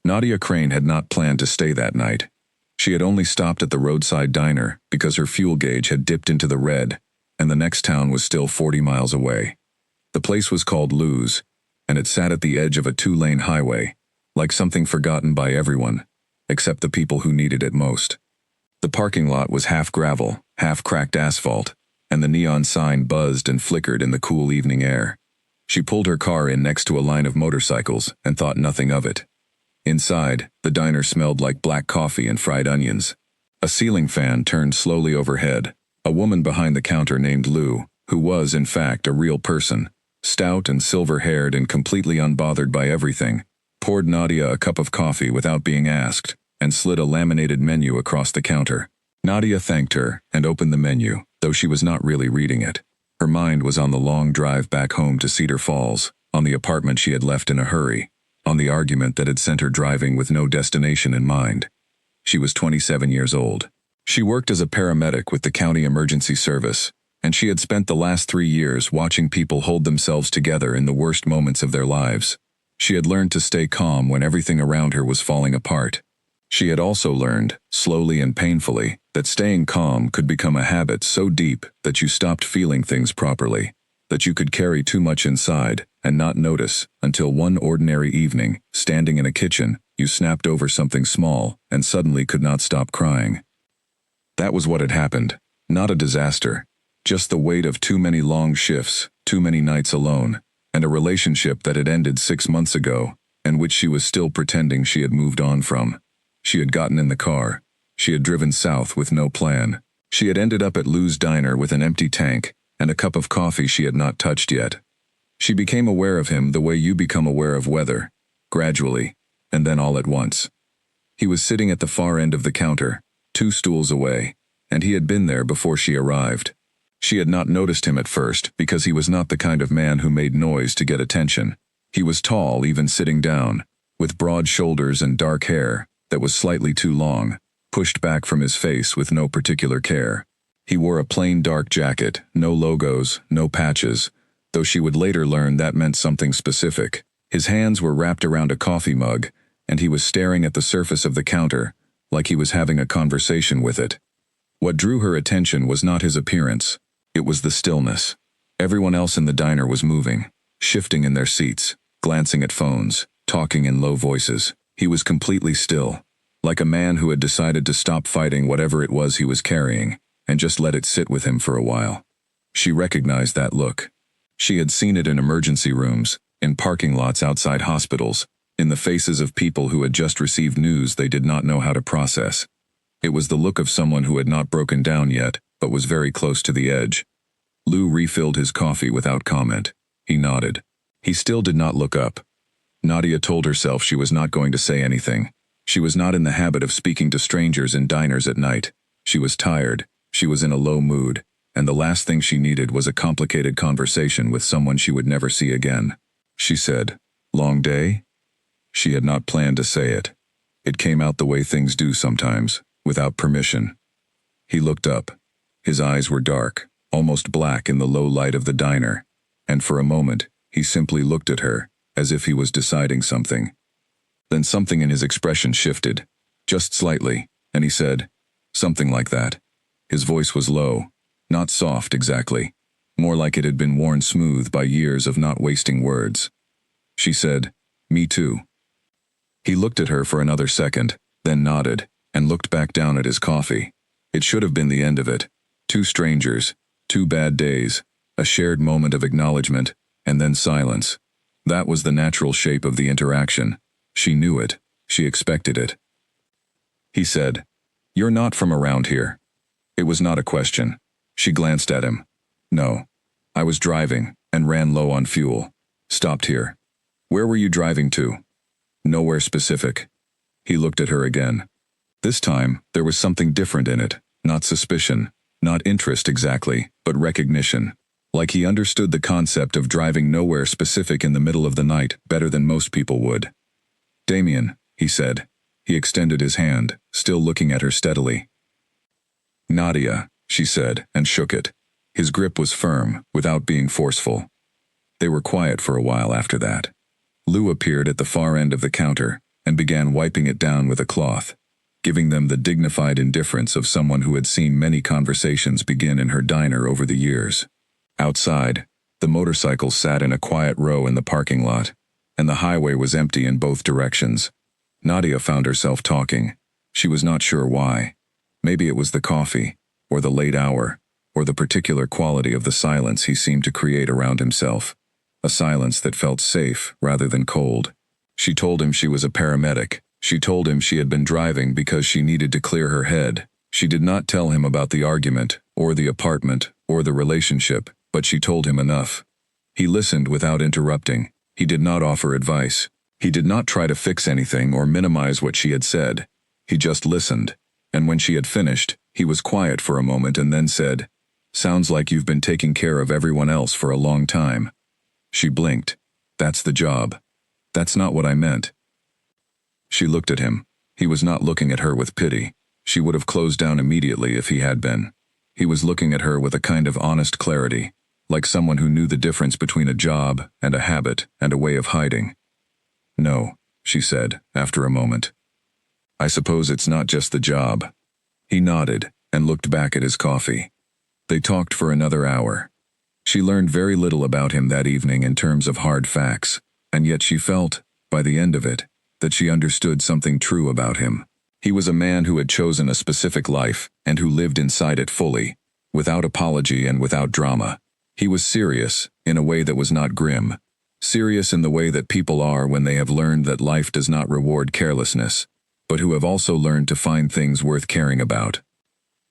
Nadia Crane had not planned to stay that night. She had only stopped at the roadside diner because her fuel gauge had dipped into the red, and the next town was still 40 miles away. The place was called Lou's, and it sat at the edge of a two-lane highway, like something forgotten by everyone, except the people who needed it most. The parking lot was half gravel, half cracked asphalt, and the neon sign buzzed and flickered in the cool evening air. She pulled her car in next to a line of motorcycles and thought nothing of it. Inside, the diner smelled like black coffee and fried onions. A ceiling fan turned slowly overhead. A woman behind the counter named Lou, who was, in fact, a real person, stout and silver-haired and completely unbothered by everything, poured Nadia a cup of coffee without being asked and slid a laminated menu across the counter. Nadia thanked her and opened the menu, though she was not really reading it. Her mind was on the long drive back home to Cedar Falls, on the apartment she had left in a hurry, on the argument that had sent her driving with no destination in mind. She was 27 years old. She worked as a paramedic with the county emergency service, and she had spent the last 3 years watching people hold themselves together in the worst moments of their lives. She had learned to stay calm when everything around her was falling apart. She had also learned, slowly and painfully, that staying calm could become a habit so deep that you stopped feeling things properly, that you could carry too much inside and not notice until one ordinary evening, standing in a kitchen, you snapped over something small and suddenly could not stop crying. That was what had happened. Not a disaster, just the weight of too many long shifts, too many nights alone, and a relationship that had ended 6 months ago, and which she was still pretending she had moved on from. She had gotten in the car. She had driven south with no plan. She had ended up at Lou's diner with an empty tank and a cup of coffee she had not touched yet. She became aware of him the way you become aware of weather, gradually, and then all at once. He was sitting at the far end of the counter, 2 stools away, and he had been there before she arrived. She had not noticed him at first because he was not the kind of man who made noise to get attention. He was tall, even sitting down, with broad shoulders and dark hair that was slightly too long, pushed back from his face with no particular care. He wore a plain dark jacket, no logos, no patches, though she would later learn that meant something specific. His hands were wrapped around a coffee mug, and he was staring at the surface of the counter, like he was having a conversation with it. What drew her attention was not his appearance. It was the stillness. Everyone else in the diner was moving, shifting in their seats, glancing at phones, talking in low voices. He was completely still, like a man who had decided to stop fighting whatever it was he was carrying, and just let it sit with him for a while. She recognized that look. She had seen it in emergency rooms, in parking lots outside hospitals, in the faces of people who had just received news they did not know how to process. It was the look of someone who had not broken down yet, but was very close to the edge. Lou refilled his coffee without comment. He nodded. He still did not look up. Nadia told herself she was not going to say anything. She was not in the habit of speaking to strangers in diners at night. She was tired, she was in a low mood, and the last thing she needed was a complicated conversation with someone she would never see again. She said, "Long day?" She had not planned to say it. It came out the way things do sometimes, without permission. He looked up. His eyes were dark, almost black in the low light of the diner, and for a moment, he simply looked at her, as if he was deciding something. Then something in his expression shifted, just slightly, and he said, something like that. His voice was low, not soft exactly, more like it had been worn smooth by years of not wasting words. She said, "Me too." He looked at her for another second, then nodded, and looked back down at his coffee. It should have been the end of it. 2 strangers, 2 bad days, a shared moment of acknowledgement, and then silence. That was the natural shape of the interaction. She knew it. She expected it. He said, "You're not from around here." It was not a question. She glanced at him. "No. I was driving, and ran low on fuel. Stopped here." "Where were you driving to?" "Nowhere specific." He looked at her again. This time, there was something different in it, not suspicion, not interest exactly, but recognition. Like he understood the concept of driving nowhere specific in the middle of the night better than most people would. "Damien," he said. He extended his hand, still looking at her steadily. "Nadia," she said, and shook it. His grip was firm, without being forceful. They were quiet for a while after that. Lou appeared at the far end of the counter, and began wiping it down with a cloth, giving them the dignified indifference of someone who had seen many conversations begin in her diner over the years. Outside, the motorcycles sat in a quiet row in the parking lot, and the highway was empty in both directions. Nadia found herself talking. She was not sure why. Maybe it was the coffee, or the late hour, or the particular quality of the silence he seemed to create around himself. A silence that felt safe rather than cold. She told him she was a paramedic. She told him she had been driving because she needed to clear her head. She did not tell him about the argument, or the apartment, or the relationship, but she told him enough. He listened without interrupting. He did not offer advice. He did not try to fix anything or minimize what she had said. He just listened, and when she had finished, he was quiet for a moment and then said, "Sounds like you've been taking care of everyone else for a long time." She blinked. "That's the job. That's not what I meant." She looked at him. He was not looking at her with pity. She would have closed down immediately if he had been. He was looking at her with a kind of honest clarity, like someone who knew the difference between a job and a habit and a way of hiding. "No," she said, after a moment. "I suppose it's not just the job." He nodded and looked back at his coffee. They talked for another hour. She learned very little about him that evening in terms of hard facts, and yet she felt, by the end of it, that she understood something true about him. He was a man who had chosen a specific life and who lived inside it fully, without apology and without drama. He was serious, in a way that was not grim. Serious in the way that people are when they have learned that life does not reward carelessness, but who have also learned to find things worth caring about.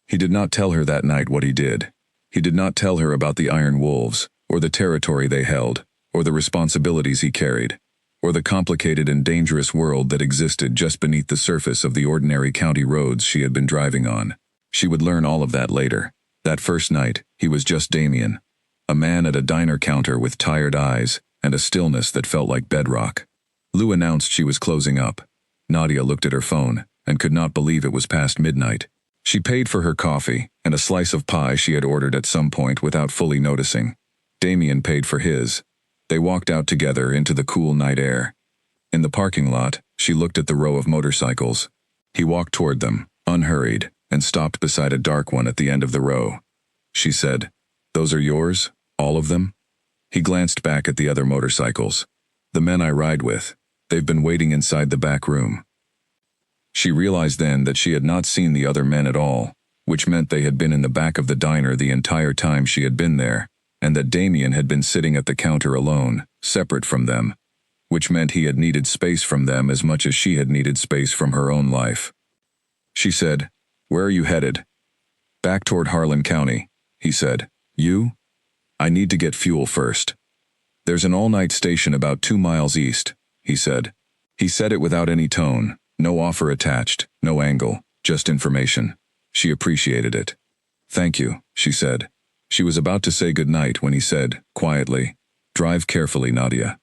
He did not tell her that night what he did. He did not tell her about the Iron Wolves, or the territory they held, or the responsibilities he carried, or the complicated and dangerous world that existed just beneath the surface of the ordinary county roads she had been driving on. She would learn all of that later. That first night, he was just Damien, a man at a diner counter with tired eyes and a stillness that felt like bedrock. Lou announced she was closing up. Nadia looked at her phone and could not believe it was past midnight. She paid for her coffee and a slice of pie she had ordered at some point without fully noticing. Damien paid for his. They walked out together into the cool night air. In the parking lot, she looked at the row of motorcycles. He walked toward them, unhurried, and stopped beside a dark one at the end of the row. She said, "Those are yours? All of them?" He glanced back at the other motorcycles. "The men I ride with. They've been waiting inside the back room." She realized then that she had not seen the other men at all, which meant they had been in the back of the diner the entire time she had been there, and that Damien had been sitting at the counter alone, separate from them, which meant he had needed space from them as much as she had needed space from her own life. She said, "Where are you headed?" "Back toward Harlan County," he said. "You?" "I need to get fuel first." "There's an all-night station about 2 miles east," he said. He said it without any tone, no offer attached, no angle, just information. She appreciated it. "Thank you," she said. She was about to say goodnight when he said, quietly, "Drive carefully, Nadia."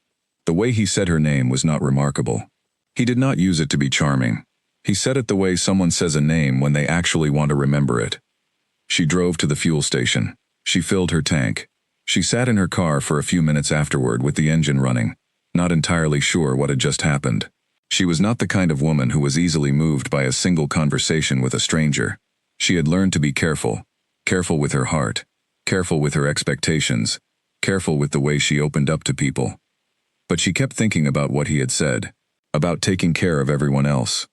The way he said her name was not remarkable. He did not use it to be charming. He said it the way someone says a name when they actually want to remember it. She drove to the fuel station. She filled her tank. She sat in her car for a few minutes afterward with the engine running, not entirely sure what had just happened. She was not the kind of woman who was easily moved by a single conversation with a stranger. She had learned to be careful, careful with her heart, careful with her expectations, careful with the way she opened up to people. But she kept thinking about what he had said, about taking care of everyone else.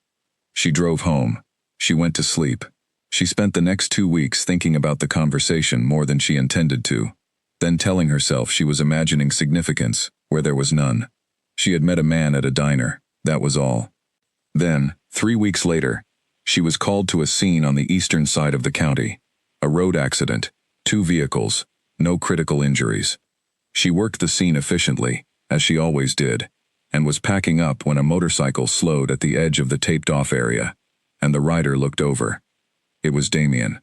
She drove home. She went to sleep. She spent the next 2 weeks thinking about the conversation more than she intended to, then telling herself she was imagining significance where there was none. She had met a man at a diner, that was all. Then, 3 weeks later, she was called to a scene on the eastern side of the county. A road accident, 2 vehicles, no critical injuries. She worked the scene efficiently, as she always did, and was packing up when a motorcycle slowed at the edge of the taped-off area, and the rider looked over. It was Damien.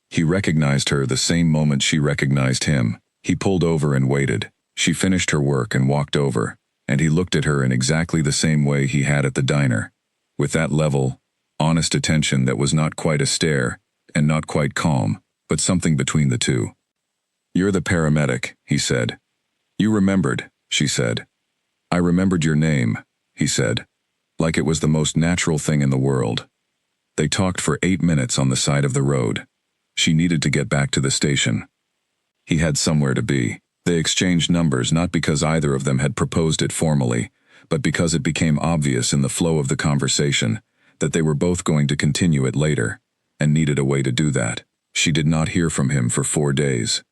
He recognized her the same moment she recognized him. He pulled over and waited. She finished her work and walked over, and he looked at her in exactly the same way he had at the diner, with that level, honest attention that was not quite a stare, and not quite calm, but something between the two. "You're the paramedic," he said. "You remembered," she said. "I remembered your name," he said. like it was the most natural thing in the world. They talked for 8 minutes on the side of the road. She needed to get back to the station. He had somewhere to be. They exchanged numbers not because either of them had proposed it formally, but because it became obvious in the flow of the conversation that they were both going to continue it later, and needed a way to do that. She did not hear from him for 4 days.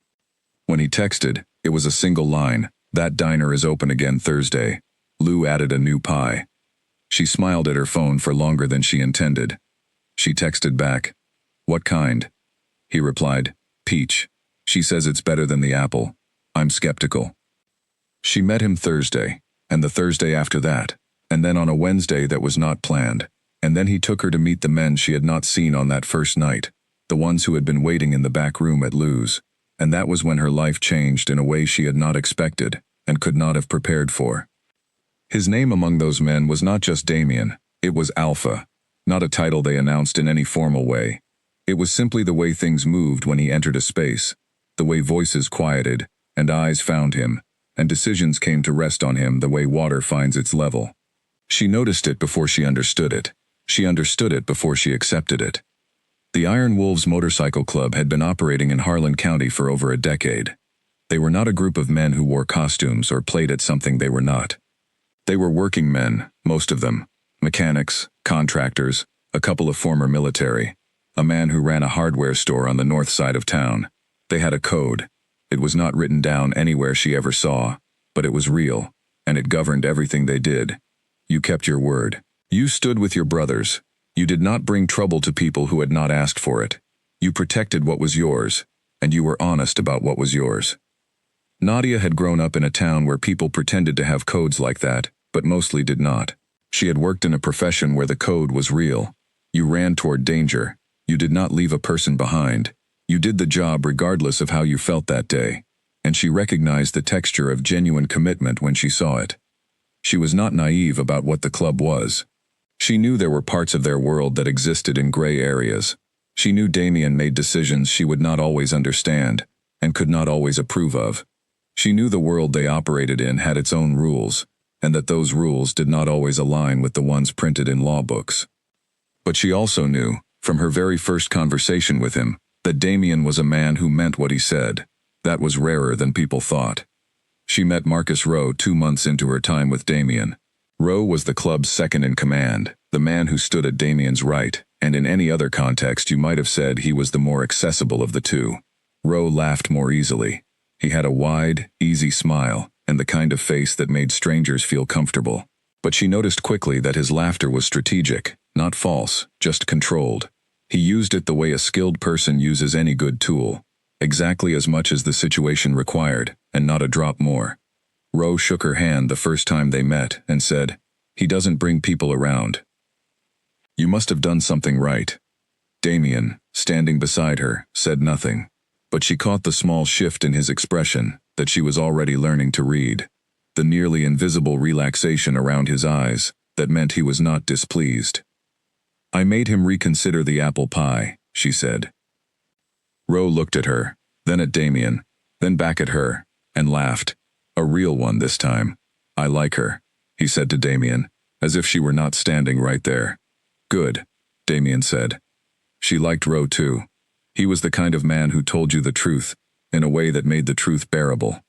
When he texted, it was a single line, "That diner is open again Thursday." Lou added a new pie. She smiled at her phone for longer than she intended. She texted back, "What kind?" He replied, "Peach. She says it's better than the apple. I'm skeptical." She met him Thursday, and the Thursday after that, and then on a Wednesday that was not planned, and then he took her to meet the men she had not seen on that first night, the ones who had been waiting in the back room at Lou's, and that was when her life changed in a way she had not expected and could not have prepared for. His name among those men was not just Damien, it was Alpha, not a title they announced in any formal way. It was simply the way things moved when he entered a space, the way voices quieted, and eyes found him, and decisions came to rest on him the way water finds its level. She noticed it before she understood it. She understood it before she accepted it. The Iron Wolves Motorcycle Club had been operating in Harlan County for over a decade. They were not a group of men who wore costumes or played at something they were not. They were working men, most of them, mechanics, contractors, a couple of former military, a man who ran a hardware store on the north side of town. They had a code. It was not written down anywhere she ever saw, but it was real, and it governed everything they did. You kept your word. You stood with your brothers. You did not bring trouble to people who had not asked for it. You protected what was yours, and you were honest about what was yours. Nadia had grown up in a town where people pretended to have codes like that, but mostly did not. She had worked in a profession where the code was real. You ran toward danger. You did not leave a person behind. You did the job regardless of how you felt that day, and she recognized the texture of genuine commitment when she saw it. She was not naive about what the club was. She knew there were parts of their world that existed in gray areas. She knew Damien made decisions she would not always understand, and could not always approve of. She knew the world they operated in had its own rules, and that those rules did not always align with the ones printed in law books. But she also knew, from her very first conversation with him, that Damien was a man who meant what he said. That was rarer than people thought. She met Marcus Rowe 2 months into her time with Damien. Rowe was the club's second in command, the man who stood at Damien's right, and in any other context you might have said he was the more accessible of the two. Rowe laughed more easily. He had a wide, easy smile, and the kind of face that made strangers feel comfortable. But she noticed quickly that his laughter was strategic, not false, just controlled. He used it the way a skilled person uses any good tool, exactly as much as the situation required, and not a drop more. Rowe shook her hand the first time they met and said, "He doesn't bring people around. You must have done something right." Damien, standing beside her, said nothing, but she caught the small shift in his expression that she was already learning to read, the nearly invisible relaxation around his eyes that meant he was not displeased. "I made him reconsider the apple pie," she said. Rowe looked at her, then at Damien, then back at her, and laughed. "A real one this time. I like her," he said to Damien, as if she were not standing right there. "Good," Damien said. She liked Rowe too. He was the kind of man who told you the truth, in a way that made the truth bearable.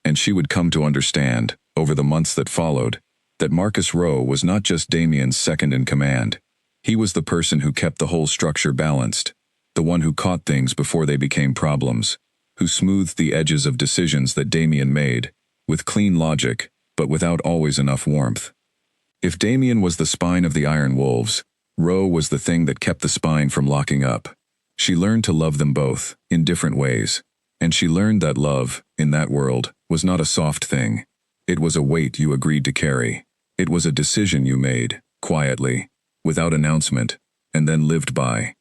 And she would come to understand, over the months that followed, that Marcus Rowe was not just Damien's second in command. He was the person who kept the whole structure balanced, the one who caught things before they became problems, who smoothed the edges of decisions that Damien made, with clean logic, but without always enough warmth. If Damien was the spine of the Iron Wolves, Rowe was the thing that kept the spine from locking up. She learned to love them both, in different ways, and she learned that love, in that world, was not a soft thing. It was a weight you agreed to carry. It was a decision you made, quietly, without announcement, and then lived by.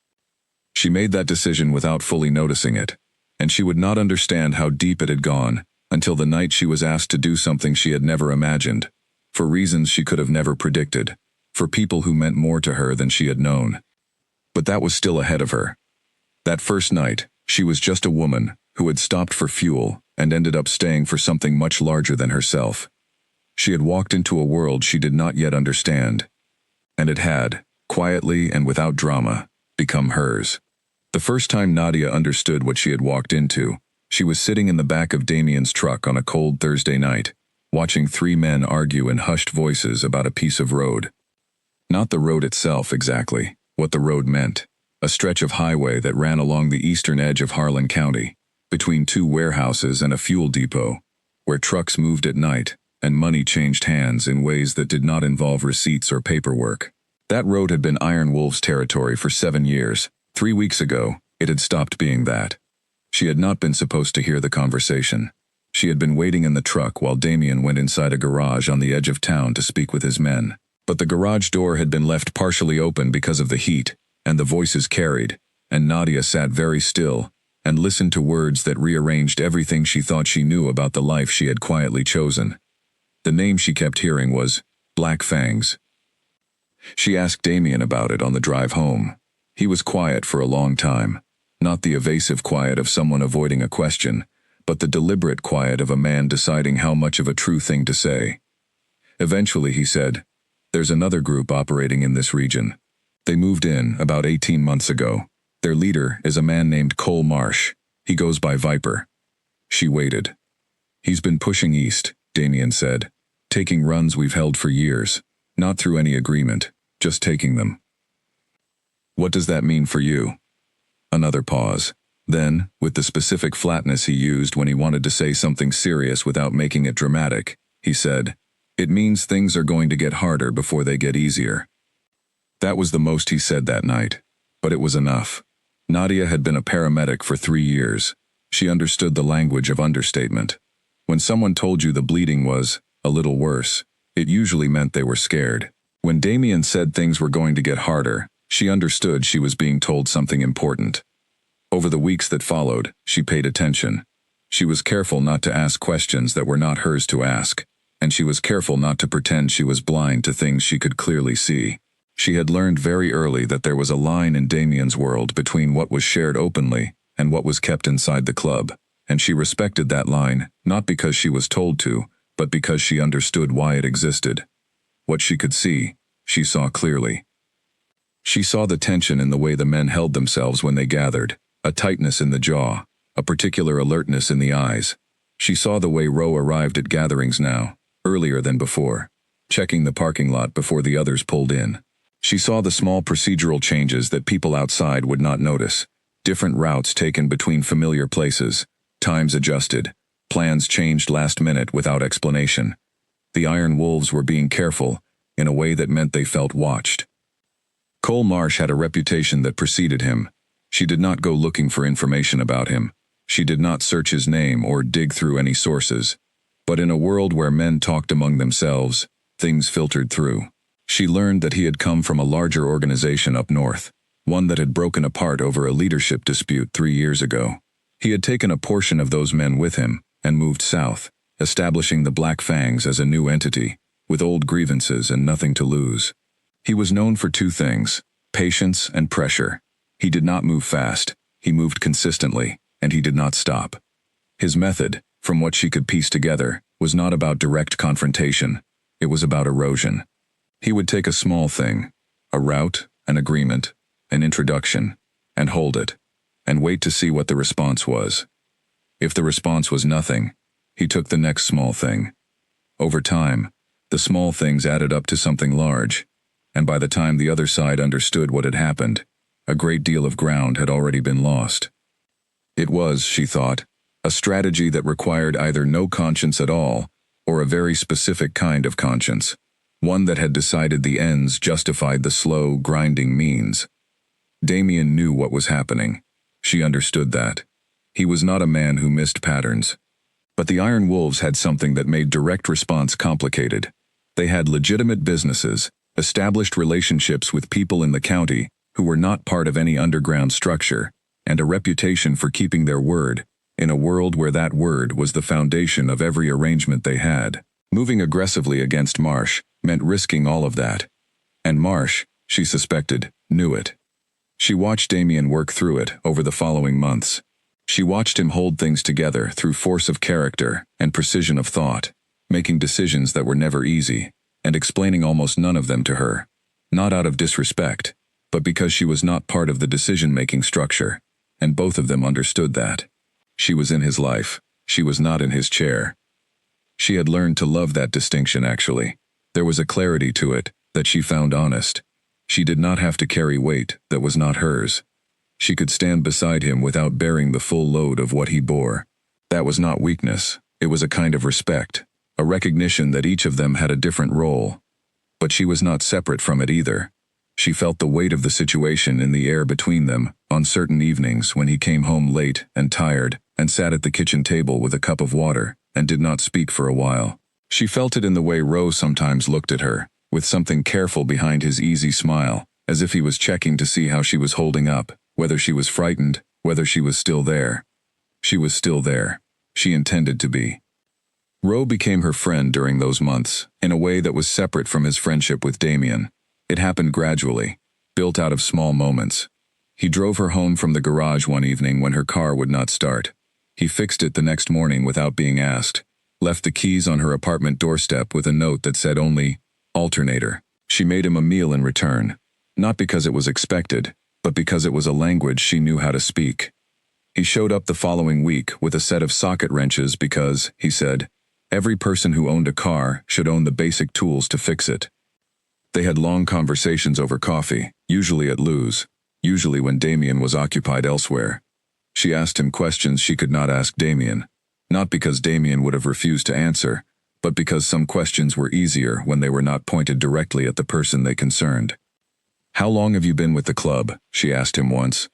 She made that decision without fully noticing it, and she would not understand how deep it had gone until the night she was asked to do something she had never imagined, for reasons she could have never predicted, for people who meant more to her than she had known. But that was still ahead of her. That first night, she was just a woman who had stopped for fuel and ended up staying for something much larger than herself. She had walked into a world she did not yet understand, And it had, quietly and without drama, become hers. The first time Nadia understood what she had walked into, she was sitting in the back of Damien's truck on a cold Thursday night, watching three men argue in hushed voices about a piece of road. Not the road itself exactly, what the road meant. A stretch of highway that ran along the eastern edge of Harlan County, between two warehouses and a fuel depot, where trucks moved at night and money changed hands in ways that did not involve receipts or paperwork. That road had been Iron Wolf's territory for 7 years. 3 weeks ago, it had stopped being that. She had not been supposed to hear the conversation. She had been waiting in the truck while Damien went inside a garage on the edge of town to speak with his men. But the garage door had been left partially open because of the heat, and the voices carried, and Nadia sat very still and listened to words that rearranged everything she thought she knew about the life she had quietly chosen. The name she kept hearing was Black Fangs. She asked Damien about it on the drive home. He was quiet for a long time, not the evasive quiet of someone avoiding a question, but the deliberate quiet of a man deciding how much of a true thing to say. Eventually he said, "There's another group operating in this region. They moved in about 18 months ago. Their leader is a man named Cole Marsh. He goes by Viper." She waited. "He's been pushing east," Damien said, "taking runs we've held for years, not through any agreement, just taking them." "What does that mean for you?" Another pause. Then, with the specific flatness he used when he wanted to say something serious without making it dramatic, he said, "It means things are going to get harder before they get easier." That was the most he said that night, but it was enough. Nadia had been a paramedic for 3 years. She understood the language of understatement. When someone told you the bleeding was a little worse, it usually meant they were scared. When Damien said things were going to get harder, she understood she was being told something important. Over the weeks that followed, she paid attention. She was careful not to ask questions that were not hers to ask, and she was careful not to pretend she was blind to things she could clearly see. She had learned very early that there was a line in Damien's world between what was shared openly and what was kept inside the club, and she respected that line, not because she was told to, but because she understood why it existed. What she could see, she saw clearly. She saw the tension in the way the men held themselves when they gathered, a tightness in the jaw, a particular alertness in the eyes. She saw the way Roe arrived at gatherings now, earlier than before, checking the parking lot before the others pulled in. She saw the small procedural changes that people outside would not notice, different routes taken between familiar places, times adjusted, plans changed last minute without explanation. The Iron Wolves were being careful, in a way that meant they felt watched. Cole Marsh had a reputation that preceded him. She did not go looking for information about him. She did not search his name or dig through any sources. But in a world where men talked among themselves, things filtered through. She learned that he had come from a larger organization up north, one that had broken apart over a leadership dispute 3 years ago. He had taken a portion of those men with him and moved south, establishing the Black Fangs as a new entity, with old grievances and nothing to lose. He was known for 2 things, patience and pressure. He did not move fast, he moved consistently, and he did not stop. His method, from what she could piece together, was not about direct confrontation, it was about erosion. He would take a small thing, a route, an agreement, an introduction, and hold it, and wait to see what the response was. If the response was nothing, he took the next small thing. Over time, the small things added up to something large, and by the time the other side understood what had happened, a great deal of ground had already been lost. It was, she thought, a strategy that required either no conscience at all, or a very specific kind of conscience, one that had decided the ends justified the slow, grinding means. Damien knew what was happening. She understood that. He was not a man who missed patterns. But the Iron Wolves had something that made direct response complicated. They had legitimate businesses, established relationships with people in the county who were not part of any underground structure, and a reputation for keeping their word, in a world where that word was the foundation of every arrangement they had. Moving aggressively against Marsh meant risking all of that. And Marsh, she suspected, knew it. She watched Damien work through it over the following months. She watched him hold things together through force of character and precision of thought, making decisions that were never easy, and explaining almost none of them to her. Not out of disrespect, but because she was not part of the decision-making structure, and both of them understood that. She was in his life. She was not in his chair. She had learned to love that distinction, actually. There was a clarity to it that she found honest. She did not have to carry weight that was not hers. She could stand beside him without bearing the full load of what he bore. That was not weakness. It was a kind of respect, a recognition that each of them had a different role. But she was not separate from it either. She felt the weight of the situation in the air between them on certain evenings when he came home late and tired and sat at the kitchen table with a cup of water and did not speak for a while. She felt it in the way Ro sometimes looked at her, with something careful behind his easy smile, as if he was checking to see how she was holding up, whether she was frightened, whether she was still there. She was still there. She intended to be. Ro became her friend during those months, in a way that was separate from his friendship with Damien. It happened gradually, built out of small moments. He drove her home from the garage one evening when her car would not start. He fixed it the next morning without being asked, left the keys on her apartment doorstep with a note that said only, "Alternator." She made him a meal in return, not because it was expected, but because it was a language she knew how to speak. He showed up the following week with a set of socket wrenches because, he said, every person who owned a car should own the basic tools to fix it. They had long conversations over coffee, usually at Lou's, usually when Damien was occupied elsewhere. She asked him questions she could not ask Damien, not because Damien would have refused to answer, but because some questions were easier when they were not pointed directly at the person they concerned. "How long have you been with the club?" she asked him once.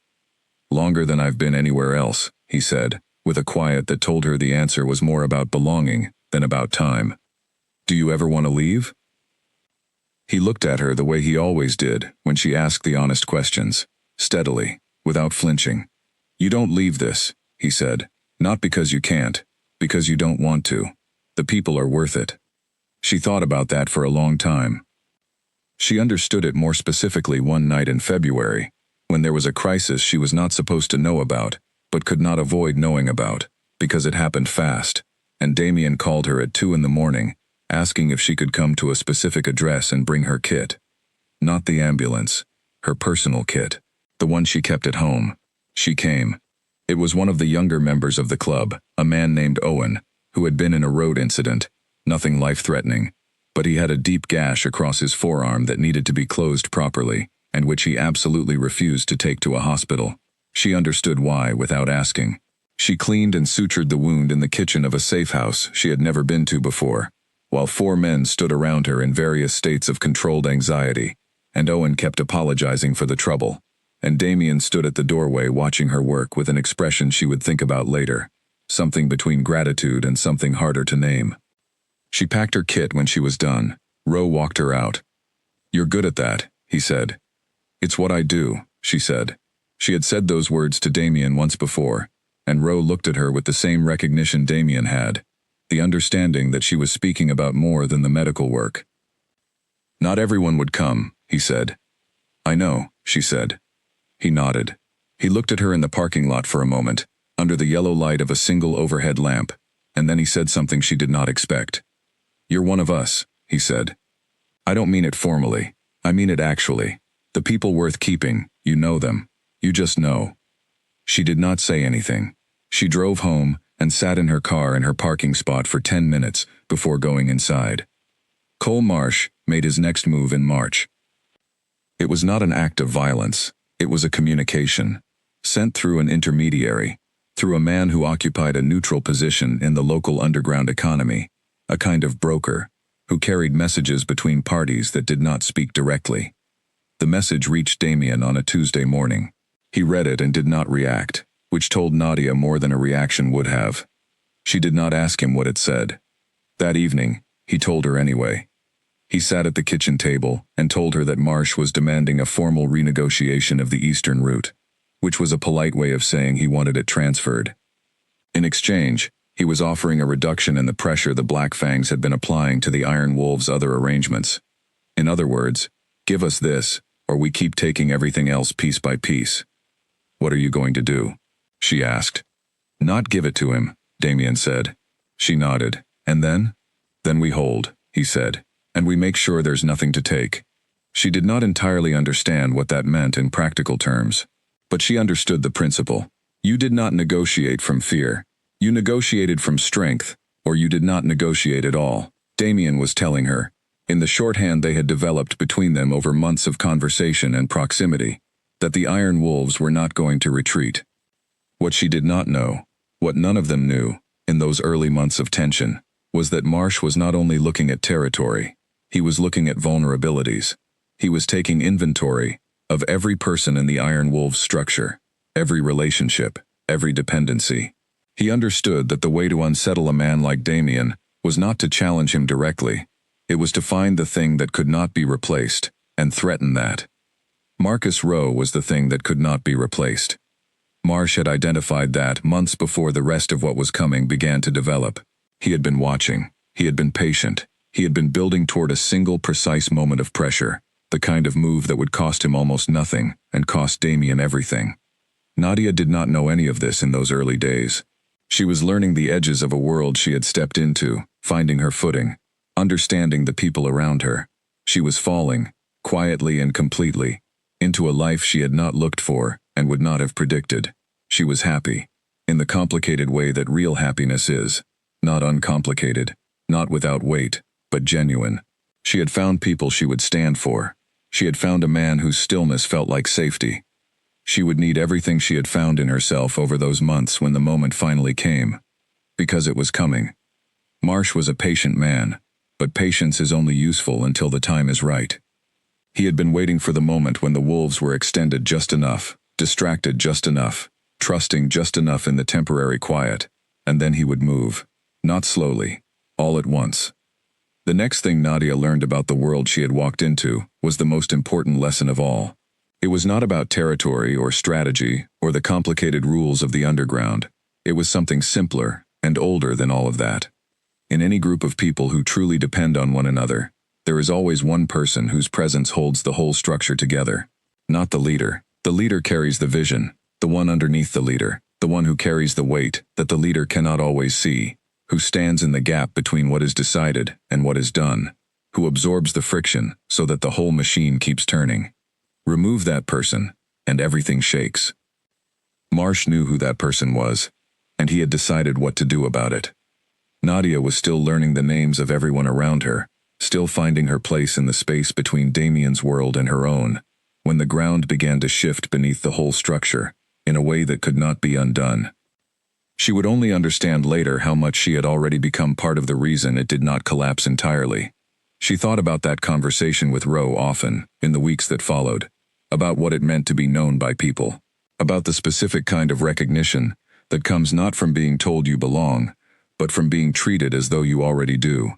"Longer than I've been anywhere else," he said, with a quiet that told her the answer was more about belonging than about time. "Do you ever want to leave?" He looked at her the way he always did when she asked the honest questions, steadily, without flinching. "You don't leave this," he said, "not because you can't, because you don't want to. The people are worth it." She thought about that for a long time. She understood it more specifically one night in February, when there was a crisis she was not supposed to know about, but could not avoid knowing about, because it happened fast, and Damien called her at 2 a.m, asking if she could come to a specific address and bring her kit. Not the ambulance, her personal kit, the one she kept at home. She came. It was one of the younger members of the club, a man named Owen, who had been in a road incident, nothing life-threatening, but he had a deep gash across his forearm that needed to be closed properly, and which he absolutely refused to take to a hospital. She understood why without asking. She cleaned and sutured the wound in the kitchen of a safe house she had never been to before, while 4 men stood around her in various states of controlled anxiety, and Owen kept apologizing for the trouble, and Damien stood at the doorway watching her work with an expression she would think about later, something between gratitude and something harder to name. She packed her kit when she was done. Ro walked her out. "You're good at that," he said. "It's what I do," she said. She had said those words to Damien once before, and Ro looked at her with the same recognition Damien had, the understanding that she was speaking about more than the medical work. "Not everyone would come," he said. "I know," she said. He nodded. He looked at her in the parking lot for a moment, under the yellow light of a single overhead lamp, and then he said something she did not expect. "You're one of us," he said. "I don't mean it formally. I mean it actually. The people worth keeping, you know them. You just know." She did not say anything. She drove home and sat in her car in her parking spot for 10 minutes before going inside. Cole Marsh made his next move in March. It was not an act of violence. It was a communication, sent through an intermediary, through a man who occupied a neutral position in the local underground economy, a kind of broker, who carried messages between parties that did not speak directly. The message reached Damien on a Tuesday morning. He read it and did not react, which told Nadia more than a reaction would have. She did not ask him what it said. That evening, he told her anyway. He sat at the kitchen table and told her that Marsh was demanding a formal renegotiation of the eastern route, which was a polite way of saying he wanted it transferred. In exchange, he was offering a reduction in the pressure the Black Fangs had been applying to the Iron Wolves' other arrangements. In other words, give us this, or we keep taking everything else piece by piece. "What are you going to do?" she asked. "Not give it to him," Damien said. She nodded. "And then?" "Then we hold," he said, "and we make sure there's nothing to take." She did not entirely understand what that meant in practical terms. But she understood the principle. You did not negotiate from fear. You negotiated from strength, or you did not negotiate at all. Damien was telling her, in the shorthand they had developed between them over months of conversation and proximity, that the Iron Wolves were not going to retreat. What she did not know, what none of them knew, in those early months of tension, was that Marsh was not only looking at territory, he was looking at vulnerabilities. He was taking inventory of every person in the Iron Wolves structure, every relationship, every dependency. He understood that the way to unsettle a man like Damien was not to challenge him directly. It was to find the thing that could not be replaced, and threaten that. Marcus Rowe was the thing that could not be replaced. Marsh had identified that months before the rest of what was coming began to develop. He had been watching. He had been patient. He had been building toward a single precise moment of pressure, the kind of move that would cost him almost nothing and cost Damien everything. Nadia did not know any of this in those early days. She was learning the edges of a world she had stepped into, finding her footing, understanding the people around her. She was falling, quietly and completely, into a life she had not looked for and would not have predicted. She was happy, in the complicated way that real happiness is, not uncomplicated, not without weight, but genuine. She had found people she would stand for. She had found a man whose stillness felt like safety. She would need everything she had found in herself over those months when the moment finally came. Because it was coming. Marsh was a patient man, but patience is only useful until the time is right. He had been waiting for the moment when the wolves were extended just enough, distracted just enough, trusting just enough in the temporary quiet, and then he would move, not slowly, all at once. The next thing Nadia learned about the world she had walked into was the most important lesson of all. It was not about territory or strategy or the complicated rules of the underground. It was something simpler and older than all of that. In any group of people who truly depend on one another, there is always one person whose presence holds the whole structure together. Not the leader. The leader carries the vision, the one underneath the leader, the one who carries the weight that the leader cannot always see, who stands in the gap between what is decided and what is done, who absorbs the friction so that the whole machine keeps turning. Remove that person, and everything shakes. Marsh knew who that person was, and he had decided what to do about it. Nadia was still learning the names of everyone around her, still finding her place in the space between Damien's world and her own, when the ground began to shift beneath the whole structure, in a way that could not be undone. She would only understand later how much she had already become part of the reason it did not collapse entirely. She thought about that conversation with Rowe often, in the weeks that followed, about what it meant to be known by people, about the specific kind of recognition that comes not from being told you belong, but from being treated as though you already do,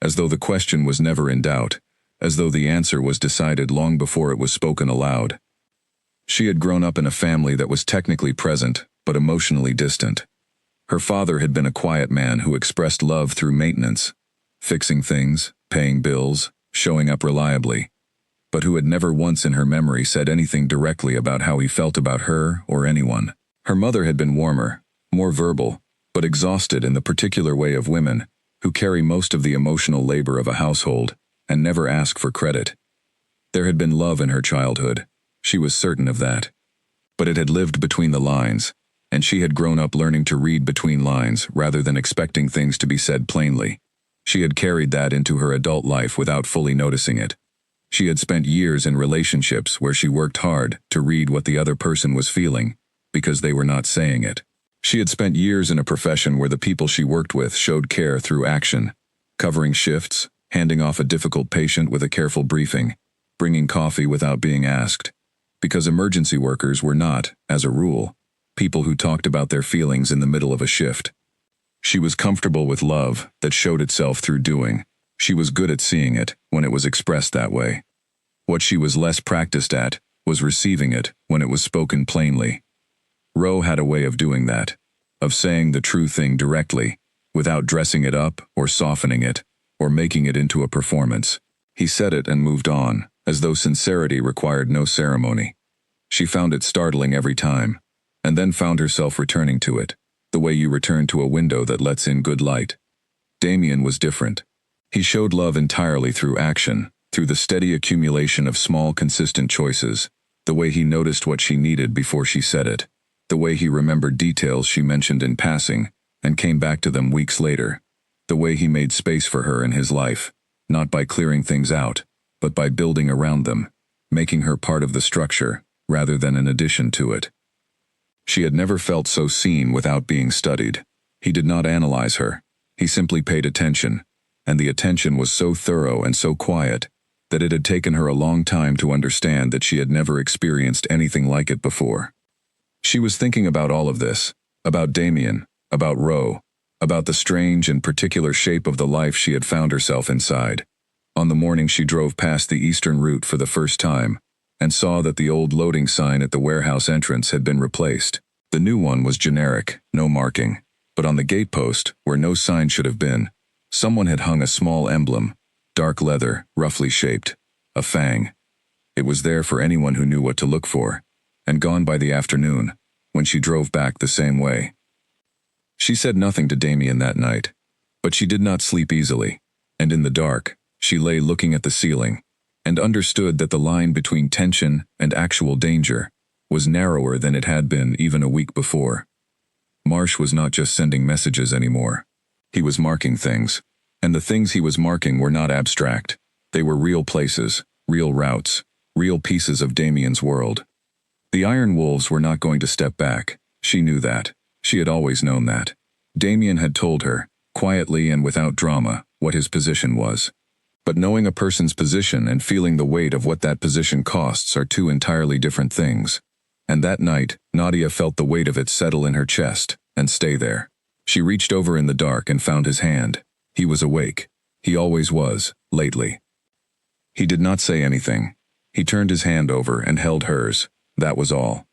as though the question was never in doubt, as though the answer was decided long before it was spoken aloud. She had grown up in a family that was technically present, but emotionally distant. Her father had been a quiet man who expressed love through maintenance, fixing things, paying bills, showing up reliably, but who had never once in her memory said anything directly about how he felt about her or anyone. Her mother had been warmer, more verbal, but exhausted in the particular way of women, who carry most of the emotional labor of a household and never ask for credit. There had been love in her childhood, she was certain of that. But it had lived between the lines, and she had grown up learning to read between lines rather than expecting things to be said plainly. She had carried that into her adult life without fully noticing it. She had spent years in relationships where she worked hard to read what the other person was feeling, because they were not saying it. She had spent years in a profession where the people she worked with showed care through action, covering shifts, handing off a difficult patient with a careful briefing, bringing coffee without being asked, because emergency workers were not, as a rule, people who talked about their feelings in the middle of a shift. She was comfortable with love that showed itself through doing. She was good at seeing it when it was expressed that way. What she was less practiced at was receiving it when it was spoken plainly. Rowe had a way of doing that, of saying the true thing directly, without dressing it up or softening it, or making it into a performance. He said it and moved on, as though sincerity required no ceremony. She found it startling every time, and then found herself returning to it, the way you return to a window that lets in good light. Damien was different. He showed love entirely through action, through the steady accumulation of small, consistent choices, the way he noticed what she needed before she said it, the way he remembered details she mentioned in passing and came back to them weeks later, the way he made space for her in his life, not by clearing things out, but by building around them, making her part of the structure rather than an addition to it. She had never felt so seen without being studied. He did not analyze her. He simply paid attention, and the attention was so thorough and so quiet that it had taken her a long time to understand that she had never experienced anything like it before. She was thinking about all of this, about Damien, about Ro, about the strange and particular shape of the life she had found herself inside. On the morning she drove past the eastern route for the first time, and saw that the old loading sign at the warehouse entrance had been replaced. The new one was generic, no marking, but on the gatepost, where no sign should have been, someone had hung a small emblem, dark leather, roughly shaped, a fang. It was there for anyone who knew what to look for, and gone by the afternoon, when she drove back the same way. She said nothing to Damien that night, but she did not sleep easily, and in the dark, she lay looking at the ceiling, and understood that the line between tension and actual danger was narrower than it had been even a week before. Marsh was not just sending messages anymore. He was marking things, and the things he was marking were not abstract. They were real places, real routes, real pieces of Damien's world. The Iron Wolves were not going to step back. She knew that. She had always known that. Damien had told her, quietly and without drama, what his position was. But knowing a person's position and feeling the weight of what that position costs are two entirely different things. And that night, Nadia felt the weight of it settle in her chest and stay there. She reached over in the dark and found his hand. He was awake. He always was, lately. He did not say anything. He turned his hand over and held hers. That was all.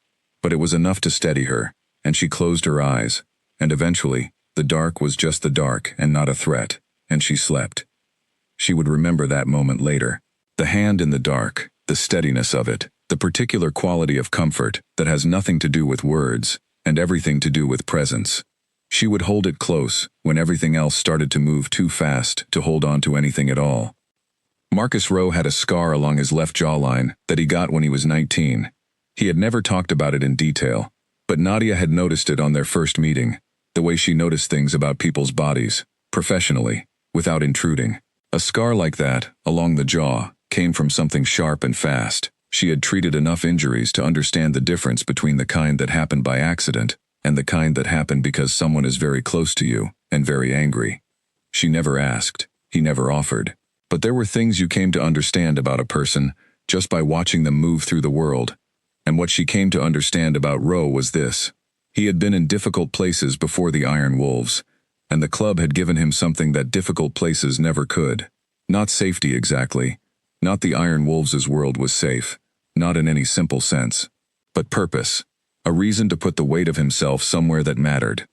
But it was enough to steady her, and she closed her eyes, and eventually, the dark was just the dark and not a threat, and she slept. She would remember that moment later. The hand in the dark, the steadiness of it, the particular quality of comfort that has nothing to do with words and everything to do with presence. She would hold it close when everything else started to move too fast to hold on to anything at all. Marcus Rowe had a scar along his left jawline that he got when he was 19. He had never talked about it in detail, but Nadia had noticed it on their first meeting, the way she noticed things about people's bodies, professionally, without intruding. A scar like that, along the jaw, came from something sharp and fast. She had treated enough injuries to understand the difference between the kind that happened by accident and the kind that happened because someone is very close to you and very angry. She never asked. He never offered. But there were things you came to understand about a person just by watching them move through the world. And what she came to understand about Rowe was this. He had been in difficult places before the Iron Wolves, and the club had given him something that difficult places never could. Not safety exactly. Not the Iron Wolves' world was safe. Not in any simple sense. But purpose. A reason to put the weight of himself somewhere that mattered.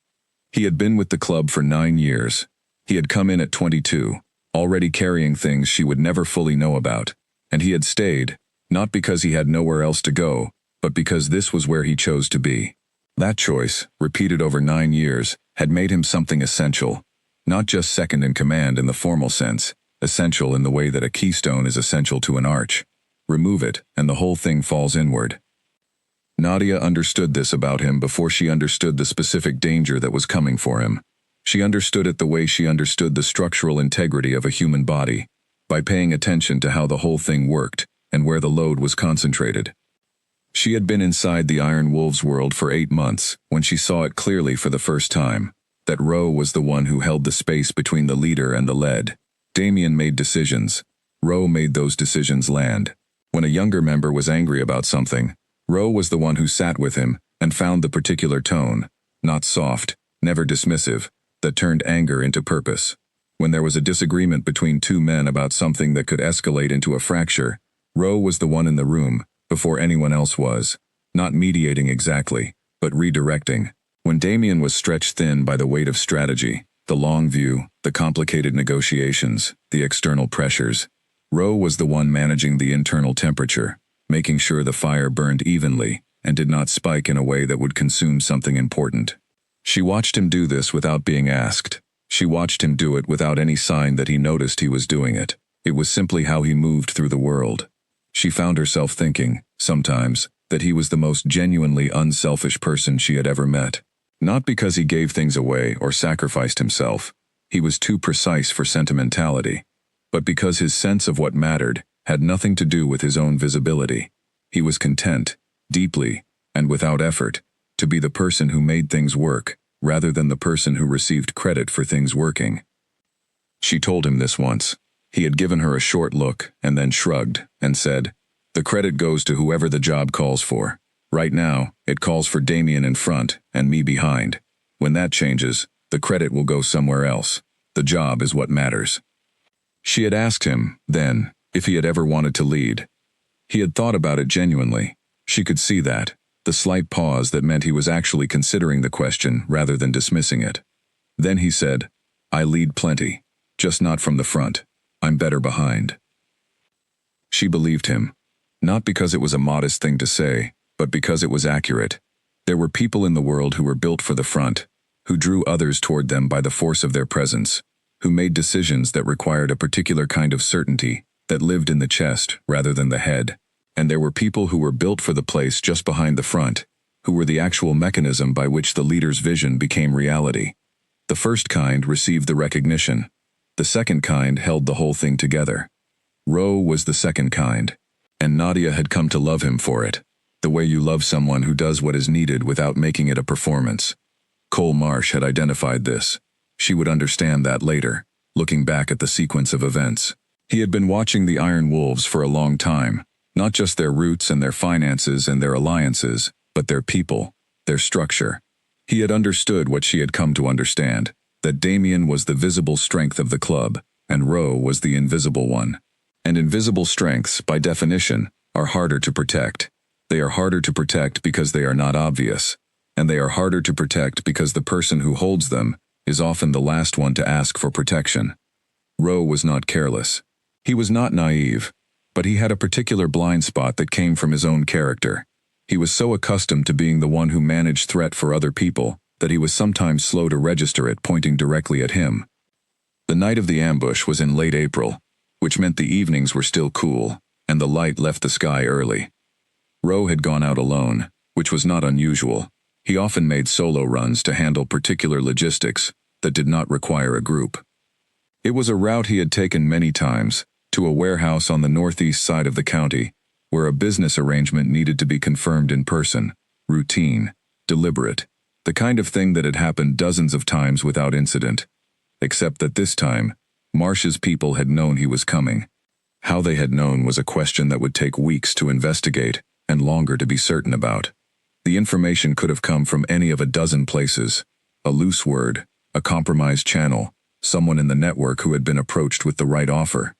He had been with the club for 9 years. He had come in at 22, already carrying things she would never fully know about. And he had stayed, not because he had nowhere else to go, but because this was where he chose to be. That choice, repeated over 9 years, had made him something essential. Not just second in command in the formal sense, essential in the way that a keystone is essential to an arch. Remove it, and the whole thing falls inward. Nadia understood this about him before she understood the specific danger that was coming for him. She understood it the way she understood the structural integrity of a human body, by paying attention to how the whole thing worked and where the load was concentrated. She had been inside the Iron Wolves world for 8 months when she saw it clearly for the first time, that Rowe was the one who held the space between the leader and the led. Damien made decisions. Rowe made those decisions land. When a younger member was angry about something, Rowe was the one who sat with him and found the particular tone, not soft, never dismissive, that turned anger into purpose. When there was a disagreement between two men about something that could escalate into a fracture, Rowe was the one in the room, before anyone else was, not mediating exactly, but redirecting. When Damien was stretched thin by the weight of strategy, the long view, the complicated negotiations, the external pressures, Rowe was the one managing the internal temperature, making sure the fire burned evenly and did not spike in a way that would consume something important. She watched him do this without being asked. She watched him do it without any sign that he noticed he was doing it. It was simply how he moved through the world. She found herself thinking, sometimes, that he was the most genuinely unselfish person she had ever met. Not because he gave things away or sacrificed himself, he was too precise for sentimentality, but because his sense of what mattered had nothing to do with his own visibility. He was content, deeply, and without effort, to be the person who made things work, rather than the person who received credit for things working. She told him this once. He had given her a short look and then shrugged and said, "The credit goes to whoever the job calls for. Right now, it calls for Damien in front and me behind. When that changes, the credit will go somewhere else. The job is what matters." She had asked him, then, if he had ever wanted to lead. He had thought about it genuinely. She could see that, the slight pause that meant he was actually considering the question rather than dismissing it. Then he said, "I lead plenty, just not from the front. I'm better behind." She believed him, not because it was a modest thing to say, but because it was accurate. There were people in the world who were built for the front, who drew others toward them by the force of their presence, who made decisions that required a particular kind of certainty, that lived in the chest rather than the head. And there were people who were built for the place just behind the front, who were the actual mechanism by which the leader's vision became reality. The first kind received the recognition. The second kind held the whole thing together. Roe was the second kind, and Nadia had come to love him for it, the way you love someone who does what is needed without making it a performance. Cole Marsh had identified this. She would understand that later, looking back at the sequence of events. He had been watching the Iron Wolves for a long time, not just their roots and their finances and their alliances, but their people, their structure. He had understood what she had come to understand, that Damien was the visible strength of the club, and Roe was the invisible one. And invisible strengths, by definition, are harder to protect. They are harder to protect because they are not obvious, and they are harder to protect because the person who holds them is often the last one to ask for protection. Roe was not careless. He was not naive, but he had a particular blind spot that came from his own character. He was so accustomed to being the one who managed threat for other people that he was sometimes slow to register it pointing directly at him. The night of the ambush was in late April, which meant the evenings were still cool, and the light left the sky early. Roe had gone out alone, which was not unusual. He often made solo runs to handle particular logistics that did not require a group. It was a route he had taken many times, to a warehouse on the northeast side of the county, where a business arrangement needed to be confirmed in person, routine, deliberate, the kind of thing that had happened dozens of times without incident. Except that this time, Marsh's people had known he was coming. How they had known was a question that would take weeks to investigate and longer to be certain about. The information could have come from any of a dozen places: a loose word, a compromised channel, someone in the network who had been approached with the right offer.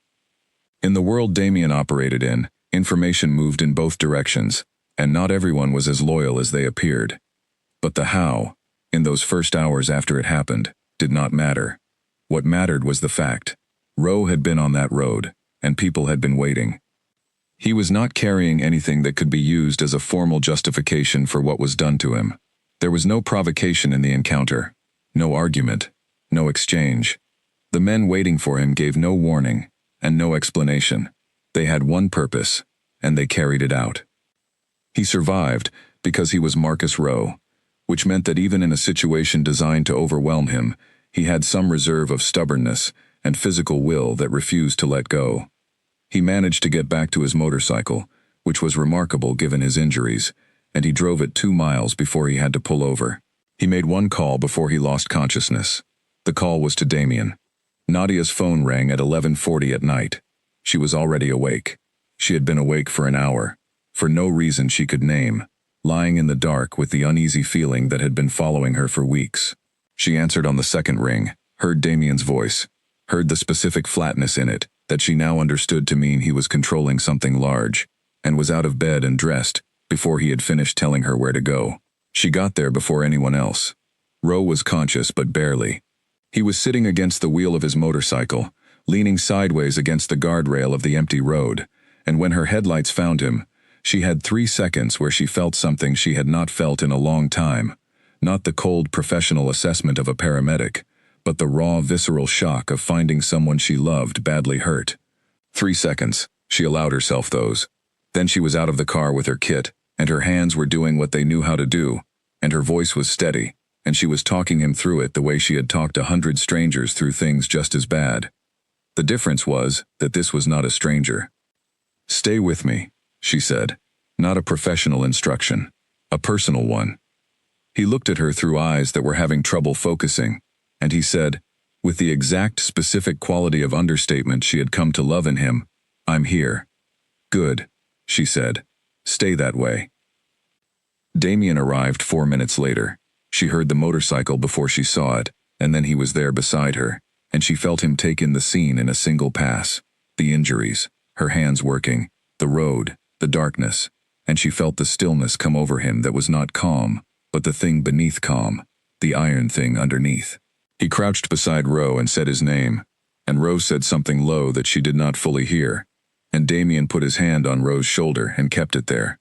In the world Damien operated in, information moved in both directions, and not everyone was as loyal as they appeared. But the how, in those first hours after it happened, did not matter. What mattered was the fact. Roe had been on that road, and people had been waiting. He was not carrying anything that could be used as a formal justification for what was done to him. There was no provocation in the encounter, no argument, no exchange. The men waiting for him gave no warning, and no explanation. They had one purpose, and they carried it out. He survived because he was Marcus Roe, which meant that even in a situation designed to overwhelm him, he had some reserve of stubbornness and physical will that refused to let go. He managed to get back to his motorcycle, which was remarkable given his injuries, and he drove it 2 miles before he had to pull over. He made one call before he lost consciousness. The call was to Damien. Nadia's phone rang at 11:40 at night. She was already awake. She had been awake for an hour, for no reason she could name, lying in the dark with the uneasy feeling that had been following her for weeks. She answered on the second ring, heard Damien's voice, heard the specific flatness in it that she now understood to mean he was controlling something large, and was out of bed and dressed before he had finished telling her where to go. She got there before anyone else. Roe was conscious, but barely. He was sitting against the wheel of his motorcycle, leaning sideways against the guardrail of the empty road, and when her headlights found him, she had 3 seconds where she felt something she had not felt in a long time. Not the cold professional assessment of a paramedic, but the raw visceral shock of finding someone she loved badly hurt. 3 seconds. She allowed herself those. Then she was out of the car with her kit, and her hands were doing what they knew how to do, and her voice was steady, and she was talking him through it the way she had talked 100 strangers through things just as bad. The difference was that this was not a stranger. "Stay with me," she said. Not a professional instruction. A personal one. He looked at her through eyes that were having trouble focusing, and he said, with the exact specific quality of understatement she had come to love in him, "I'm here." "Good," she said. "Stay that way." Damien arrived 4 minutes later. She heard the motorcycle before she saw it, and then he was there beside her, and she felt him take in the scene in a single pass. The injuries, her hands working, the road, the darkness, and she felt the stillness come over him that was not calm, but the thing beneath calm, the iron thing underneath. He crouched beside Ro and said his name, and Ro said something low that she did not fully hear, and Damien put his hand on Ro's shoulder and kept it there.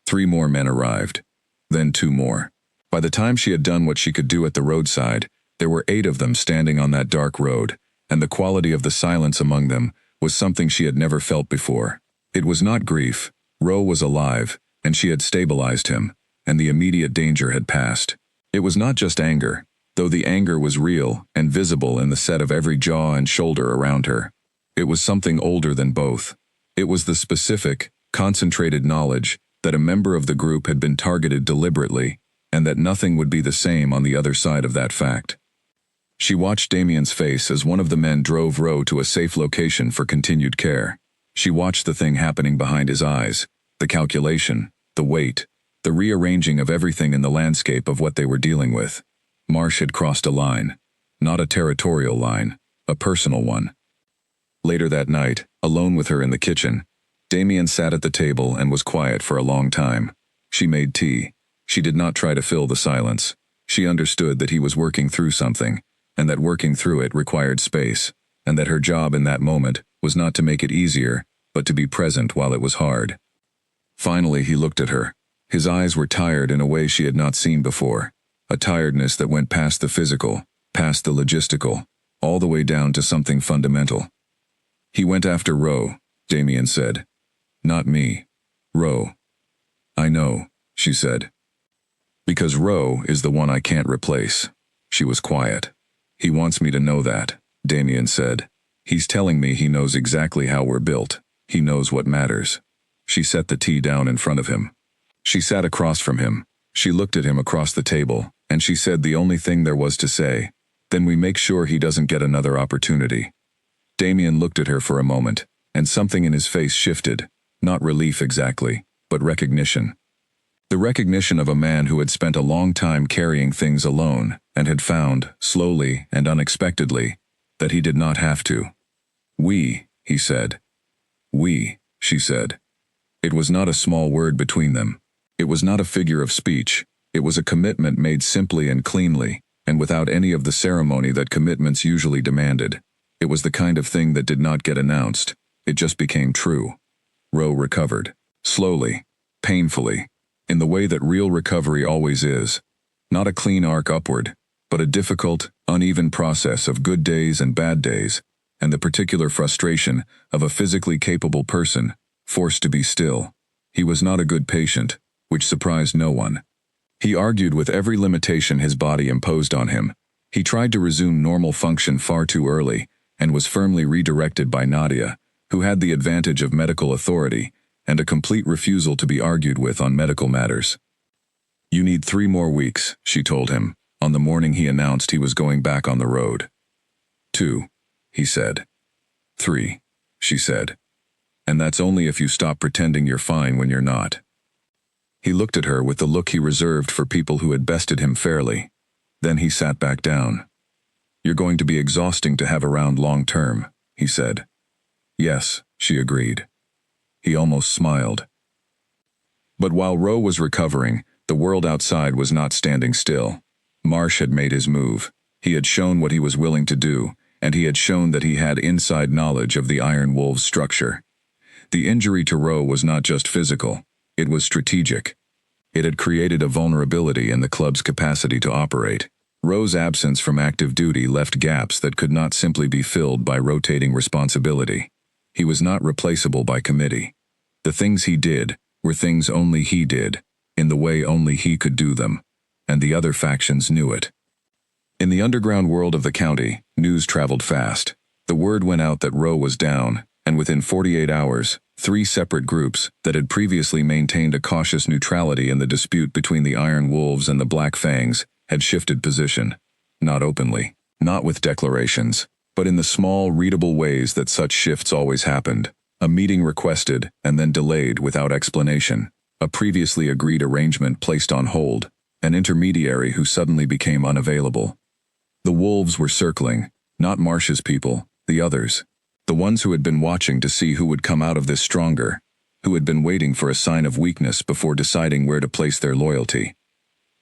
3 more men arrived, then 2 more. By the time she had done what she could do at the roadside, there were 8 of them standing on that dark road, and the quality of the silence among them was something she had never felt before. It was not grief. Ro was alive, and she had stabilized him, and the immediate danger had passed. It was not just anger, though the anger was real and visible in the set of every jaw and shoulder around her. It was something older than both. It was the specific, concentrated knowledge that a member of the group had been targeted deliberately, and that nothing would be the same on the other side of that fact. She watched Damien's face as one of the men drove Ro to a safe location for continued care. She watched the thing happening behind his eyes, the calculation, the weight, the rearranging of everything in the landscape of what they were dealing with. Marsh had crossed a line. Not a territorial line, a personal one. Later that night, alone with her in the kitchen, Damien sat at the table and was quiet for a long time. She made tea. She did not try to fill the silence. She understood that he was working through something, and that working through it required space, and that her job in that moment was not to make it easier, but to be present while it was hard. Finally, he looked at her. His eyes were tired in a way she had not seen before, a tiredness that went past the physical, past the logistical, all the way down to something fundamental. "He went after Ro," Damien said. "Not me. Ro." "I know," she said. "Because Ro is the one I can't replace." She was quiet. "He wants me to know that," Damien said. "He's telling me he knows exactly how we're built. He knows what matters." She set the tea down in front of him. She sat across from him. She looked at him across the table, and she said the only thing there was to say, "Then we make sure he doesn't get another opportunity." Damien looked at her for a moment, and something in his face shifted, not relief exactly, but recognition. The recognition of a man who had spent a long time carrying things alone, and had found, slowly and unexpectedly, that he did not have to. "We," he said. "We," she said. It was not a small word between them. It was not a figure of speech. It was a commitment made simply and cleanly, and without any of the ceremony that commitments usually demanded. It was the kind of thing that did not get announced. It just became true. Ro recovered. Slowly. Painfully. In the way that real recovery always is. Not a clean arc upward, but a difficult, uneven process of good days and bad days, and the particular frustration of a physically capable person, forced to be still. He was not a good patient, which surprised no one. He argued with every limitation his body imposed on him. He tried to resume normal function far too early, and was firmly redirected by Nadia, who had the advantage of medical authority, and a complete refusal to be argued with on medical matters. "You need 3 more weeks," she told him, on the morning he announced he was going back on the road. 2, he said. 3, she said. "And that's only if you stop pretending you're fine when you're not." He looked at her with the look he reserved for people who had bested him fairly. Then he sat back down. "You're going to be exhausting to have around long term," he said. "Yes," she agreed. He almost smiled. But while Ro was recovering, the world outside was not standing still. Marsh had made his move. He had shown what he was willing to do, and he had shown that he had inside knowledge of the Iron Wolves' structure. The injury to Ro was not just physical, it was strategic. It had created a vulnerability in the club's capacity to operate. Ro's absence from active duty left gaps that could not simply be filled by rotating responsibility. He was not replaceable by committee. The things he did were things only he did, in the way only he could do them, and the other factions knew it. In the underground world of the county, news traveled fast. The word went out that Roe was down, and within 48 hours, 3 separate groups that had previously maintained a cautious neutrality in the dispute between the Iron Wolves and the Black Fangs had shifted position. Not openly, not with declarations, but in the small, readable ways that such shifts always happened. A meeting requested and then delayed without explanation. A previously agreed arrangement placed on hold. An intermediary who suddenly became unavailable. The wolves were circling, not Marsh's people, the others. The ones who had been watching to see who would come out of this stronger, who had been waiting for a sign of weakness before deciding where to place their loyalty.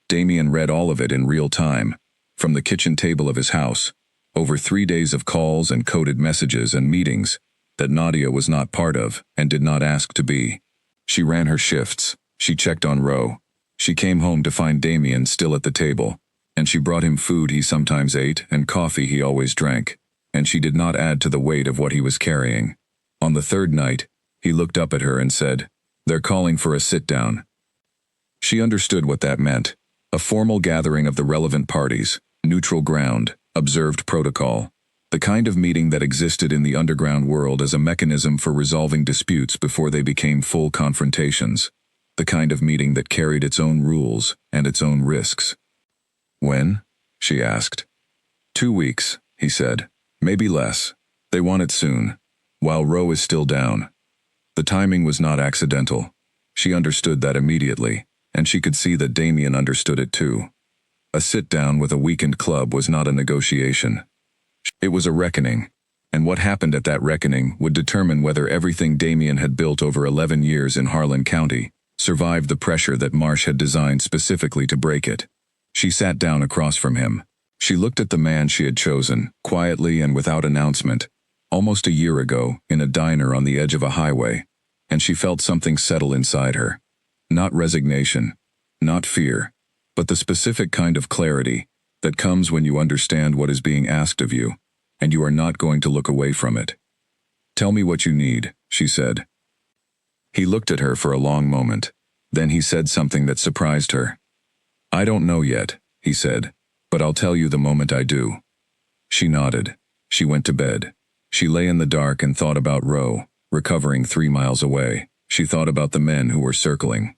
Damien read all of it in real time, from the kitchen table of his house, over 3 days of calls and coded messages and meetings that Nadia was not part of and did not ask to be. She ran her shifts, she checked on Roe, she came home to find Damien still at the table, and she brought him food he sometimes ate and coffee he always drank, and she did not add to the weight of what he was carrying. On the 3rd night, he looked up at her and said, "They're calling for a sit-down." She understood what that meant, a formal gathering of the relevant parties, neutral ground, observed protocol, the kind of meeting that existed in the underground world as a mechanism for resolving disputes before they became full confrontations, the kind of meeting that carried its own rules and its own risks. "When?" she asked. 2 weeks, he said. "Maybe less. They want it soon, while Roe is still down." The timing was not accidental. She understood that immediately, and she could see that Damien understood it too. A sit-down with a weakened club was not a negotiation. It was a reckoning, and what happened at that reckoning would determine whether everything Damien had built over 11 years in Harlan County survived the pressure that Marsh had designed specifically to break it. She sat down across from him. She looked at the man she had chosen, quietly and without announcement, almost a year ago, in a diner on the edge of a highway, and she felt something settle inside her. Not resignation, not fear, but the specific kind of clarity that comes when you understand what is being asked of you, and you are not going to look away from it. "Tell me what you need," she said. He looked at her for a long moment. Then he said something that surprised her. "I don't know yet," he said, "but I'll tell you the moment I do." She nodded. She went to bed. She lay in the dark and thought about Roe, recovering 3 miles away. She thought about the men who were circling.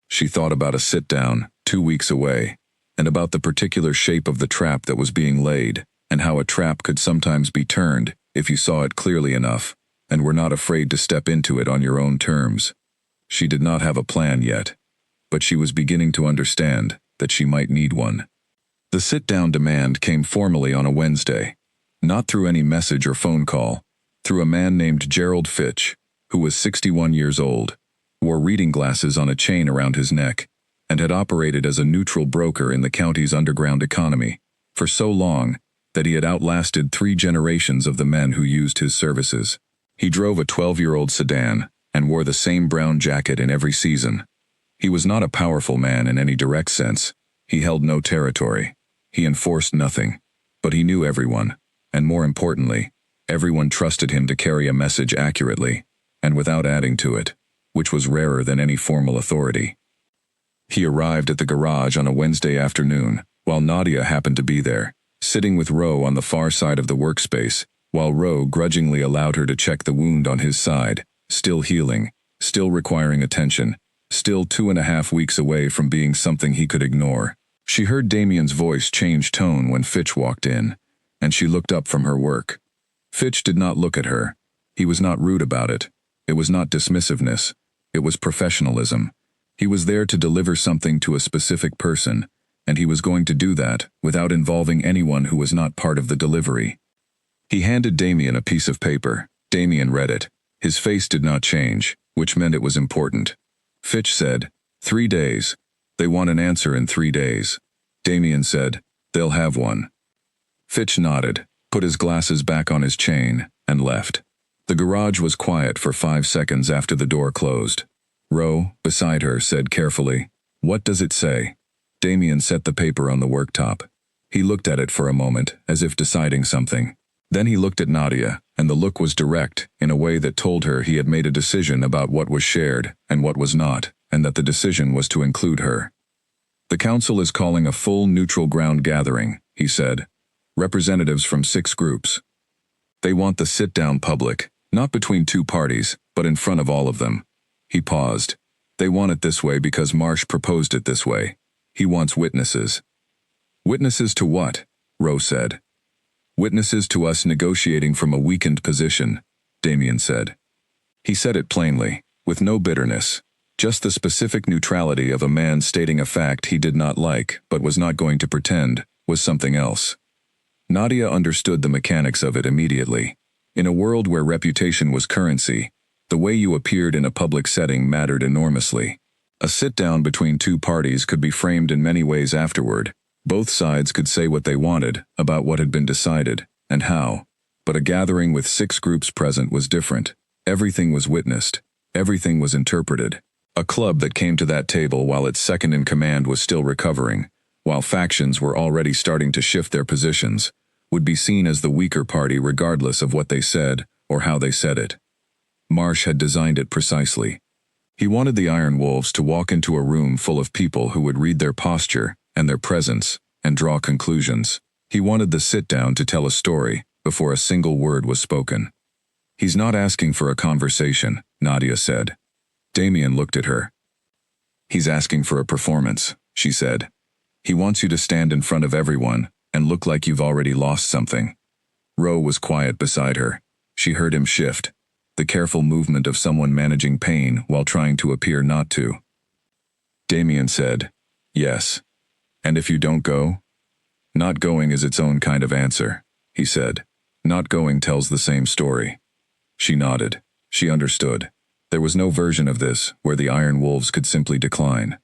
She thought about a sit-down, 2 weeks away, and about the particular shape of the trap that was being laid, and how a trap could sometimes be turned if you saw it clearly enough, and were not afraid to step into it on your own terms. She did not have a plan yet, but she was beginning to understand that she might need one. The sit-down demand came formally on a Wednesday, not through any message or phone call, through a man named Gerald Fitch, who was 61 years old, wore reading glasses on a chain around his neck, and had operated as a neutral broker in the county's underground economy for so long that he had outlasted 3 generations of the men who used his services. He drove a 12-year-old sedan and wore the same brown jacket in every season. He was not a powerful man in any direct sense. He held no territory. He enforced nothing. But he knew everyone, and more importantly, everyone trusted him to carry a message accurately, and without adding to it, which was rarer than any formal authority. He arrived at the garage on a Wednesday afternoon, while Nadia happened to be there, sitting with Roe on the far side of the workspace, while Roe grudgingly allowed her to check the wound on his side, still healing, still requiring attention, still 2.5 weeks away from being something he could ignore. She heard Damien's voice change tone when Fitch walked in, and she looked up from her work. Fitch did not look at her. He was not rude about it. It was not dismissiveness. It was professionalism. He was there to deliver something to a specific person, and he was going to do that without involving anyone who was not part of the delivery. He handed Damien a piece of paper. Damien read it. His face did not change, which meant it was important. Fitch said, 3 days. They want an answer in 3 days. Damien said, they'll have one. Fitch nodded, put his glasses back on his chain, and left. The garage was quiet for 5 seconds after the door closed. Roe, beside her, said carefully, "What does it say?" Damien set the paper on the worktop. He looked at it for a moment, as if deciding something. Then he looked at Nadia, and the look was direct, in a way that told her he had made a decision about what was shared and what was not, and that the decision was to include her. The council is calling a full neutral ground gathering, he said. Representatives from 6 groups. They want the sit-down public, not between 2 parties, but in front of all of them. He paused. They want it this way because Marsh proposed it this way. He wants witnesses. Witnesses to what? Rowe said. Witnesses to us negotiating from a weakened position, Damien said. He said it plainly, with no bitterness, just the specific neutrality of a man stating a fact he did not like but was not going to pretend was something else. Nadia understood the mechanics of it immediately. In a world where reputation was currency, the way you appeared in a public setting mattered enormously. A sit-down between 2 parties could be framed in many ways afterward. Both sides could say what they wanted about what had been decided and how, but a gathering with 6 groups present was different. Everything was witnessed. Everything was interpreted. A club that came to that table while its second-in-command was still recovering, while factions were already starting to shift their positions, would be seen as the weaker party regardless of what they said or how they said it. Marsh had designed it precisely. He wanted the Iron Wolves to walk into a room full of people who would read their posture and their presence, and draw conclusions. He wanted the sit-down to tell a story before a single word was spoken. He's not asking for a conversation, Nadia said. Damien looked at her. He's asking for a performance, she said. He wants you to stand in front of everyone and look like you've already lost something. Rowe was quiet beside her. She heard him shift, the careful movement of someone managing pain while trying to appear not to. Damien said, "Yes. And if you don't go?" "Not going is its own kind of answer," he said. "Not going tells the same story." She nodded. She understood. There was no version of this where the Iron Wolves could simply decline.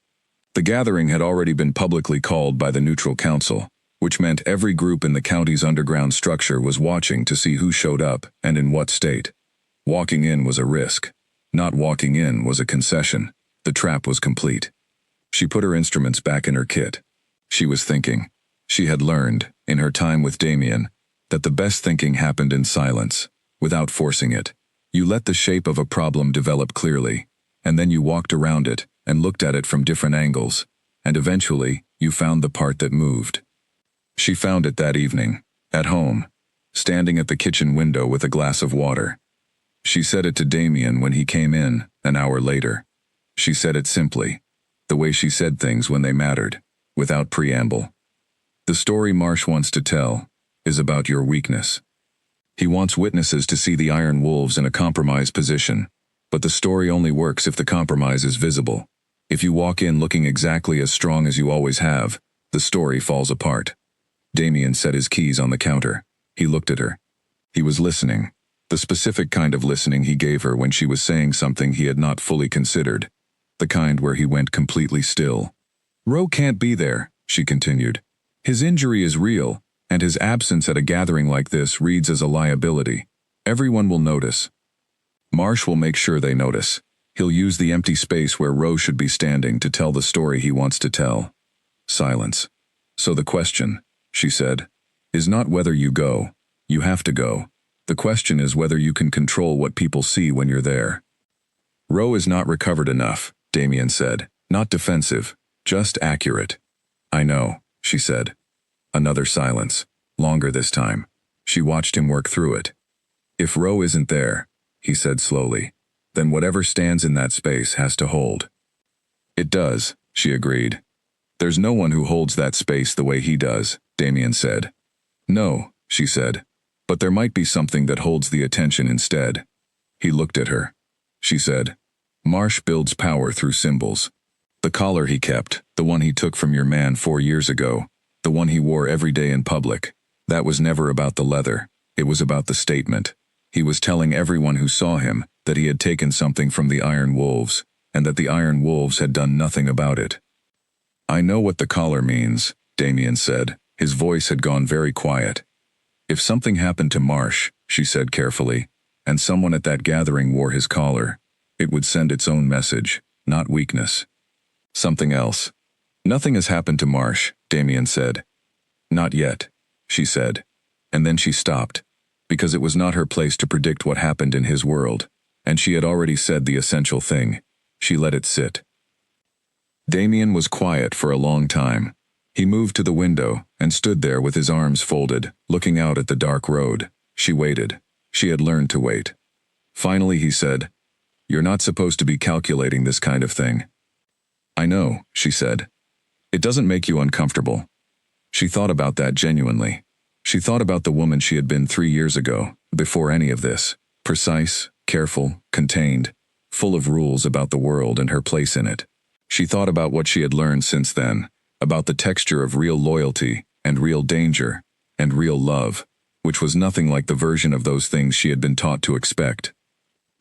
The gathering had already been publicly called by the Neutral Council, which meant every group in the county's underground structure was watching to see who showed up and in what state. Walking in was a risk. Not walking in was a concession. The trap was complete. She put her instruments back in her kit. She was thinking. She had learned, in her time with Damien, that the best thinking happened in silence, without forcing it. You let the shape of a problem develop clearly, and then you walked around it and looked at it from different angles, and eventually you found the part that moved. She found it that evening, at home, standing at the kitchen window with a glass of water. She said it to Damien when he came in, an hour later. She said it simply, the way she said things when they mattered, without preamble. The story Marsh wants to tell is about your weakness. He wants witnesses to see the Iron Wolves in a compromised position, but the story only works if the compromise is visible. If you walk in looking exactly as strong as you always have, the story falls apart. Damien set his keys on the counter. He looked at her. He was listening, the specific kind of listening he gave her when she was saying something he had not fully considered, the kind where he went completely still. "Rowe can't be there," she continued. "His injury is real, and his absence at a gathering like this reads as a liability. Everyone will notice. Marsh will make sure they notice. He'll use the empty space where Rowe should be standing to tell the story he wants to tell." Silence. "So the question," she said, "is not whether you go. You have to go. The question is whether you can control what people see when you're there." "Rowe is not recovered enough," Damien said. "Not defensive, just accurate." "I know," she said. Another silence, longer this time. She watched him work through it. "If Rowe isn't there," he said slowly, "then whatever stands in that space has to hold." "It does," she agreed. "There's no one who holds that space the way he does," Damien said. "No," she said, "but there might be something that holds the attention instead." He looked at her. She said, "Marsh builds power through symbols. The collar he kept, the one he took from your man 4 years ago, the one he wore every day in public, that was never about the leather. It was about the statement. He was telling everyone who saw him that he had taken something from the Iron Wolves, and that the Iron Wolves had done nothing about it." "I know what the collar means," Damien said. His voice had gone very quiet. "If something happened to Marsh," she said carefully, "and someone at that gathering wore his collar, it would send its own message, not weakness. Something else." "Nothing has happened to Marsh," Damien said. "Not yet," she said, and then she stopped. because it was not her place to predict what happened in his world, and she had already said the essential thing. She let it sit. Damien was quiet for a long time. He moved to the window and stood there with his arms folded, looking out at the dark road. She waited. She had learned to wait. Finally he said, "You're not supposed to be calculating this kind of thing." "I know," she said. "It doesn't make you uncomfortable." She thought about that genuinely. She thought about the woman she had been 3 years ago, before any of this. Precise, careful, contained, full of rules about the world and her place in it. She thought about what she had learned since then, about the texture of real loyalty, and real danger, and real love, which was nothing like the version of those things she had been taught to expect.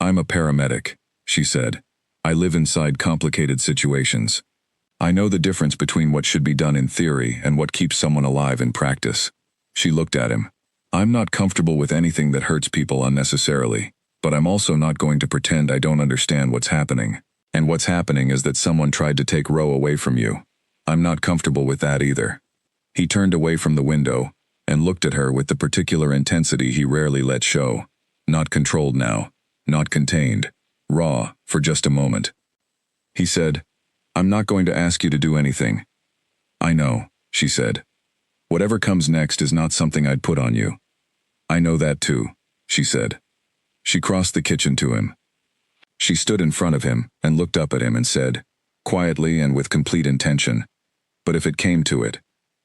"I'm a paramedic," she said. "I live inside complicated situations. I know the difference between what should be done in theory and what keeps someone alive in practice." She looked at him. "I'm not comfortable with anything that hurts people unnecessarily, but I'm also not going to pretend I don't understand what's happening. And what's happening is that someone tried to take Ro away from you. I'm not comfortable with that either." He turned away from the window and looked at her with the particular intensity he rarely let show. Not controlled now, not contained, raw, for just a moment. He said, "I'm not going to ask you to do anything." "I know," she said. "Whatever comes next is not something I'd put on you." "I know that too," she said. She crossed the kitchen to him. She stood in front of him and looked up at him and said, quietly and with complete intention, "But if it came to it,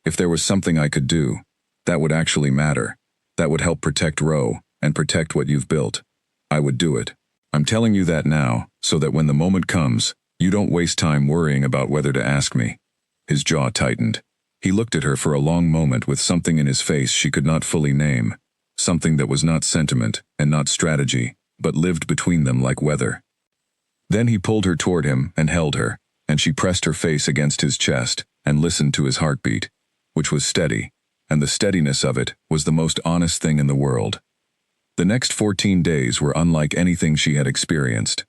if there was something I could do, that would actually matter, that would help protect Ro and protect what you've built, I would do it. I'm telling you that now, so that when the moment comes, you don't waste time worrying about whether to ask me." His jaw tightened. He looked at her for a long moment with something in his face she could not fully name, something that was not sentiment and not strategy, but lived between them like weather. Then he pulled her toward him and held her, and she pressed her face against his chest and listened to his heartbeat, which was steady, and the steadiness of it was the most honest thing in the world. The next 14 days were unlike anything she had experienced.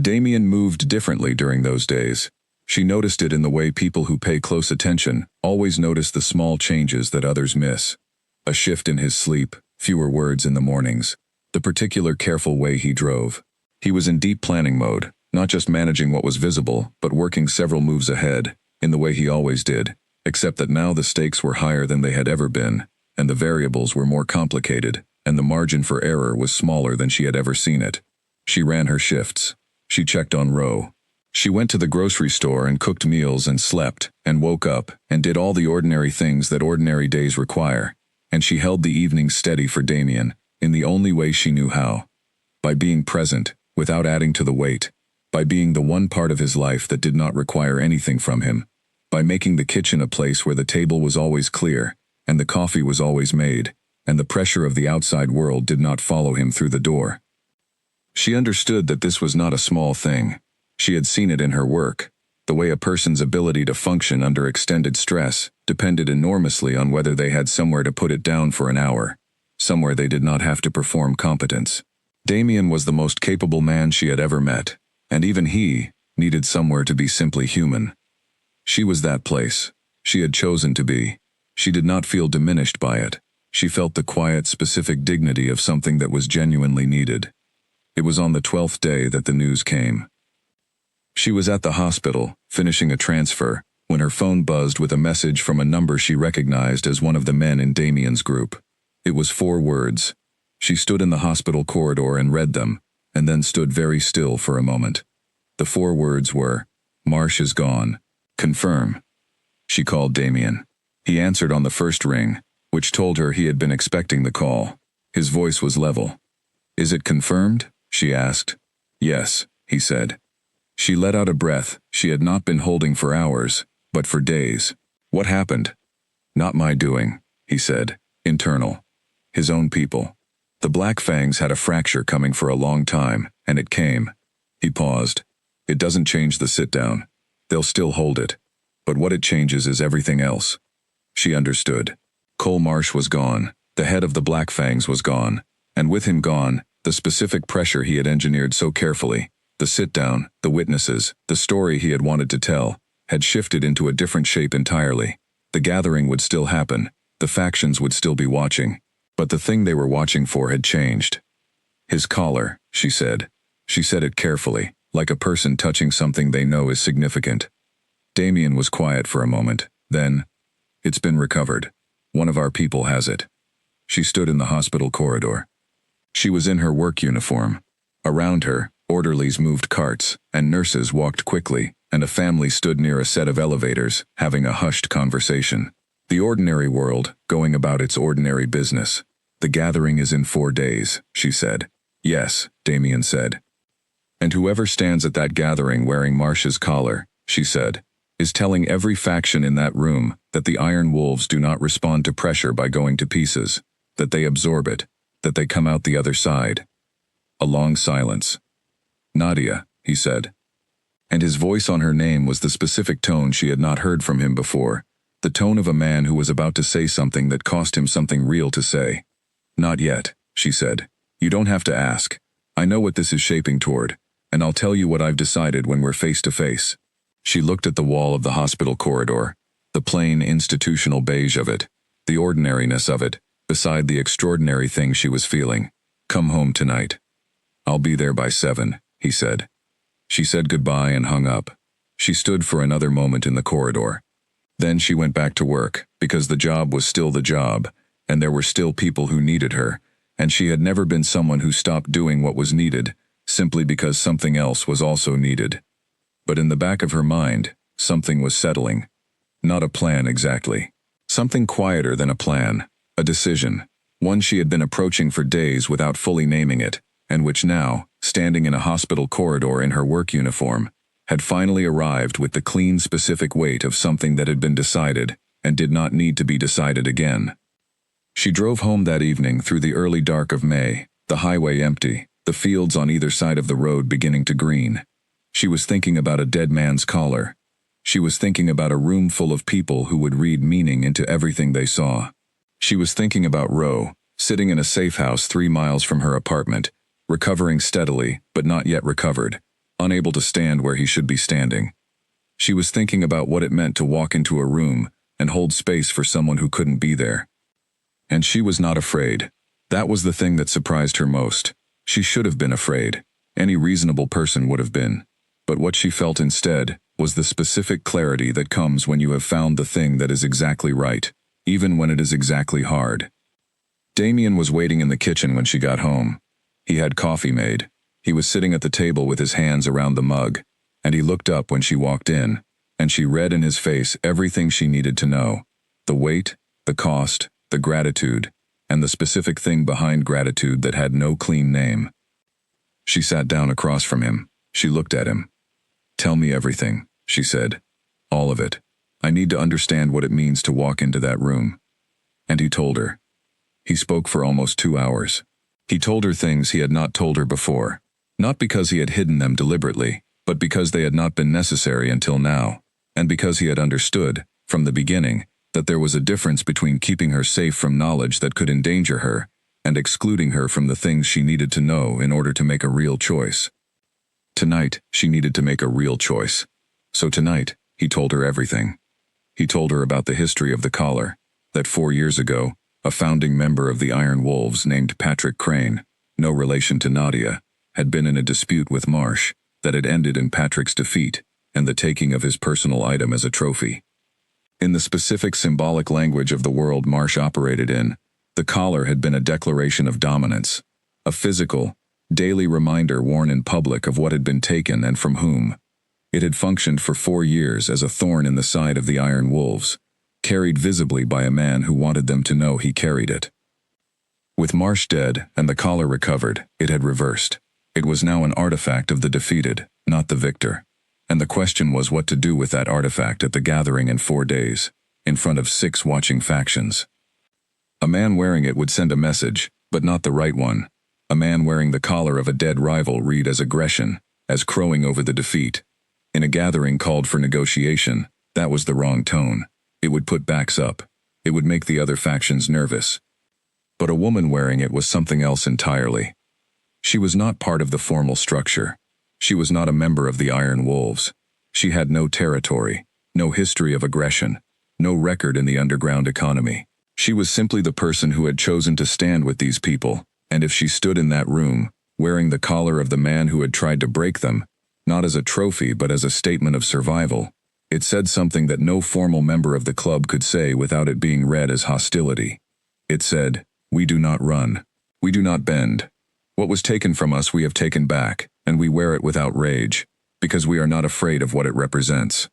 Damien moved differently during those days. She noticed it in the way people who pay close attention always notice the small changes that others miss. A shift in his sleep, fewer words in the mornings, the particular careful way he drove. He was in deep planning mode, not just managing what was visible, but working several moves ahead, in the way he always did, except that now the stakes were higher than they had ever been, and the variables were more complicated, and the margin for error was smaller than she had ever seen it. She ran her shifts. She checked on Ro. She went to the grocery store and cooked meals and slept, and woke up, and did all the ordinary things that ordinary days require, and she held the evenings steady for Damien, in the only way she knew how. By being present, without adding to the weight, by being the one part of his life that did not require anything from him, by making the kitchen a place where the table was always clear, and the coffee was always made, and the pressure of the outside world did not follow him through the door. She understood that this was not a small thing. She had seen it in her work. The way a person's ability to function under extended stress depended enormously on whether they had somewhere to put it down for an hour, somewhere they did not have to perform competence. Damien was the most capable man she had ever met, and even he needed somewhere to be simply human. She was that place. She had chosen to be. She did not feel diminished by it. She felt the quiet, specific dignity of something that was genuinely needed. It was on the 12th day that the news came. She was at the hospital, finishing a transfer, when her phone buzzed with a message from a number she recognized as one of the men in Damien's group. It was 4 words. She stood in the hospital corridor and read them, and then stood very still for a moment. The 4 words were, "Marsh is gone. Confirm." She called Damien. He answered on the first ring, which told her he had been expecting the call. His voice was level. "Is it confirmed?" she asked. "Yes," he said. She let out a breath she had not been holding for hours, but for days. "What happened?" "Not my doing," he said. "Internal. His own people. The Black Fangs had a fracture coming for a long time, and it came." He paused. "It doesn't change the sit-down. They'll still hold it. But what it changes is everything else." She understood. Cole Marsh was gone. The head of the Black Fangs was gone. And with him gone, the specific pressure he had engineered so carefully, the sit-down, the witnesses, the story he had wanted to tell, had shifted into a different shape entirely. The gathering would still happen. The factions would still be watching. But the thing they were watching for had changed. His collar, she said. She said it carefully, like a person touching something they know is significant. Damien was quiet for a moment. Then, "It's been recovered. One of our people has it." She stood in the hospital corridor. She was in her work uniform. Around her, orderlies moved carts, and nurses walked quickly, and a family stood near a set of elevators, having a hushed conversation. The ordinary world, going about its ordinary business. "The gathering is in 4 days," she said. "Yes," Damien said. "And whoever stands at that gathering wearing Marsh's collar," she said, "is telling every faction in that room that the Iron Wolves do not respond to pressure by going to pieces, that they absorb it, that they come out the other side." A long silence. "Nadia," he said. And his voice on her name was the specific tone she had not heard from him before, the tone of a man who was about to say something that cost him something real to say. "Not yet," she said. "You don't have to ask. I know what this is shaping toward, and I'll tell you what I've decided when we're face to face." She looked at the wall of the hospital corridor, the plain institutional beige of it, the ordinariness of it, beside the extraordinary thing she was feeling. "Come home tonight." "I'll be there by 7, he said. She said goodbye and hung up. She stood for another moment in the corridor. Then she went back to work, because the job was still the job, and there were still people who needed her, and she had never been someone who stopped doing what was needed, simply because something else was also needed. But in the back of her mind, something was settling. Not a plan exactly. Something quieter than a plan, a decision, one she had been approaching for days without fully naming it, and which now, standing in a hospital corridor in her work uniform, had finally arrived with the clean, specific weight of something that had been decided and did not need to be decided again. She drove home that evening through the early dark of May, the highway empty, the fields on either side of the road beginning to green. She was thinking about a dead man's collar. She was thinking about a room full of people who would read meaning into everything they saw. She was thinking about Ro, sitting in a safe house 3 miles from her apartment, recovering steadily, but not yet recovered, unable to stand where he should be standing. She was thinking about what it meant to walk into a room and hold space for someone who couldn't be there. And she was not afraid. That was the thing that surprised her most. She should have been afraid. Any reasonable person would have been. But what she felt instead was the specific clarity that comes when you have found the thing that is exactly right, even when it is exactly hard. Damien was waiting in the kitchen when she got home. He had coffee made. He was sitting at the table with his hands around the mug, and he looked up when she walked in, and she read in his face everything she needed to know. The weight, the cost, the gratitude, and the specific thing behind gratitude that had no clean name. She sat down across from him. She looked at him. "Tell me everything," she said. "All of it. I need to understand what it means to walk into that room." And he told her. He spoke for almost 2 hours. He told her things he had not told her before, not because he had hidden them deliberately, but because they had not been necessary until now, and because he had understood, from the beginning, that there was a difference between keeping her safe from knowledge that could endanger her, and excluding her from the things she needed to know in order to make a real choice. Tonight, she needed to make a real choice. So tonight, he told her everything. He told her about the history of the collar, that 4 years ago, a founding member of the Iron Wolves named Patrick Crane, no relation to Nadia, had been in a dispute with Marsh that had ended in Patrick's defeat and the taking of his personal item as a trophy. In the specific symbolic language of the world Marsh operated in, the collar had been a declaration of dominance, a physical, daily reminder worn in public of what had been taken and from whom. It had functioned for 4 years as a thorn in the side of the Iron Wolves, carried visibly by a man who wanted them to know he carried it. With Marsh dead and the collar recovered, it had reversed. It was now an artifact of the defeated, not the victor. And the question was what to do with that artifact at the gathering in 4 days, in front of 6 watching factions. A man wearing it would send a message, but not the right one. A man wearing the collar of a dead rival read as aggression, as crowing over the defeat. In a gathering called for negotiation, that was the wrong tone. It would put backs up. It would make the other factions nervous. But a woman wearing it was something else entirely. She was not part of the formal structure. She was not a member of the Iron Wolves. She had no territory, no history of aggression, no record in the underground economy. She was simply the person who had chosen to stand with these people, and if she stood in that room, wearing the collar of the man who had tried to break them, not as a trophy but as a statement of survival, it said something that no formal member of the club could say without it being read as hostility. It said, "We do not run. We do not bend. What was taken from us we have taken back, and we wear it without rage, because we are not afraid of what it represents."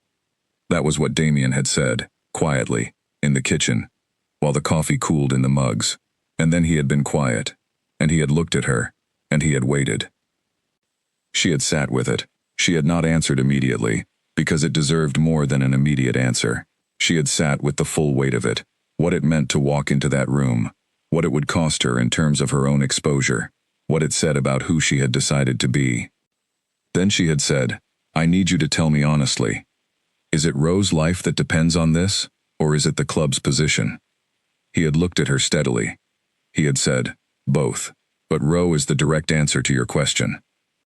That was what Damien had said, quietly, in the kitchen, while the coffee cooled in the mugs. And then he had been quiet, and he had looked at her, and he had waited. She had sat with it. She had not answered immediately, because it deserved more than an immediate answer. She had sat with the full weight of it, what it meant to walk into that room, what it would cost her in terms of her own exposure, what it said about who she had decided to be. Then she had said, "I need you to tell me honestly. Is it Ro's life that depends on this, or is it the club's position?" He had looked at her steadily. He had said, "Both. But Ro is the direct answer to your question.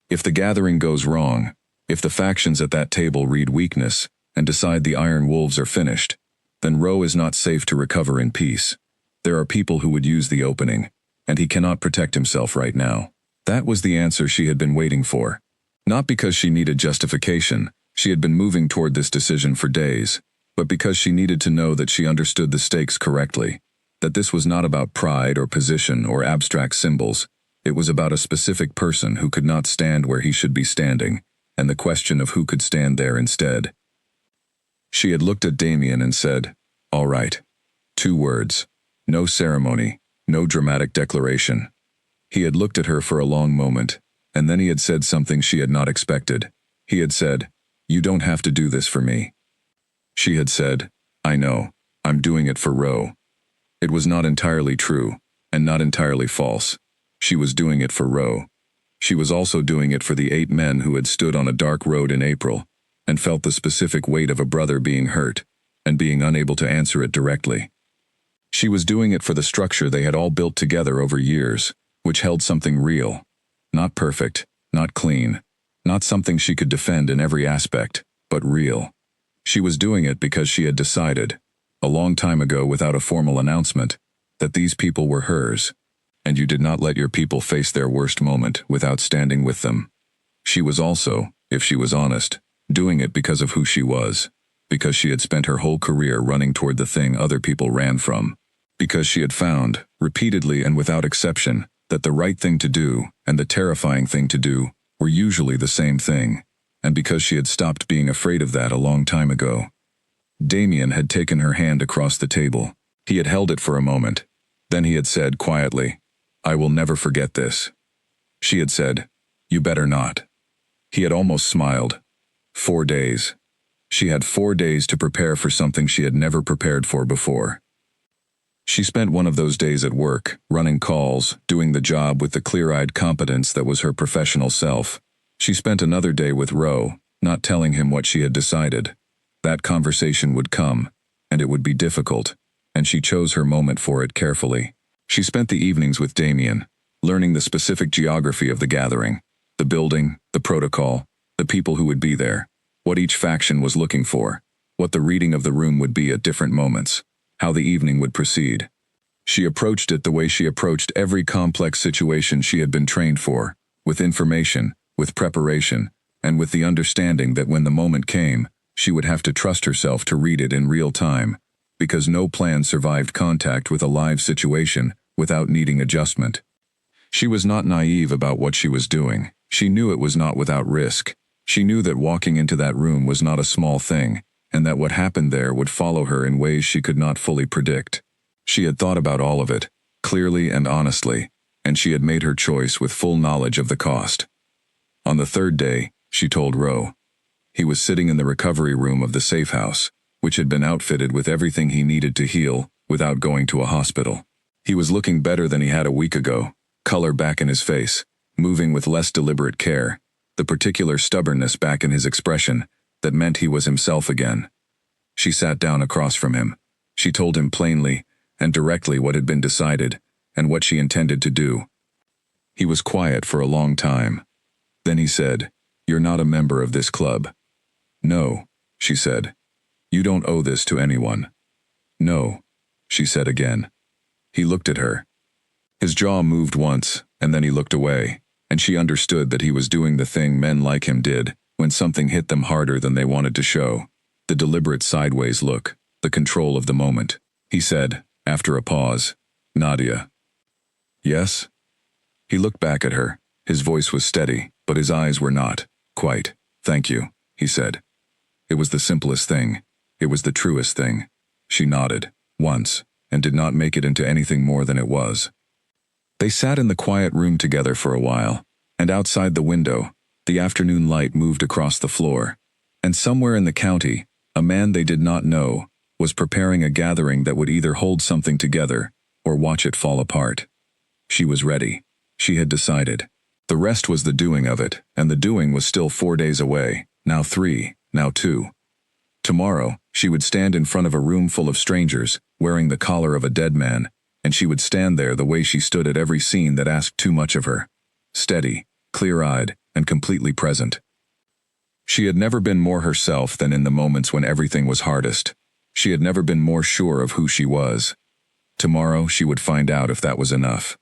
If the gathering goes wrong, if the factions at that table read weakness and decide the Iron Wolves are finished, then Ro is not safe to recover in peace. There are people who would use the opening, and he cannot protect himself right now." That was the answer she had been waiting for. Not because she needed justification, she had been moving toward this decision for days, but because she needed to know that she understood the stakes correctly, that this was not about pride or position or abstract symbols. It was about a specific person who could not stand where he should be standing, and the question of who could stand there instead. She had looked at Damien and said, "All right." 2 words. No ceremony, no dramatic declaration. He had looked at her for a long moment, and then he had said something she had not expected. He had said, "You don't have to do this for me." She had said, "I know, I'm doing it for Ro." It was not entirely true, and not entirely false. She was doing it for Ro. She was also doing it for the 8 men who had stood on a dark road in April, and felt the specific weight of a brother being hurt, and being unable to answer it directly. She was doing it for the structure they had all built together over years, which held something real. Not perfect, not clean, not something she could defend in every aspect, but real. She was doing it because she had decided, a long time ago without a formal announcement, that these people were hers, and you did not let your people face their worst moment without standing with them. She was also, if she was honest, doing it because of who she was, because she had spent her whole career running toward the thing other people ran from, because she had found, repeatedly and without exception, that the right thing to do and the terrifying thing to do were usually the same thing, and because she had stopped being afraid of that a long time ago. Damien had taken her hand across the table. He had held it for a moment. Then he had said quietly, "I will never forget this." She had said, "You better not." He had almost smiled. 4 days. She had 4 days to prepare for something she had never prepared for before. She spent one of those days at work, running calls, doing the job with the clear-eyed competence that was her professional self. She spent another day with Ro, not telling him what she had decided. That conversation would come, and it would be difficult, and she chose her moment for it carefully. She spent the evenings with Damien, learning the specific geography of the gathering, the building, the protocol, the people who would be there, what each faction was looking for, what the reading of the room would be at different moments, how the evening would proceed. She approached it the way she approached every complex situation she had been trained for, with information, with preparation, and with the understanding that when the moment came, she would have to trust herself to read it in real time, because no plan survived contact with a live situation without needing adjustment. She was not naive about what she was doing. She knew it was not without risk. She knew that walking into that room was not a small thing, and that what happened there would follow her in ways she could not fully predict. She had thought about all of it, clearly and honestly, and she had made her choice with full knowledge of the cost. On the 3rd day, she told Ro. He was sitting in the recovery room of the safe house, which had been outfitted with everything he needed to heal without going to a hospital. He was looking better than he had a week ago, color back in his face, moving with less deliberate care, the particular stubbornness back in his expression that meant he was himself again. She sat down across from him. She told him plainly and directly what had been decided and what she intended to do. He was quiet for a long time. Then he said, "You're not a member of this club." "No," she said. "You don't owe this to anyone." "No," she said again. He looked at her. His jaw moved once, and then he looked away, and she understood that he was doing the thing men like him did when something hit them harder than they wanted to show. The deliberate sideways look, the control of the moment. He said, after a pause, "Nadia." "Yes?" He looked back at her. His voice was steady, but his eyes were not. "Quite. Thank you," he said. It was the simplest thing. It was the truest thing. She nodded, once, and did not make it into anything more than it was. They sat in the quiet room together for a while, and outside the window, the afternoon light moved across the floor, and somewhere in the county, a man they did not know was preparing a gathering that would either hold something together or watch it fall apart. She was ready. She had decided. The rest was the doing of it, and the doing was still 4 days away, now 3, now 2. Tomorrow, she would stand in front of a room full of strangers, wearing the collar of a dead man, and she would stand there the way she stood at every scene that asked too much of her. Steady, clear-eyed, and completely present. She had never been more herself than in the moments when everything was hardest. She had never been more sure of who she was. Tomorrow, she would find out if that was enough.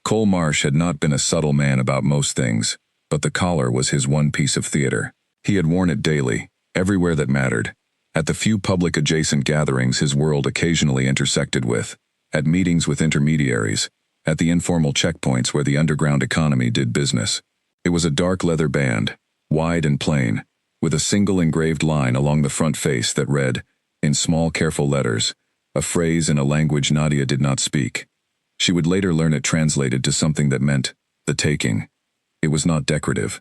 Cole Marsh had not been a subtle man about most things, but the collar was his one piece of theater. He had worn it daily, everywhere that mattered. At the few public adjacent gatherings his world occasionally intersected with, at meetings with intermediaries, at the informal checkpoints where the underground economy did business. It was a dark leather band, wide and plain, with a single engraved line along the front face that read, in small careful letters, a phrase in a language Nadia did not speak. She would later learn it translated to something that meant, the taking. It was not decorative.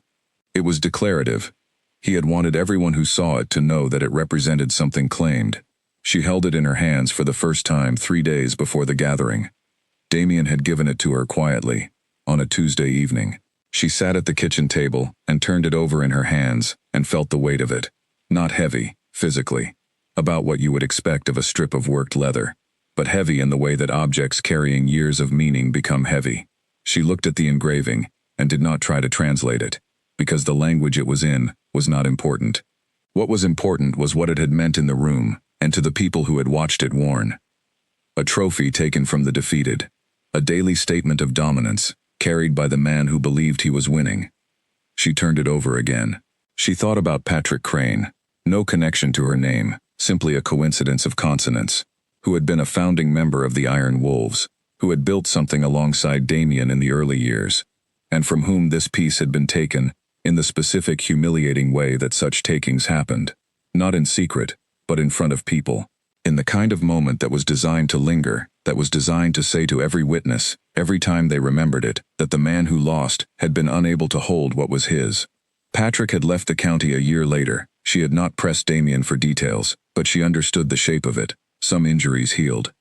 It was declarative. He had wanted everyone who saw it to know that it represented something claimed. She held it in her hands for the first time 3 days before the gathering. Damien had given it to her quietly, on a Tuesday evening. She sat at the kitchen table and turned it over in her hands and felt the weight of it. Not heavy, physically, about what you would expect of a strip of worked leather, but heavy in the way that objects carrying years of meaning become heavy. She looked at the engraving and did not try to translate it, because the language it was in was not important. What was important was what it had meant in the room and to the people who had watched it worn. A trophy taken from the defeated, a daily statement of dominance, carried by the man who believed he was winning. She turned it over again. She thought about Patrick Crane, no connection to her name, simply a coincidence of consonants, who had been a founding member of the Iron Wolves, who had built something alongside Damien in the early years, and from whom this piece had been taken in the specific humiliating way that such takings happened, not in secret, but in front of people, in the kind of moment that was designed to linger, that was designed to say to every witness, every time they remembered it, that the man who lost had been unable to hold what was his. Patrick had left the county a year later. She had not pressed Damien for details, but she understood the shape of it. Some injuries healed.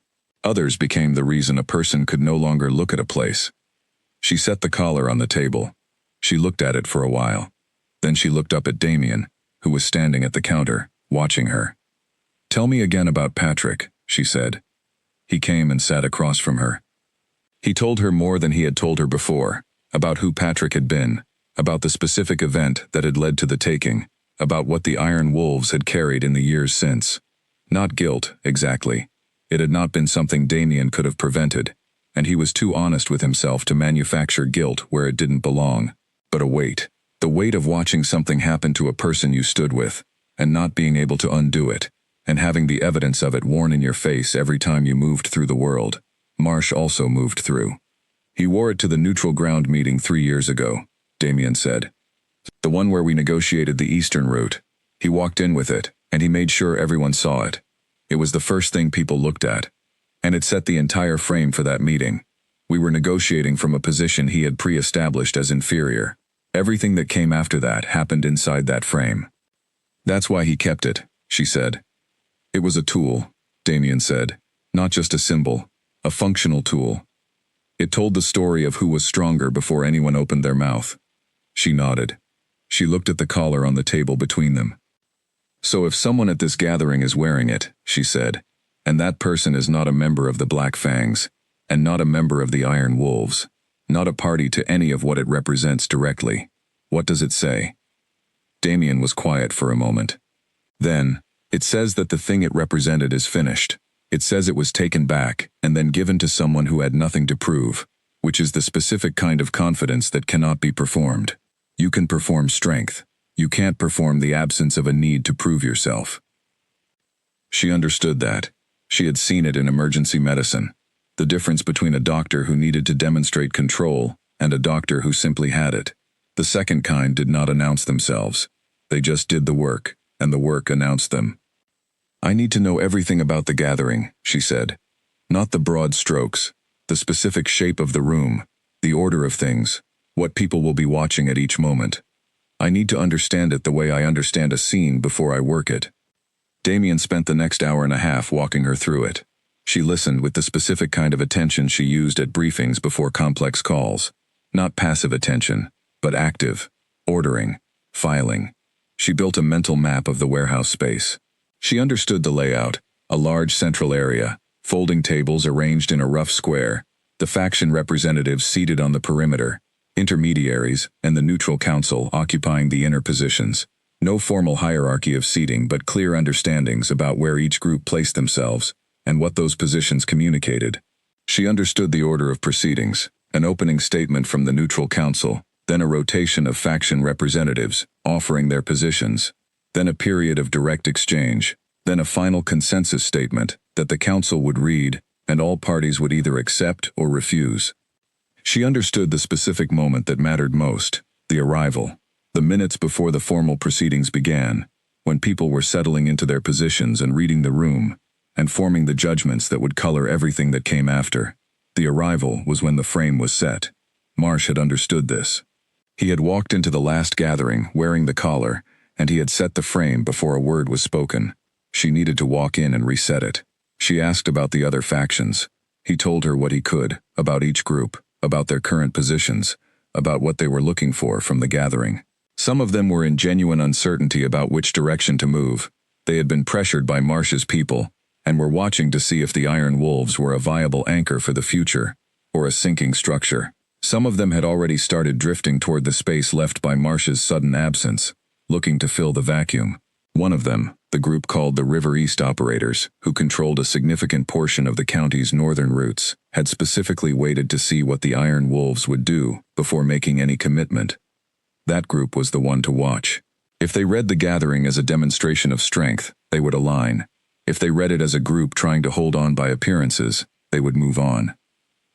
Others became the reason a person could no longer look at a place. She set the collar on the table. She looked at it for a while. Then she looked up at Damien, who was standing at the counter, watching her. "Tell me again about Patrick," she said. He came and sat across from her. He told her more than he had told her before, about who Patrick had been, about the specific event that had led to the taking, about what the Iron Wolves had carried in the years since. Not guilt, exactly. It had not been something Damien could have prevented, and he was too honest with himself to manufacture guilt where it didn't belong. But a weight. The weight of watching something happen to a person you stood with, and not being able to undo it, and having the evidence of it worn in your face every time you moved through the world. Marsh also moved through. He wore it to the neutral ground meeting 3 years ago, Damien said. The one where we negotiated the eastern route. He walked in with it, and he made sure everyone saw it. It was the first thing people looked at, and it set the entire frame for that meeting. We were negotiating from a position he had pre-established as inferior. Everything that came after that happened inside that frame. That's why he kept it, she said. It was a tool, Damien said, not just a symbol, a functional tool. It told the story of who was stronger before anyone opened their mouth. She nodded. She looked at the collar on the table between them. So if someone at this gathering is wearing it, she said, and that person is not a member of the Black Fangs, and not a member of the Iron Wolves, not a party to any of what it represents directly, what does it say? Damien was quiet for a moment. Then, it says that the thing it represented is finished. It says it was taken back and then given to someone who had nothing to prove, which is the specific kind of confidence that cannot be performed. You can perform strength. You can't perform the absence of a need to prove yourself. She understood that. She had seen it in emergency medicine. The difference between a doctor who needed to demonstrate control and a doctor who simply had it. The second kind did not announce themselves. They just did the work, and the work announced them. "I need to know everything about the gathering," she said. "Not the broad strokes, the specific shape of the room, the order of things, what people will be watching at each moment. I need to understand it the way I understand a scene before I work it." Damien spent the next hour and a half walking her through it. She listened with the specific kind of attention she used at briefings before complex calls. Not passive attention, but active, ordering, filing. She built a mental map of the warehouse space. She understood the layout, a large central area, folding tables arranged in a rough square, the faction representatives seated on the perimeter, intermediaries, and the neutral council occupying the inner positions. No formal hierarchy of seating, but clear understandings about where each group placed themselves and what those positions communicated. She understood the order of proceedings, an opening statement from the neutral council, then a rotation of faction representatives offering their positions, then a period of direct exchange, then a final consensus statement that the council would read and all parties would either accept or refuse. She understood the specific moment that mattered most, the arrival. The minutes before the formal proceedings began, when people were settling into their positions and reading the room, and forming the judgments that would color everything that came after. The arrival was when the frame was set. Marsh had understood this. He had walked into the last gathering wearing the collar, and he had set the frame before a word was spoken. She needed to walk in and reset it. She asked about the other factions. He told her what he could, about each group, about their current positions, about what they were looking for from the gathering. Some of them were in genuine uncertainty about which direction to move. They had been pressured by Marsh's people, and were watching to see if the Iron Wolves were a viable anchor for the future, or a sinking structure. Some of them had already started drifting toward the space left by Marsh's sudden absence, looking to fill the vacuum. One of them, the group called the River East Operators, who controlled a significant portion of the county's northern routes, had specifically waited to see what the Iron Wolves would do before making any commitment. That group was the one to watch. If they read the gathering as a demonstration of strength, they would align. If they read it as a group trying to hold on by appearances, they would move on.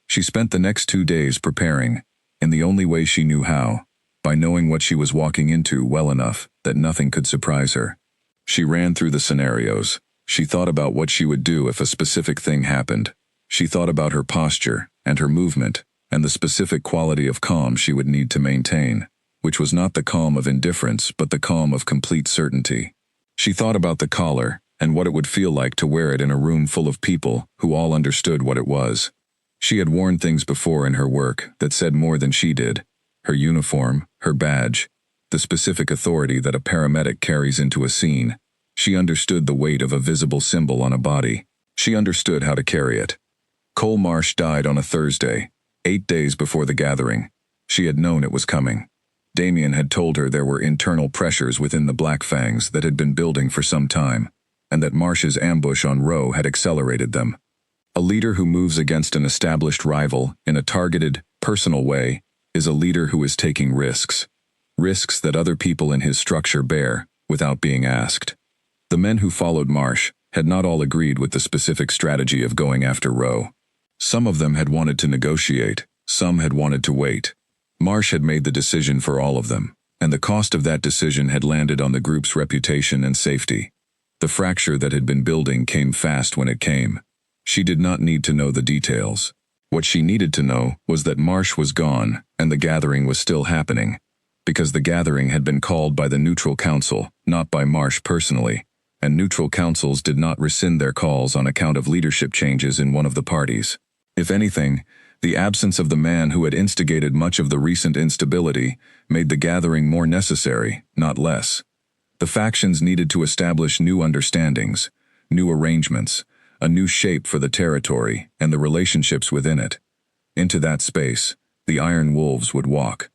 She spent the next 2 days preparing, in the only way she knew how, by knowing what she was walking into well enough that nothing could surprise her. She ran through the scenarios. She thought about what she would do if a specific thing happened. She thought about her posture and her movement and the specific quality of calm she would need to maintain, which was not the calm of indifference but the calm of complete certainty. She thought about the collar and what it would feel like to wear it in a room full of people who all understood what it was. She had worn things before in her work that said more than she did. Her uniform, her badge, the specific authority that a paramedic carries into a scene. She understood the weight of a visible symbol on a body. She understood how to carry it. Cole Marsh died on a Thursday, 8 days before the gathering. She had known it was coming. Damien had told her there were internal pressures within the Black Fangs that had been building for some time, and that Marsh's ambush on Roe had accelerated them. A leader who moves against an established rival in a targeted, personal way is a leader who is taking risks. Risks that other people in his structure bear without being asked. The men who followed Marsh had not all agreed with the specific strategy of going after Roe. Some of them had wanted to negotiate, some had wanted to wait. Marsh had made the decision for all of them, and the cost of that decision had landed on the group's reputation and safety. The fracture that had been building came fast when it came. She did not need to know the details. What she needed to know was that Marsh was gone and the gathering was still happening, because the gathering had been called by the Neutral Council, not by Marsh personally, and neutral councils did not rescind their calls on account of leadership changes in one of the parties. If anything, the absence of the man who had instigated much of the recent instability made the gathering more necessary, not less. The factions needed to establish new understandings, new arrangements, a new shape for the territory and the relationships within it. Into that space, the Iron Wolves would walk.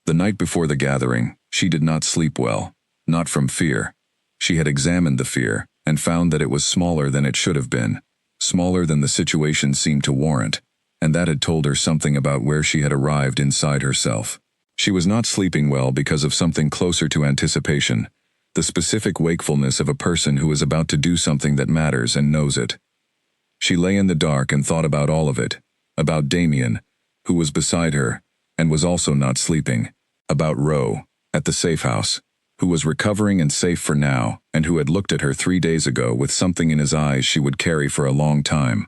The night before the gathering, she did not sleep well, not from fear. She had examined the fear and found that it was smaller than it should have been, smaller than the situation seemed to warrant, and that had told her something about where she had arrived inside herself. She was not sleeping well because of something closer to anticipation, the specific wakefulness of a person who is about to do something that matters and knows it. She lay in the dark and thought about all of it, about Damien, who was beside her, and was also not sleeping, about Ro, at the safe house, who was recovering and safe for now, and who had looked at her 3 days ago with something in his eyes she would carry for a long time,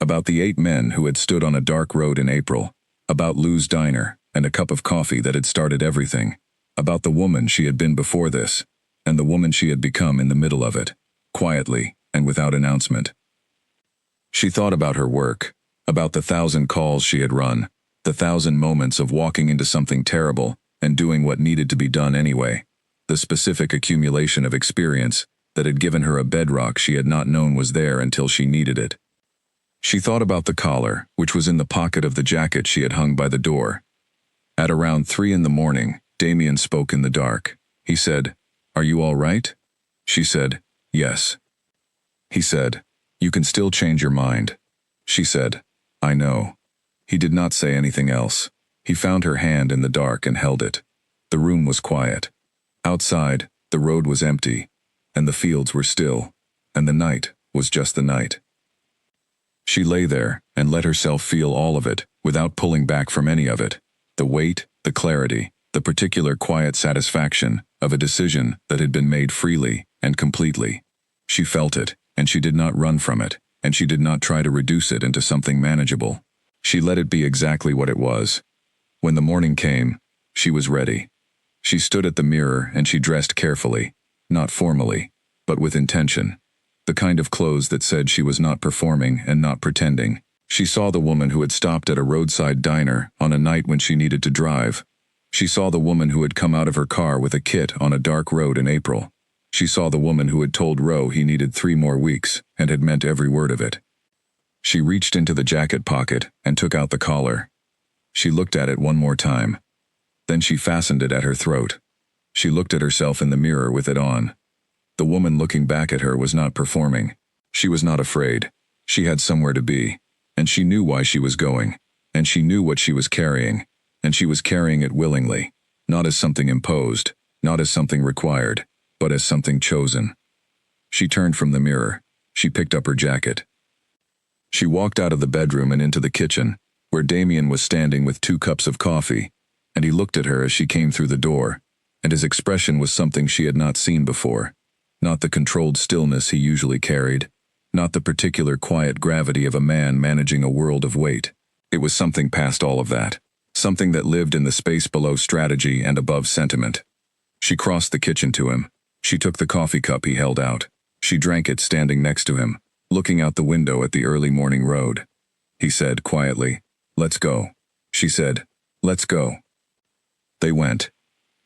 about the 8 men who had stood on a dark road in April, about Lou's diner and a cup of coffee that had started everything, about the woman she had been before this, and the woman she had become in the middle of it, quietly and without announcement. She thought about her work, about the 1,000 calls she had run, the 1,000 moments of walking into something terrible and doing what needed to be done anyway, the specific accumulation of experience that had given her a bedrock she had not known was there until she needed it. She thought about the collar, which was in the pocket of the jacket she had hung by the door. At around 3 in the morning, Damien spoke in the dark. He said, "Are you all right?" She said, "Yes." He said, "You can still change your mind." She said, "I know." He did not say anything else. He found her hand in the dark and held it. The room was quiet. Outside, the road was empty, and the fields were still, and the night was just the night. She lay there and let herself feel all of it, without pulling back from any of it. The weight, the clarity, the particular quiet satisfaction of a decision that had been made freely and completely. She felt it, and she did not run from it, and she did not try to reduce it into something manageable. She let it be exactly what it was. When the morning came, she was ready. She stood at the mirror and she dressed carefully, not formally, but with intention. The kind of clothes that said she was not performing and not pretending. She saw the woman who had stopped at a roadside diner on a night when she needed to drive. She saw the woman who had come out of her car with a kit on a dark road in April. She saw the woman who had told Ro he needed 3 more weeks and had meant every word of it. She reached into the jacket pocket and took out the collar. She looked at it one more time. Then she fastened it at her throat. She looked at herself in the mirror with it on. The woman looking back at her was not performing. She was not afraid. She had somewhere to be, and she knew why she was going, and she knew what she was carrying, and she was carrying it willingly, not as something imposed, not as something required, but as something chosen. She turned from the mirror. She picked up her jacket. She walked out of the bedroom and into the kitchen, where Damien was standing with 2 cups of coffee, and he looked at her as she came through the door, and his expression was something she had not seen before. Not the controlled stillness he usually carried, not the particular quiet gravity of a man managing a world of weight. It was something past all of that, something that lived in the space below strategy and above sentiment. She crossed the kitchen to him. She took the coffee cup he held out. She drank it standing next to him, looking out the window at the early morning road. He said quietly, "Let's go." She said, "Let's go." They went.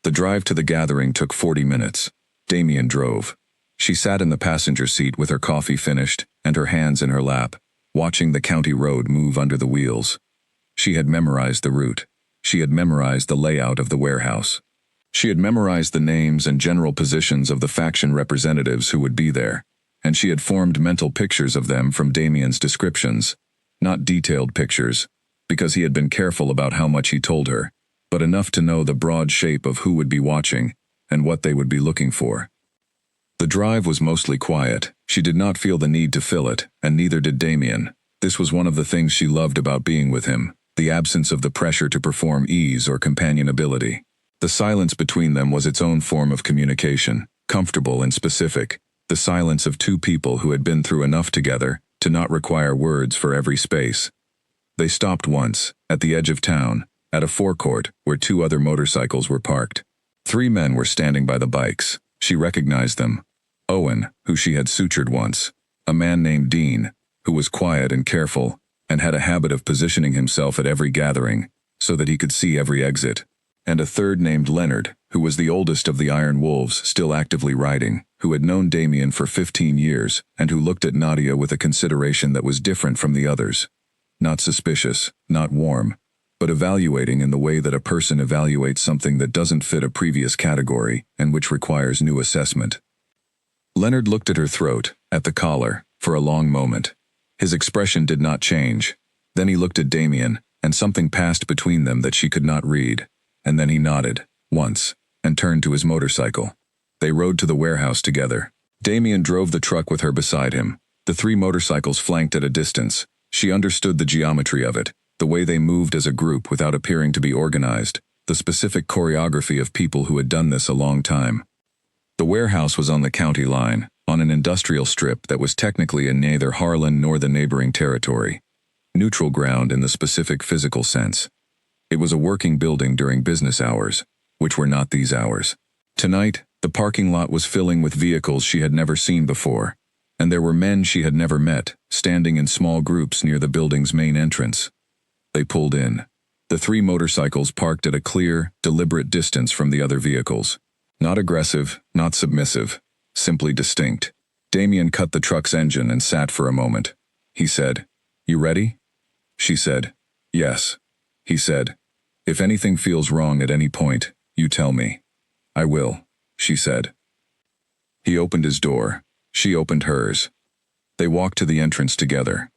The drive to the gathering took 40 minutes. Damien drove. She sat in the passenger seat with her coffee finished and her hands in her lap, watching the county road move under the wheels. She had memorized the route. She had memorized the layout of the warehouse. She had memorized the names and general positions of the faction representatives who would be there, and she had formed mental pictures of them from Damien's descriptions. Not detailed pictures, because he had been careful about how much he told her, but enough to know the broad shape of who would be watching and what they would be looking for. The drive was mostly quiet. She did not feel the need to fill it, and neither did Damien. This was one of the things she loved about being with him, the absence of the pressure to perform ease or companionability. The silence between them was its own form of communication, comfortable and specific, the silence of 2 people who had been through enough together to not require words for every space. They stopped once, at the edge of town, at a forecourt where 2 other motorcycles were parked. 3 men were standing by the bikes. She recognized them. Owen, who she had sutured once, a man named Dean, who was quiet and careful, and had a habit of positioning himself at every gathering, so that he could see every exit, and a third named Leonard, who was the oldest of the Iron Wolves still actively riding, who had known Damien for 15 years, and who looked at Nadia with a consideration that was different from the others. Not suspicious, not warm, but evaluating in the way that a person evaluates something that doesn't fit a previous category and which requires new assessment. Leonard looked at her throat, at the collar, for a long moment. His expression did not change. Then he looked at Damien, and something passed between them that she could not read. And then he nodded, once, and turned to his motorcycle. They rode to the warehouse together. Damien drove the truck with her beside him. The three motorcycles flanked at a distance. She understood the geometry of it, the way they moved as a group without appearing to be organized, the specific choreography of people who had done this a long time. The warehouse was on the county line, on an industrial strip that was technically in neither Harlan nor the neighboring territory. Neutral ground in the specific physical sense. It was a working building during business hours, which were not these hours. Tonight, the parking lot was filling with vehicles she had never seen before, and there were men she had never met, standing in small groups near the building's main entrance. They pulled in. The three motorcycles parked at a clear, deliberate distance from the other vehicles. Not aggressive, not submissive, simply distinct. Damien cut the truck's engine and sat for a moment. He said, "You ready?" She said, "Yes." He said, "If anything feels wrong at any point, you tell me." "I will," she said. He opened his door. She opened hers. They walked to the entrance together.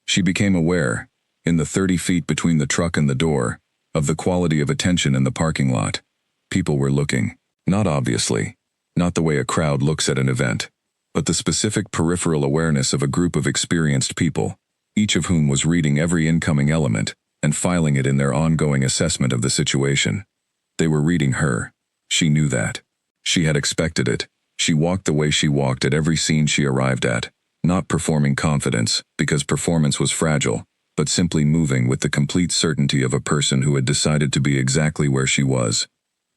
She became aware, in the 30 feet between the truck and the door, of the quality of attention in the parking lot. People were looking, not obviously, not the way a crowd looks at an event, but the specific peripheral awareness of a group of experienced people, each of whom was reading every incoming element and filing it in their ongoing assessment of the situation. They were reading her. She knew that. She had expected it. She walked the way she walked at every scene she arrived at, not performing confidence, because performance was fragile, but simply moving with the complete certainty of a person who had decided to be exactly where she was.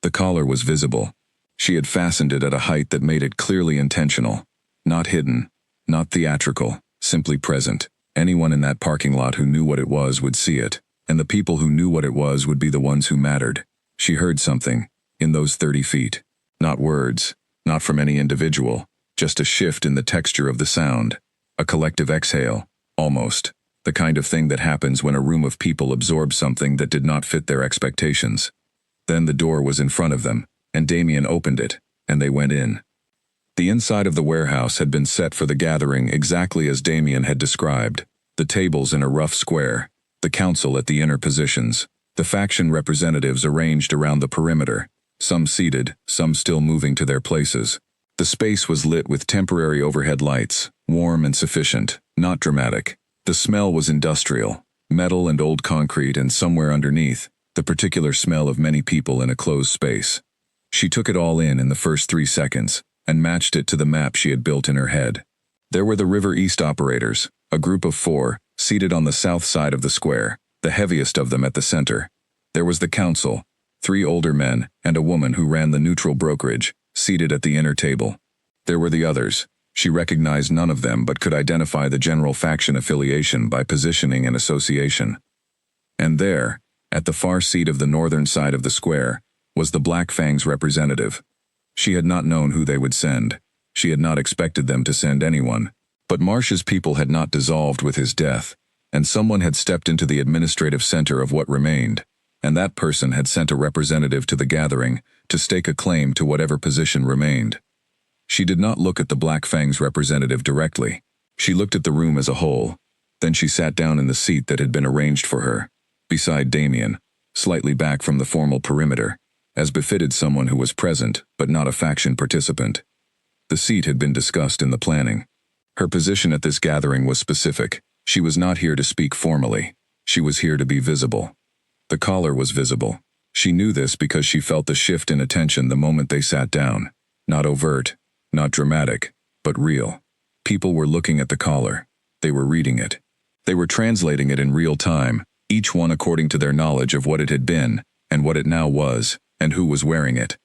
The collar was visible. She had fastened it at a height that made it clearly intentional. Not hidden, not theatrical, simply present. Anyone in that parking lot who knew what it was would see it, and the people who knew what it was would be the ones who mattered. She heard something, in those 30 feet. Not words, not from any individual, just a shift in the texture of the sound. A collective exhale, almost. The kind of thing that happens when a room of people absorbs something that did not fit their expectations. Then the door was in front of them, and Damien opened it, and they went in. The inside of the warehouse had been set for the gathering exactly as Damien had described. The tables in a rough square, the council at the inner positions, the faction representatives arranged around the perimeter, some seated, some still moving to their places. The space was lit with temporary overhead lights, warm and sufficient, not dramatic. The smell was industrial, metal and old concrete, and somewhere underneath, the particular smell of many people in a closed space. She took it all in the first 3 seconds, and matched it to the map she had built in her head. There were the River East operators, a group of 4, seated on the south side of the square, the heaviest of them at the center. There was the council, 3 older men, and a woman who ran the neutral brokerage, seated at the inner table. There were the others. She recognized none of them but could identify the general faction affiliation by positioning and association. And there, at the far seat of the northern side of the square, was the Black Fang's representative. She had not known who they would send. She had not expected them to send anyone. But Marsh's people had not dissolved with his death, and someone had stepped into the administrative center of what remained, and that person had sent a representative to the gathering to stake a claim to whatever position remained. She did not look at the Black Fang's representative directly. She looked at the room as a whole. Then she sat down in the seat that had been arranged for her, beside Damien, slightly back from the formal perimeter, as befitted someone who was present but not a faction participant. The seat had been discussed in the planning. Her position at this gathering was specific. She was not here to speak formally. She was here to be visible. The collar was visible. She knew this because she felt the shift in attention the moment they sat down. Not overt, not dramatic, but real. People were looking at the collar. They were reading it. They were translating it in real time, each one according to their knowledge of what it had been, and what it now was, and who was wearing it.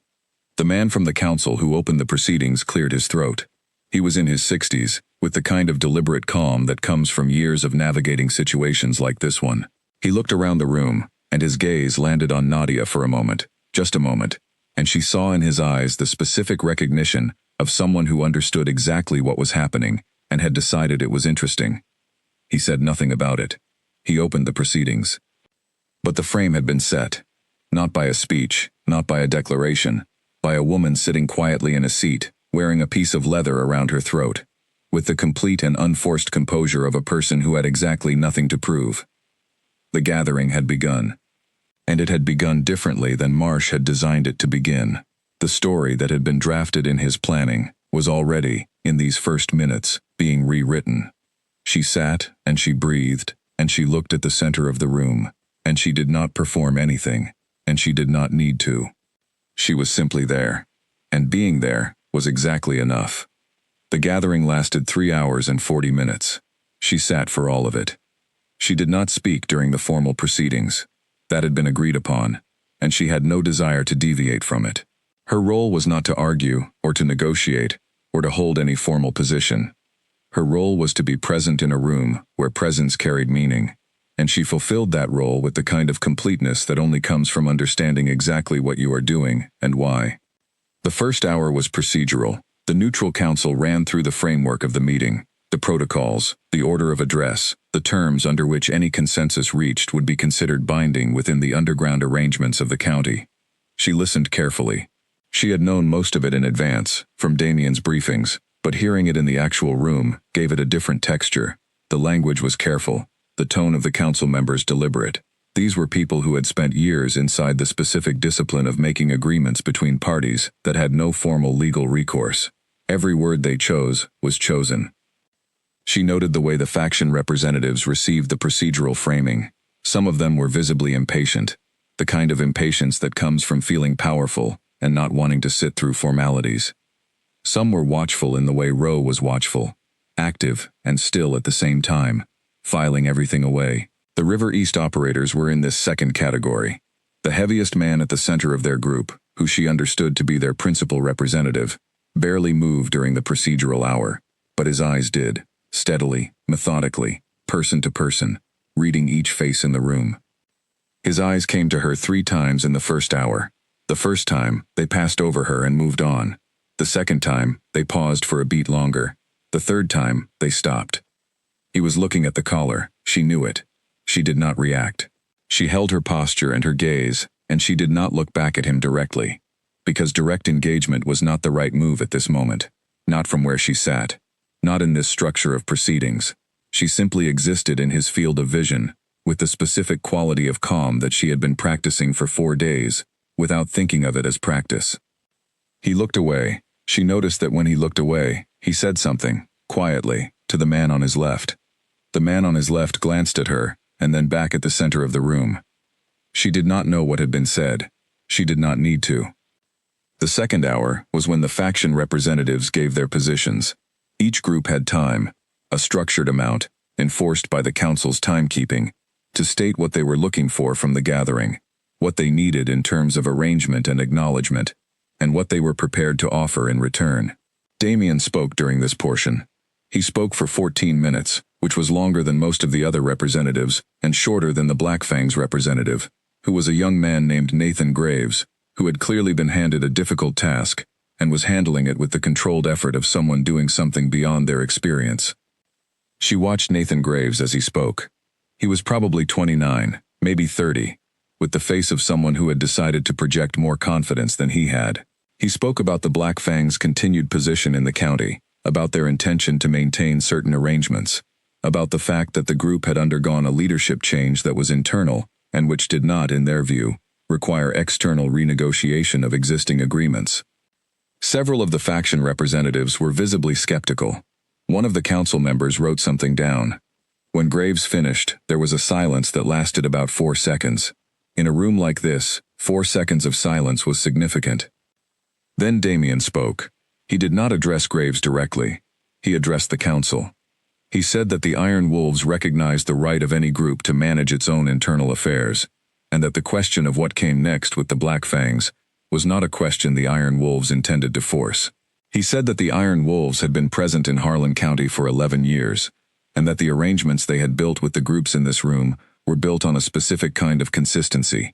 The man from the council who opened the proceedings cleared his throat. He was in his 60s, with the kind of deliberate calm that comes from years of navigating situations like this one. He looked around the room, and his gaze landed on Nadia for a moment, just a moment, and she saw in his eyes the specific recognition of someone who understood exactly what was happening and had decided it was interesting. He said nothing about it. He opened the proceedings. But the frame had been set. Not by a speech, not by a declaration, by a woman sitting quietly in a seat, wearing a piece of leather around her throat. with the complete and unforced composure of a person who had exactly nothing to prove. The gathering had begun. And it had begun differently than Marsh had designed it to begin. The story that had been drafted in his planning was already, in these first minutes, being rewritten. She sat, and she breathed, and she looked at the center of the room, and she did not perform anything, and she did not need to. She was simply there, and being there was exactly enough. The gathering lasted 3 hours and 40 minutes. She sat for all of it. She did not speak during the formal proceedings. That had been agreed upon, and she had no desire to deviate from it. Her role was not to argue, or to negotiate, or to hold any formal position. Her role was to be present in a room where presence carried meaning, and she fulfilled that role with the kind of completeness that only comes from understanding exactly what you are doing and why. The first hour was procedural. The neutral council ran through the framework of the meeting, the protocols, the order of address, the terms under which any consensus reached would be considered binding within the underground arrangements of the county. She listened carefully. She had known most of it in advance, from Damien's briefings, but hearing it in the actual room gave it a different texture. The language was careful, the tone of the council members deliberate. These were people who had spent years inside the specific discipline of making agreements between parties that had no formal legal recourse. Every word they chose was chosen. She noted the way the faction representatives received the procedural framing. Some of them were visibly impatient, the kind of impatience that comes from feeling powerful and not wanting to sit through formalities. Some were watchful in the way Roe was watchful, active and still at the same time, filing everything away. The River East operators were in this second category. The heaviest man at the center of their group, who she understood to be their principal representative, barely moved during the procedural hour, but his eyes did, steadily, methodically, person to person, reading each face in the room. His eyes came to her 3 times in the first hour. The first time, they passed over her and moved on. The second time, they paused for a beat longer. The third time, they stopped. He was looking at the collar. She knew it. She did not react. She held her posture and her gaze, and she did not look back at him directly, because direct engagement was not the right move at this moment, not from where she sat, not in this structure of proceedings. She simply existed in his field of vision, with the specific quality of calm that she had been practicing for 4 days, without thinking of it as practice. He looked away. She noticed that when he looked away, he said something, quietly, to the man on his left. The man on his left glanced at her, and then back at the center of the room. She did not know what had been said. She did not need to. The second hour was when the faction representatives gave their positions. Each group had time, a structured amount, enforced by the council's timekeeping, to state what they were looking for from the gathering, what they needed in terms of arrangement and acknowledgement, and what they were prepared to offer in return. Damien spoke during this portion. He spoke for 14 minutes, which was longer than most of the other representatives, and shorter than the Black Fangs representative, who was a young man named Nathan Graves, who had clearly been handed a difficult task, and was handling it with the controlled effort of someone doing something beyond their experience. She watched Nathan Graves as he spoke. He was probably 29, maybe 30, with the face of someone who had decided to project more confidence than he had. He spoke about the Black Fangs' continued position in the county, about their intention to maintain certain arrangements, about the fact that the group had undergone a leadership change that was internal, and which did not, in their view, require external renegotiation of existing agreements. Several of the faction representatives were visibly skeptical. One of the council members wrote something down. When Graves finished, there was a silence that lasted about 4 seconds. In a room like this, 4 seconds of silence was significant. Then Damien spoke. He did not address Graves directly. He addressed the council. He said that the Iron Wolves recognized the right of any group to manage its own internal affairs, and that the question of what came next with the Black Fangs was not a question the Iron Wolves intended to force. He said that the Iron Wolves had been present in Harlan County for 11 years, and that the arrangements they had built with the groups in this room were built on a specific kind of consistency,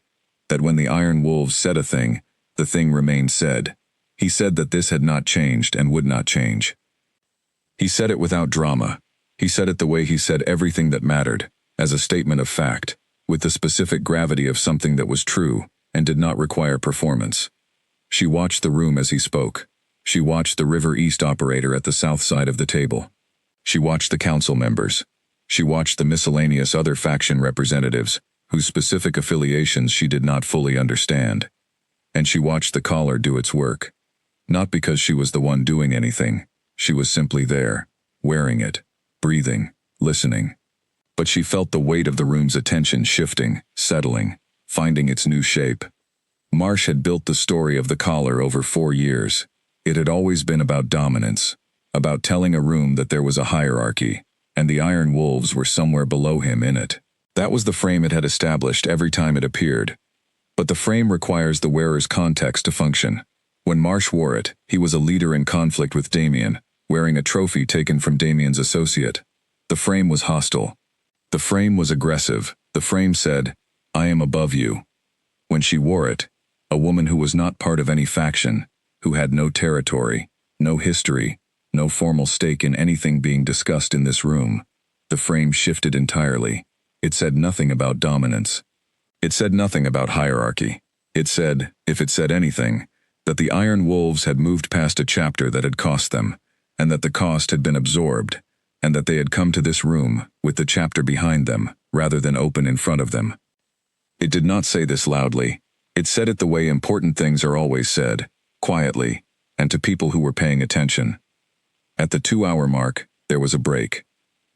that when the Iron Wolves said a thing, the thing remained said. He said that this had not changed and would not change. He said it without drama. He said it the way he said everything that mattered, as a statement of fact, with the specific gravity of something that was true and did not require performance. She watched the room as he spoke. She watched the River East operator at the south side of the table. She watched the council members. She watched the miscellaneous other faction representatives, whose specific affiliations she did not fully understand. And she watched the collar do its work. Not because she was the one doing anything. She was simply there, wearing it, breathing, listening. But she felt the weight of the room's attention shifting, settling, finding its new shape. Marsh had built the story of the collar over 4 years. It had always been about dominance, about telling a room that there was a hierarchy, and the Iron Wolves were somewhere below him in it. That was the frame it had established every time it appeared. But the frame requires the wearer's context to function. When Marsh wore it, he was a leader in conflict with Damien, wearing a trophy taken from Damien's associate. The frame was hostile. The frame was aggressive. The frame said, "I am above you." When she wore it, a woman who was not part of any faction, who had no territory, no history, no formal stake in anything being discussed in this room, the frame shifted entirely. It said nothing about dominance. It said nothing about hierarchy. It said, if it said anything, that the Iron Wolves had moved past a chapter that had cost them, and that the cost had been absorbed, and that they had come to this room with the chapter behind them, rather than open in front of them. It did not say this loudly. It said it the way important things are always said, quietly, and to people who were paying attention. At the 2-hour mark, there was a break.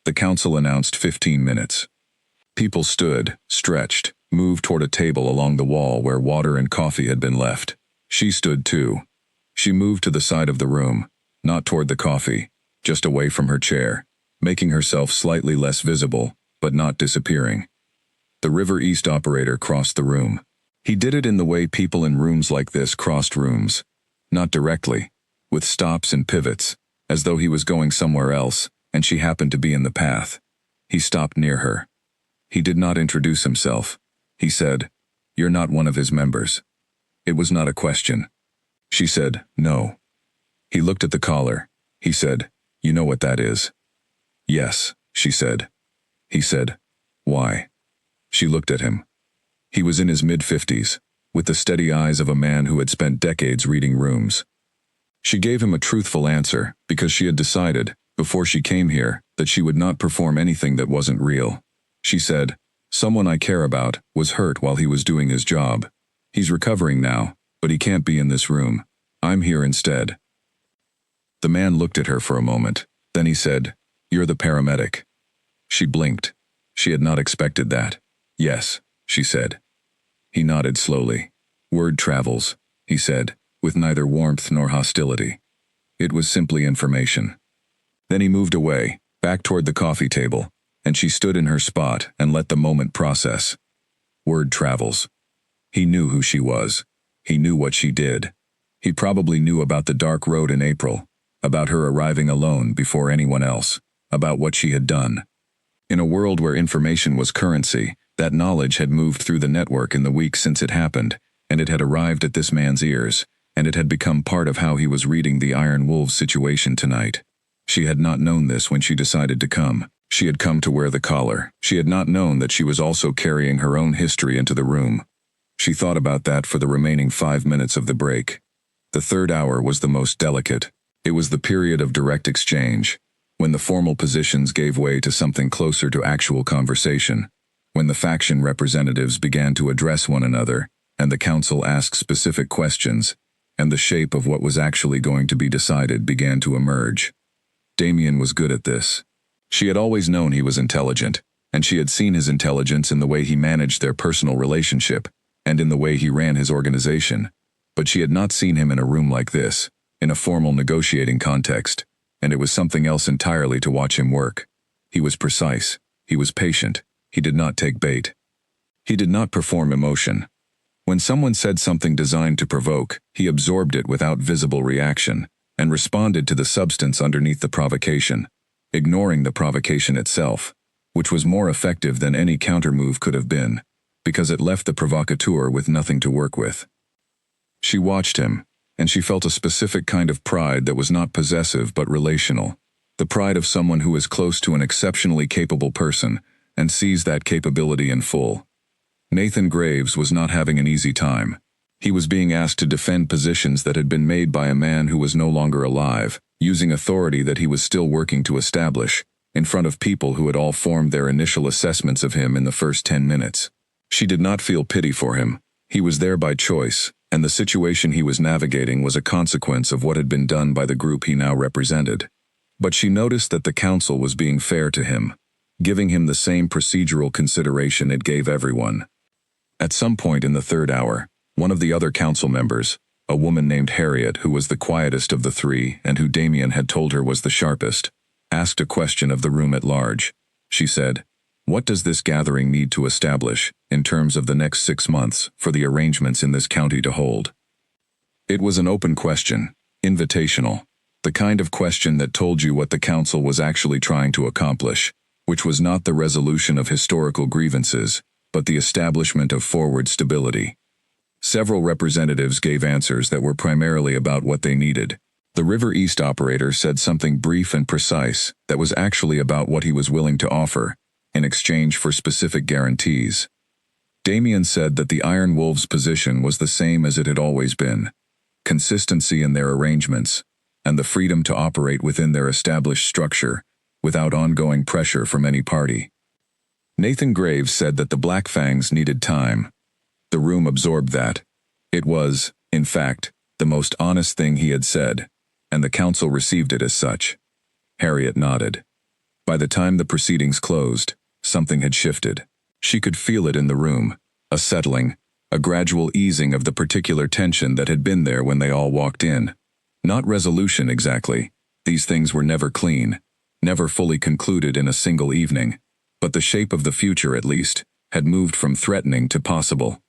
The council announced 15 minutes. People stood, stretched, moved toward a table along the wall where water and coffee had been left. She stood too. She moved to the side of the room, not toward the coffee, just away from her chair, making herself slightly less visible, but not disappearing. The River East operator crossed the room. He did it in the way people in rooms like this crossed rooms. Not directly, with stops and pivots, as though he was going somewhere else, and she happened to be in the path. He stopped near her. He did not introduce himself. He said, "You're not one of his members." It was not a question. She said, "No." He looked at the collar. He said, "You know what that is?" "Yes," she said. He said, "Why?" She looked at him. He was in his mid-50s, with the steady eyes of a man who had spent decades reading rooms. She gave him a truthful answer because she had decided, before she came here, that she would not perform anything that wasn't real. She said, "Someone I care about was hurt while he was doing his job. He's recovering now, but he can't be in this room. I'm here instead." The man looked at her for a moment. Then he said, "You're the paramedic." She blinked. She had not expected that. "Yes," she said. He nodded slowly. "Word travels," he said, with neither warmth nor hostility. It was simply information. Then he moved away, back toward the coffee table, and she stood in her spot and let the moment process. Word travels. He knew who she was. He knew what she did. He probably knew about the dark road in April, about her arriving alone before anyone else, about what she had done. In a world where information was currency, that knowledge had moved through the network in the weeks since it happened, and it had arrived at this man's ears, and it had become part of how he was reading the Iron Wolves situation tonight. She had not known this when she decided to come. She had come to wear the collar. She had not known that she was also carrying her own history into the room. She thought about that for the remaining 5 minutes of the break. The 3rd hour was the most delicate. It was the period of direct exchange, when the formal positions gave way to something closer to actual conversation, when the faction representatives began to address one another, and the council asked specific questions, and the shape of what was actually going to be decided began to emerge. Damien was good at this. She had always known he was intelligent, and she had seen his intelligence in the way he managed their personal relationship, and in the way he ran his organization, but she had not seen him in a room like this, in a formal negotiating context, and it was something else entirely to watch him work. He was precise. He was patient. He did not take bait. He did not perform emotion. When someone said something designed to provoke, he absorbed it without visible reaction, and responded to the substance underneath the provocation, ignoring the provocation itself, which was more effective than any countermove could have been, because it left the provocateur with nothing to work with. She watched him, and she felt a specific kind of pride that was not possessive but relational, the pride of someone who is close to an exceptionally capable person and sees that capability in full. Nathan Graves was not having an easy time. He was being asked to defend positions that had been made by a man who was no longer alive, using authority that he was still working to establish, in front of people who had all formed their initial assessments of him in the first 10 minutes. She did not feel pity for him. He was there by choice, and the situation he was navigating was a consequence of what had been done by the group he now represented. But she noticed that the council was being fair to him, giving him the same procedural consideration it gave everyone. At some point in the third hour, one of the other council members, a woman named Harriet who was the quietest of the three and who Damien had told her was the sharpest, asked a question of the room at large. She said, "What does this gathering need to establish, in terms of the next 6 months, for the arrangements in this county to hold?" It was an open question, invitational, the kind of question that told you what the council was actually trying to accomplish, which was not the resolution of historical grievances, but the establishment of forward stability. Several representatives gave answers that were primarily about what they needed. The River East operator said something brief and precise that was actually about what he was willing to offer, in exchange for specific guarantees. Damien said that the Iron Wolves' position was the same as it had always been: consistency in their arrangements, and the freedom to operate within their established structure, without ongoing pressure from any party. Nathan Graves said that the Black Fangs needed time. The room absorbed that. It was, in fact, the most honest thing he had said, and the council received it as such. Harriet nodded. By the time the proceedings closed, something had shifted. She could feel it in the room, a settling, a gradual easing of the particular tension that had been there when they all walked in. Not resolution exactly. These things were never clean, never fully concluded in a single evening, but the shape of the future, at least, had moved from threatening to possible.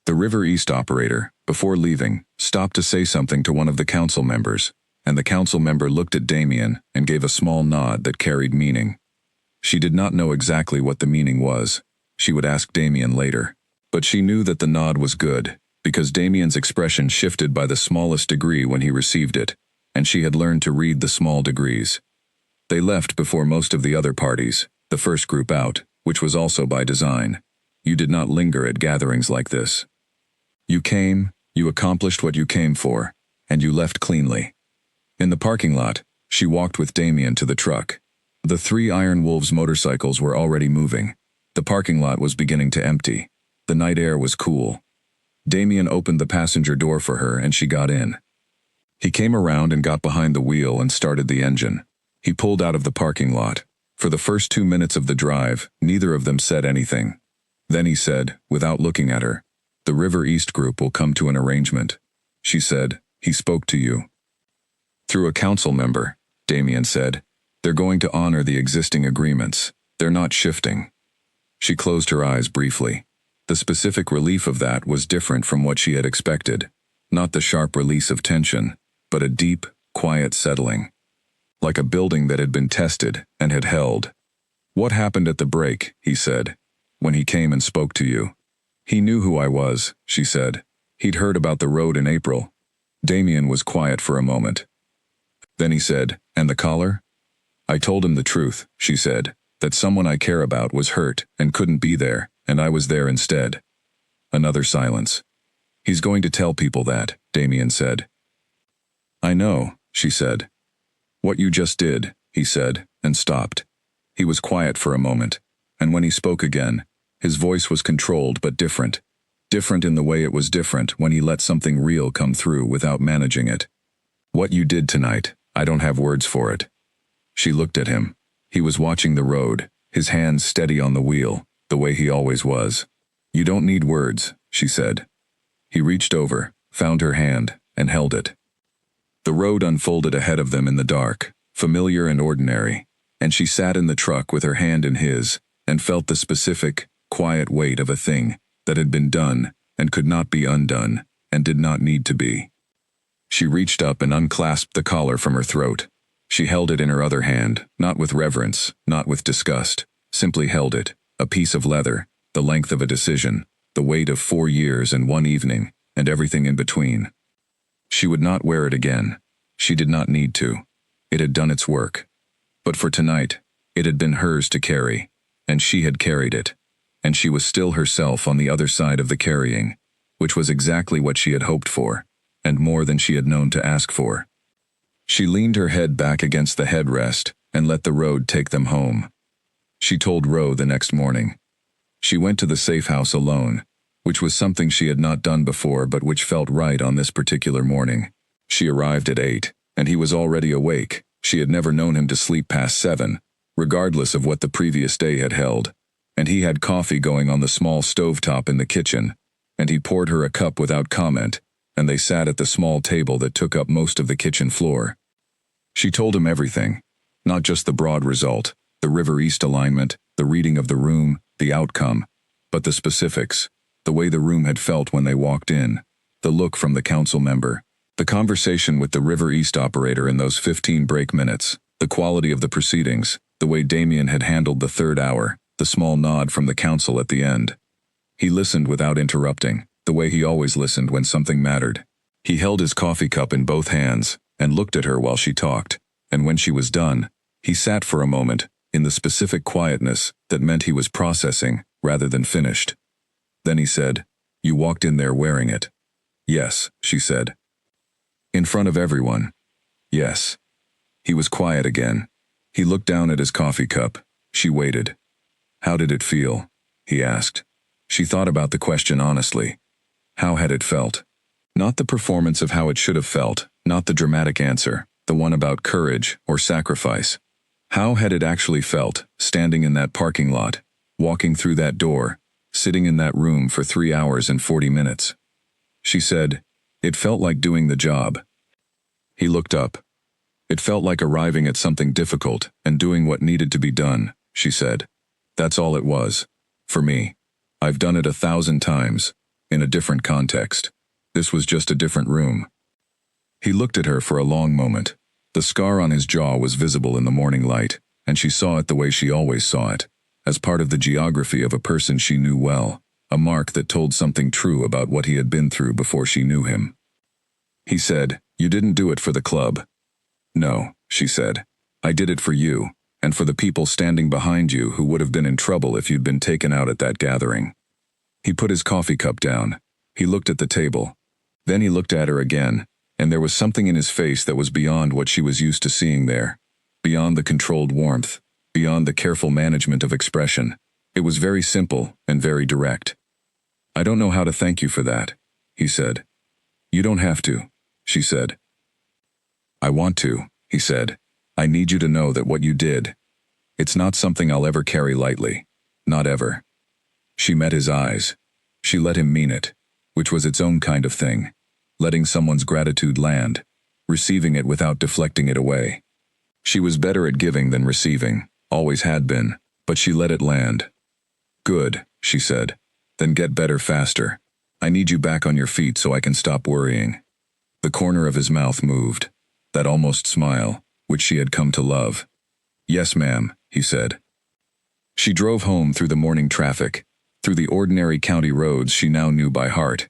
The River East operator, before leaving, stopped to say something to one of the council members, and the council member looked at Damien and gave a small nod that carried meaning. She did not know exactly what the meaning was. She would ask Damien later. But she knew that the nod was good, because Damien's expression shifted by the smallest degree when he received it, and she had learned to read the small degrees. They left before most of the other parties, the first group out, which was also by design. You did not linger at gatherings like this. You came, you accomplished what you came for, and you left cleanly. In the parking lot, she walked with Damien to the truck. The 3 Iron Wolves motorcycles were already moving. The parking lot was beginning to empty. The night air was cool. Damien opened the passenger door for her and she got in. He came around and got behind the wheel and started the engine. He pulled out of the parking lot. For the first 2 minutes of the drive, neither of them said anything. Then he said, without looking at her, "The River East group will come to an arrangement." She said, "He spoke to you." "Through a council member," Damien said. "They're going to honor the existing agreements. They're not shifting." She closed her eyes briefly. The specific relief of that was different from what she had expected. Not the sharp release of tension, but a deep, quiet settling. Like a building that had been tested and had held. "What happened at the break?" he said, "when he came and spoke to you?" "He knew who I was," she said. "He'd heard about the road in April." Damien was quiet for a moment. Then he said, "And the collar?" "I told him the truth," she said, "that someone I care about was hurt and couldn't be there, and I was there instead." Another silence. "He's going to tell people that," Damien said. "I know," she said. "What you just did," he said, and stopped. He was quiet for a moment, and when he spoke again, his voice was controlled but different. Different in the way it was different when he let something real come through without managing it. "What you did tonight, I don't have words for it." She looked at him. He was watching the road, his hands steady on the wheel, the way he always was. "You don't need words," she said. He reached over, found her hand, and held it. The road unfolded ahead of them in the dark, familiar and ordinary, and she sat in the truck with her hand in his, and felt the specific, quiet weight of a thing that had been done and could not be undone, and did not need to be. She reached up and unclasped the collar from her throat. She held it in her other hand, not with reverence, not with disgust, simply held it, a piece of leather, the length of a decision, the weight of 4 years and 1 evening, and everything in between. She would not wear it again. She did not need to. It had done its work. But for tonight, it had been hers to carry, and she had carried it, and she was still herself on the other side of the carrying, which was exactly what she had hoped for, and more than she had known to ask for. She leaned her head back against the headrest and let the road take them home. She told Ro the next morning. She went to the safe house alone, which was something she had not done before but which felt right on this particular morning. She arrived at 8, and he was already awake. She had never known him to sleep past 7, regardless of what the previous day had held. And he had coffee going on the small stovetop in the kitchen, and he poured her a cup without comment, and they sat at the small table that took up most of the kitchen floor. She told him everything, not just the broad result, the River East alignment, the reading of the room, the outcome, but the specifics, the way the room had felt when they walked in, the look from the council member, the conversation with the River East operator in those 15 break minutes, the quality of the proceedings, the way Damien had handled the third hour, the small nod from the council at the end. He listened without interrupting, the way he always listened when something mattered. He held his coffee cup in both hands and looked at her while she talked, and when she was done, he sat for a moment, in the specific quietness that meant he was processing rather than finished. Then he said, "You walked in there wearing it." "Yes," she said. "In front of everyone?" "Yes." He was quiet again. He looked down at his coffee cup. She waited. "How did it feel?" he asked. She thought about the question honestly. How had it felt? Not the performance of how it should have felt, not the dramatic answer, the one about courage or sacrifice. How had it actually felt, standing in that parking lot, walking through that door, sitting in that room for 3 hours and 40 minutes? She said, "It felt like doing the job." He looked up. "It felt like arriving at something difficult and doing what needed to be done," she said. "That's all it was. For me. I've done it 1,000 times, in a different context. This was just a different room." He looked at her for a long moment. The scar on his jaw was visible in the morning light, and she saw it the way she always saw it, as part of the geography of a person she knew well, a mark that told something true about what he had been through before she knew him. He said, "You didn't do it for the club." "No," she said. "I did it for you, and for the people standing behind you who would have been in trouble if you'd been taken out at that gathering." He put his coffee cup down. He looked at the table. Then he looked at her again, and there was something in his face that was beyond what she was used to seeing there, beyond the controlled warmth, beyond the careful management of expression. It was very simple and very direct. "I don't know how to thank you for that," he said. "You don't have to," she said. "I want to," he said. "I need you to know that what you did, it's not something I'll ever carry lightly. Not ever." She met his eyes. She let him mean it, which was its own kind of thing. Letting someone's gratitude land, receiving it without deflecting it away. She was better at giving than receiving, always had been, but she let it land. "Good," she said. "Then get better faster. I need you back on your feet so I can stop worrying." The corner of his mouth moved, that almost smile, which she had come to love. "Yes, ma'am," he said. She drove home through the morning traffic, through the ordinary county roads she now knew by heart,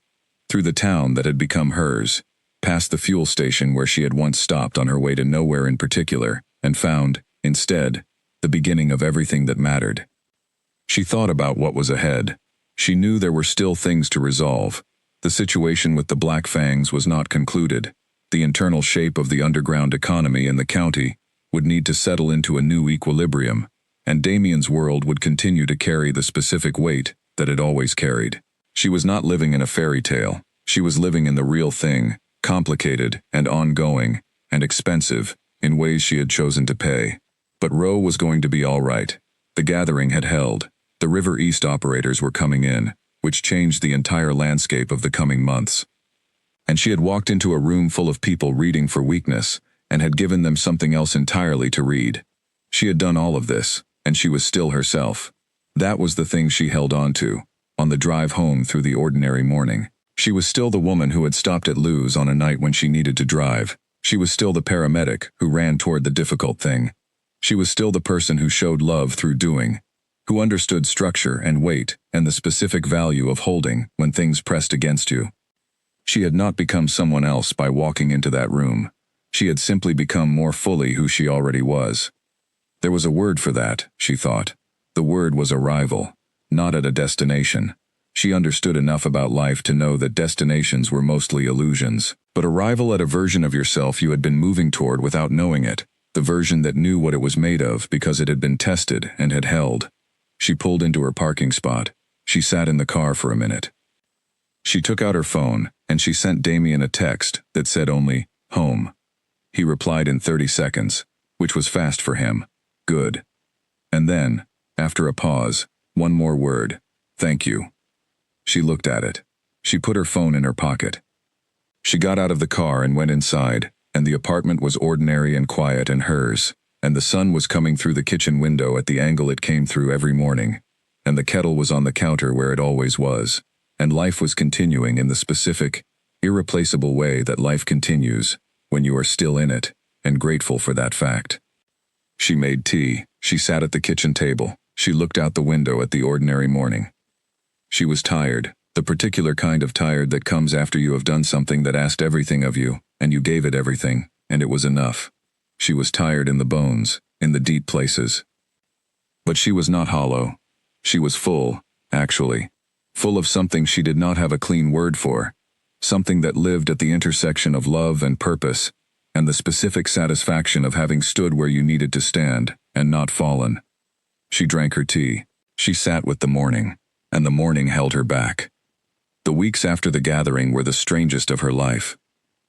through the town that had become hers, past the fuel station where she had once stopped on her way to nowhere in particular, and found, instead, the beginning of everything that mattered. She thought about what was ahead. She knew there were still things to resolve. The situation with the Black Fangs was not concluded. The internal shape of the underground economy in the county would need to settle into a new equilibrium, and Damien's world would continue to carry the specific weight that it always carried. She was not living in a fairy tale. She was living in the real thing, complicated and ongoing and expensive in ways she had chosen to pay. But Ro was going to be all right. The gathering had held. The River East operators were coming in, which changed the entire landscape of the coming months. And she had walked into a room full of people reading for weakness and had given them something else entirely to read. She had done all of this, and she was still herself. That was the thing she held on to. On the drive home through the ordinary morning, she was still the woman who had stopped at Lou's on a night when she needed to drive. She was still the paramedic who ran toward the difficult thing. She was still the person who showed love through doing, who understood structure and weight and the specific value of holding when things pressed against you. She had not become someone else by walking into that room. She had simply become more fully who she already was. There was a word for that, she thought. The word was arrival, not at a destination. She understood enough about life to know that destinations were mostly illusions, but arrival at a version of yourself you had been moving toward without knowing it, the version that knew what it was made of because it had been tested and had held. She pulled into her parking spot. She sat in the car for a minute. She took out her phone, and she sent Damien a text that said only, "Home." He replied in 30 seconds, which was fast for him. Good. And then, after a pause, one more word, "Thank you." She looked at it. She put her phone in her pocket. She got out of the car and went inside, and the apartment was ordinary and quiet and hers, and the sun was coming through the kitchen window at the angle it came through every morning, and the kettle was on the counter where it always was, and life was continuing in the specific, irreplaceable way that life continues when you are still in it, and grateful for that fact. She made tea. She sat at the kitchen table. She looked out the window at the ordinary morning. She was tired, the particular kind of tired that comes after you have done something that asked everything of you, and you gave it everything, and it was enough. She was tired in the bones, in the deep places. But she was not hollow. She was full, actually. Full of something she did not have a clean word for, something that lived at the intersection of love and purpose, and the specific satisfaction of having stood where you needed to stand, and not fallen. She drank her tea. She sat with the morning, and the morning held her back. The weeks after the gathering were the strangest of her life.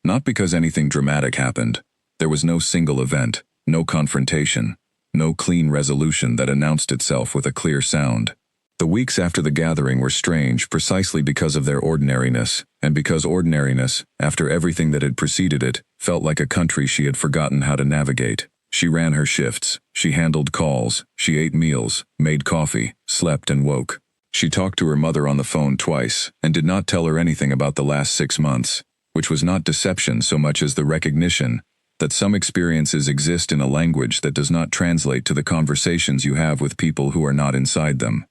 Not because anything dramatic happened. There was no single event, no confrontation, no clean resolution that announced itself with a clear sound. The weeks after the gathering were strange precisely because of their ordinariness, and because ordinariness, after everything that had preceded it, felt like a country she had forgotten how to navigate. She ran her shifts, she handled calls, she ate meals, made coffee, slept and woke. She talked to her mother on the phone twice, and did not tell her anything about the last 6 months, which was not deception so much as the recognition that some experiences exist in a language that does not translate to the conversations you have with people who are not inside them.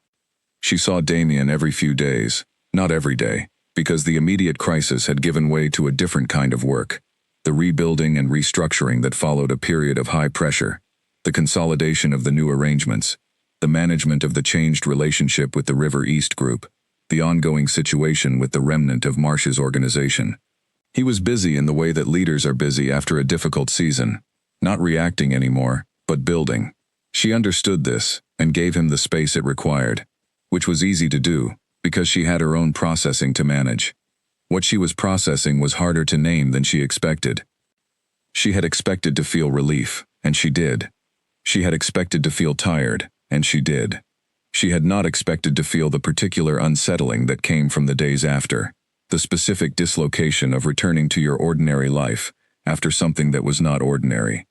She saw Damien every few days, not every day, because the immediate crisis had given way to a different kind of work, the rebuilding and restructuring that followed a period of high pressure, the consolidation of the new arrangements, the management of the changed relationship with the River East Group, the ongoing situation with the remnant of Marsh's organization. He was busy in the way that leaders are busy after a difficult season, not reacting anymore, but building. She understood this, and gave him the space it required, which was easy to do, because she had her own processing to manage. What she was processing was harder to name than she expected. She had expected to feel relief, and she did. She had expected to feel tired, and she did. She had not expected to feel the particular unsettling that came from the days after, the specific dislocation of returning to your ordinary life after something that was not ordinary.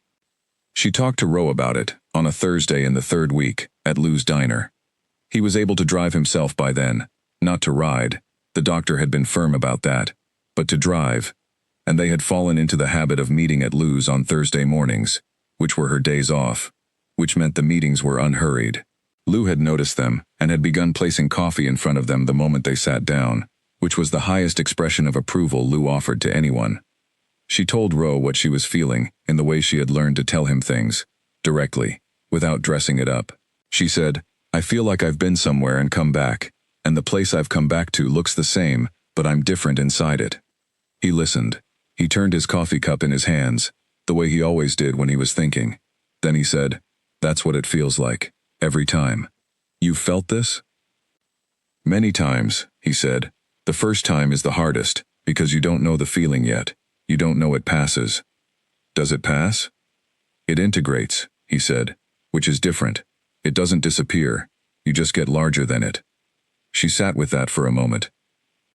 She talked to Roe about it, on a Thursday in the 3rd week, at Lou's diner. He was able to drive himself by then, not to ride, the doctor had been firm about that, but to drive, and they had fallen into the habit of meeting at Lou's on Thursday mornings, which were her days off, which meant the meetings were unhurried. Lou had noticed them, and had begun placing coffee in front of them the moment they sat down, which was the highest expression of approval Lou offered to anyone. She told Roe what she was feeling, in the way she had learned to tell him things, directly, without dressing it up. She said, "I feel like I've been somewhere and come back, and the place I've come back to looks the same, but I'm different inside it." He listened. He turned his coffee cup in his hands, the way he always did when he was thinking. Then he said, "That's what it feels like, every time." "You've felt this?" "Many times," he said. "The first time is the hardest, because you don't know the feeling yet. You don't know it passes." "Does it pass?" "It integrates," he said, "which is different. It doesn't disappear. You just get larger than it." She sat with that for a moment.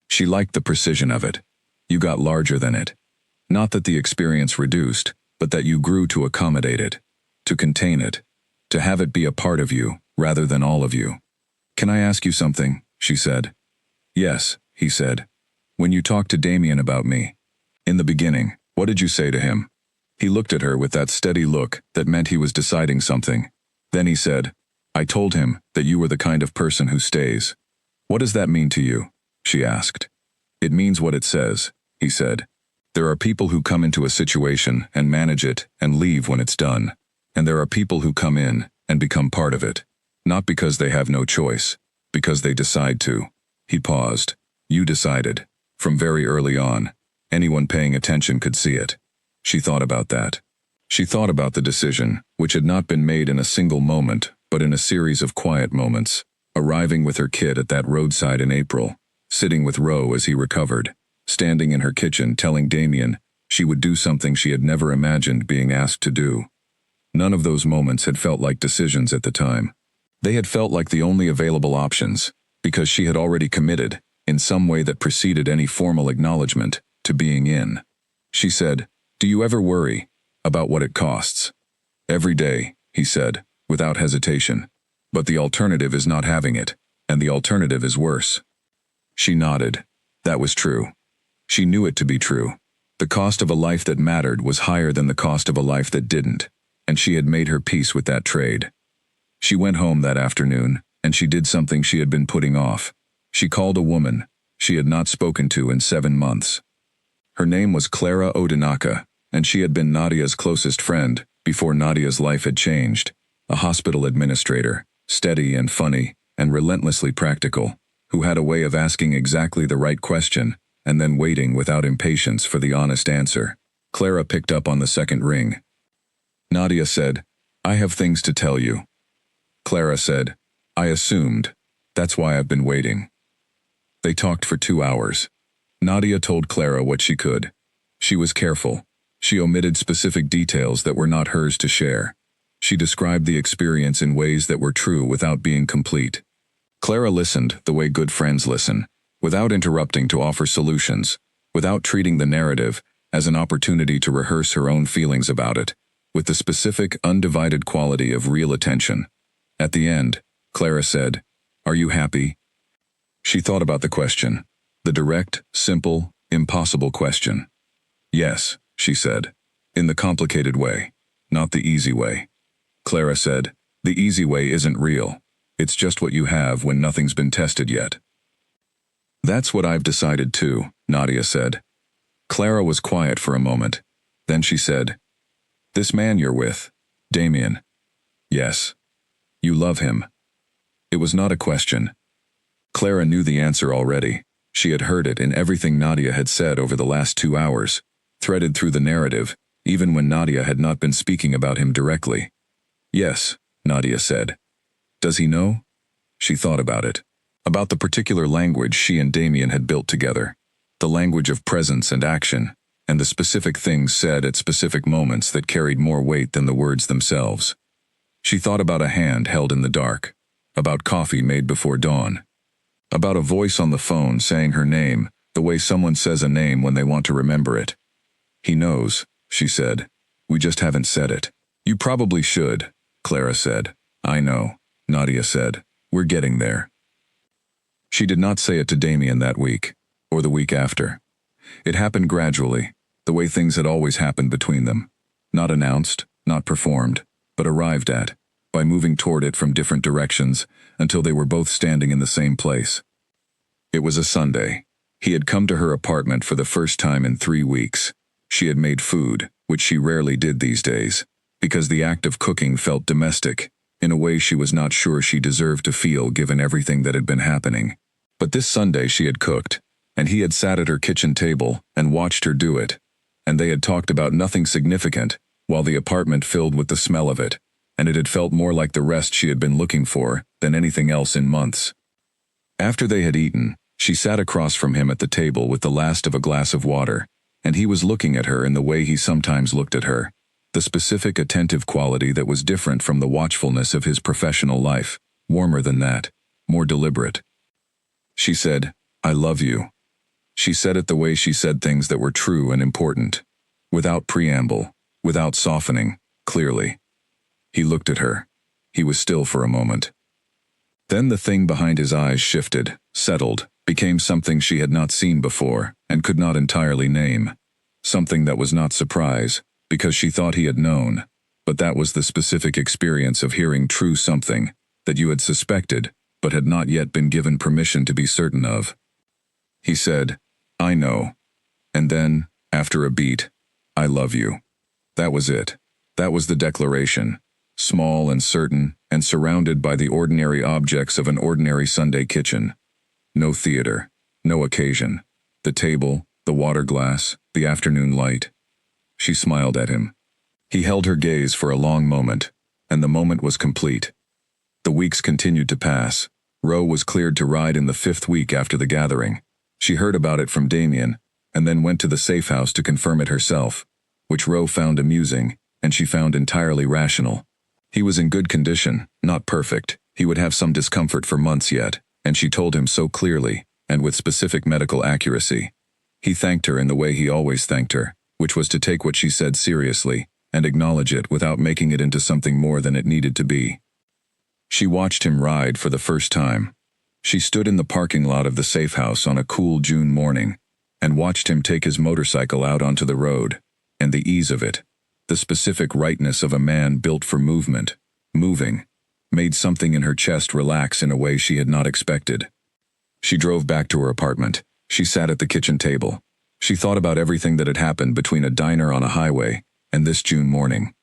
She liked the precision of it. You got larger than it. Not that the experience reduced, but that you grew to accommodate it, to contain it, to have it be a part of you, rather than all of you. "Can I ask you something?" she said. "Yes," he said. "When you talked to Damien about me, in the beginning, what did you say to him?" He looked at her with that steady look that meant he was deciding something. Then he said, "I told him that you were the kind of person who stays." "What does that mean to you?" she asked. "It means what it says," he said. "There are people who come into a situation and manage it and leave when it's done. And there are people who come in and become part of it. Not because they have no choice, because they decide to. He paused. You decided. From very early on. Anyone paying attention could see it. She thought about that. She thought about the decision, which had not been made in a single moment, but in a series of quiet moments. Arriving with her kid at that roadside in April. Sitting with Ro as he recovered. Standing in her kitchen telling Damien she would do something she had never imagined being asked to do. None of those moments had felt like decisions at the time. They had felt like the only available options, because she had already committed, in some way that preceded any formal acknowledgement, to being in. She said, "Do you ever worry about what it costs?" "Every day," he said, without hesitation. "But the alternative is not having it, and the alternative is worse." She nodded. That was true. She knew it to be true. The cost of a life that mattered was higher than the cost of a life that didn't, and she had made her peace with that trade. She went home that afternoon, and she did something she had been putting off. She called a woman she had not spoken to in 7 months. Her name was Clara Odinaka, and she had been Nadia's closest friend before Nadia's life had changed. A hospital administrator, steady and funny, and relentlessly practical, who had a way of asking exactly the right question and then waiting without impatience for the honest answer. Clara picked up on the second ring. Nadia said, "I have things to tell you." Clara said, "I assumed. That's why I've been waiting." They talked for 2 hours. Nadia told Clara what she could. She was careful. She omitted specific details that were not hers to share. She described the experience in ways that were true without being complete. Clara listened the way good friends listen, without interrupting to offer solutions, without treating the narrative as an opportunity to rehearse her own feelings about it, with the specific, undivided quality of real attention. At the end, Clara said, "Are you happy?" She thought about the question. The direct, simple, impossible question. "Yes," she said. "In the complicated way, not the easy way." Clara said, "The easy way isn't real. It's just what you have when nothing's been tested yet." "That's what I've decided too," Nadia said. Clara was quiet for a moment. Then she said, "This man you're with, Damien." "Yes." "You love him?" It was not a question. Clara knew the answer already. She had heard it in everything Nadia had said over the last 2 hours, threaded through the narrative, even when Nadia had not been speaking about him directly. "Yes," Nadia said. "Does he know?" She thought about it. About the particular language she and Damien had built together. The language of presence and action, and the specific things said at specific moments that carried more weight than the words themselves. She thought about a hand held in the dark, about coffee made before dawn, about a voice on the phone saying her name, the way someone says a name when they want to remember it. "He knows," she said. "We just haven't said it." "You probably should," Clara said. "I know," Nadia said. "We're getting there." She did not say it to Damien that week, or the week after. It happened gradually, the way things had always happened between them. Not announced, not performed, but arrived at, by moving toward it from different directions, until they were both standing in the same place. It was a Sunday. He had come to her apartment for the first time in 3 weeks. She had made food, which she rarely did these days, because the act of cooking felt domestic, in a way she was not sure she deserved to feel given everything that had been happening. But this Sunday she had cooked, and he had sat at her kitchen table and watched her do it, and they had talked about nothing significant, while the apartment filled with the smell of it, and it had felt more like the rest she had been looking for than anything else in months. After they had eaten, she sat across from him at the table with the last of a glass of water, and he was looking at her in the way he sometimes looked at her, the specific attentive quality that was different from the watchfulness of his professional life, warmer than that, more deliberate. She said, "I love you." She said it the way she said things that were true and important, without preamble, without softening, clearly. He looked at her. He was still for a moment. Then the thing behind his eyes shifted, settled, became something she had not seen before and could not entirely name. Something that was not surprise, because she thought he had known, but that was the specific experience of hearing true something that you had suspected but had not yet been given permission to be certain of. He said, "I know." And then, after a beat, "I love you." That was it. That was the declaration, small and certain and surrounded by the ordinary objects of an ordinary Sunday kitchen. No theater. No occasion. The table, the water glass, the afternoon light. She smiled at him. He held her gaze for a long moment, and the moment was complete. The weeks continued to pass. Ro was cleared to ride in the 5th week after the gathering. She heard about it from Damien, and then went to the safe house to confirm it herself, which Ro found amusing, and she found entirely rational. He was in good condition, not perfect. He would have some discomfort for months yet, and she told him so clearly, and with specific medical accuracy. He thanked her in the way he always thanked her, which was to take what she said seriously, and acknowledge it without making it into something more than it needed to be. She watched him ride for the first time. She stood in the parking lot of the safe house on a cool June morning, and watched him take his motorcycle out onto the road, and the ease of it, the specific rightness of a man built for movement, moving, made something in her chest relax in a way she had not expected. She drove back to her apartment. She sat at the kitchen table. She thought about everything that had happened between a diner on a highway and this June morning.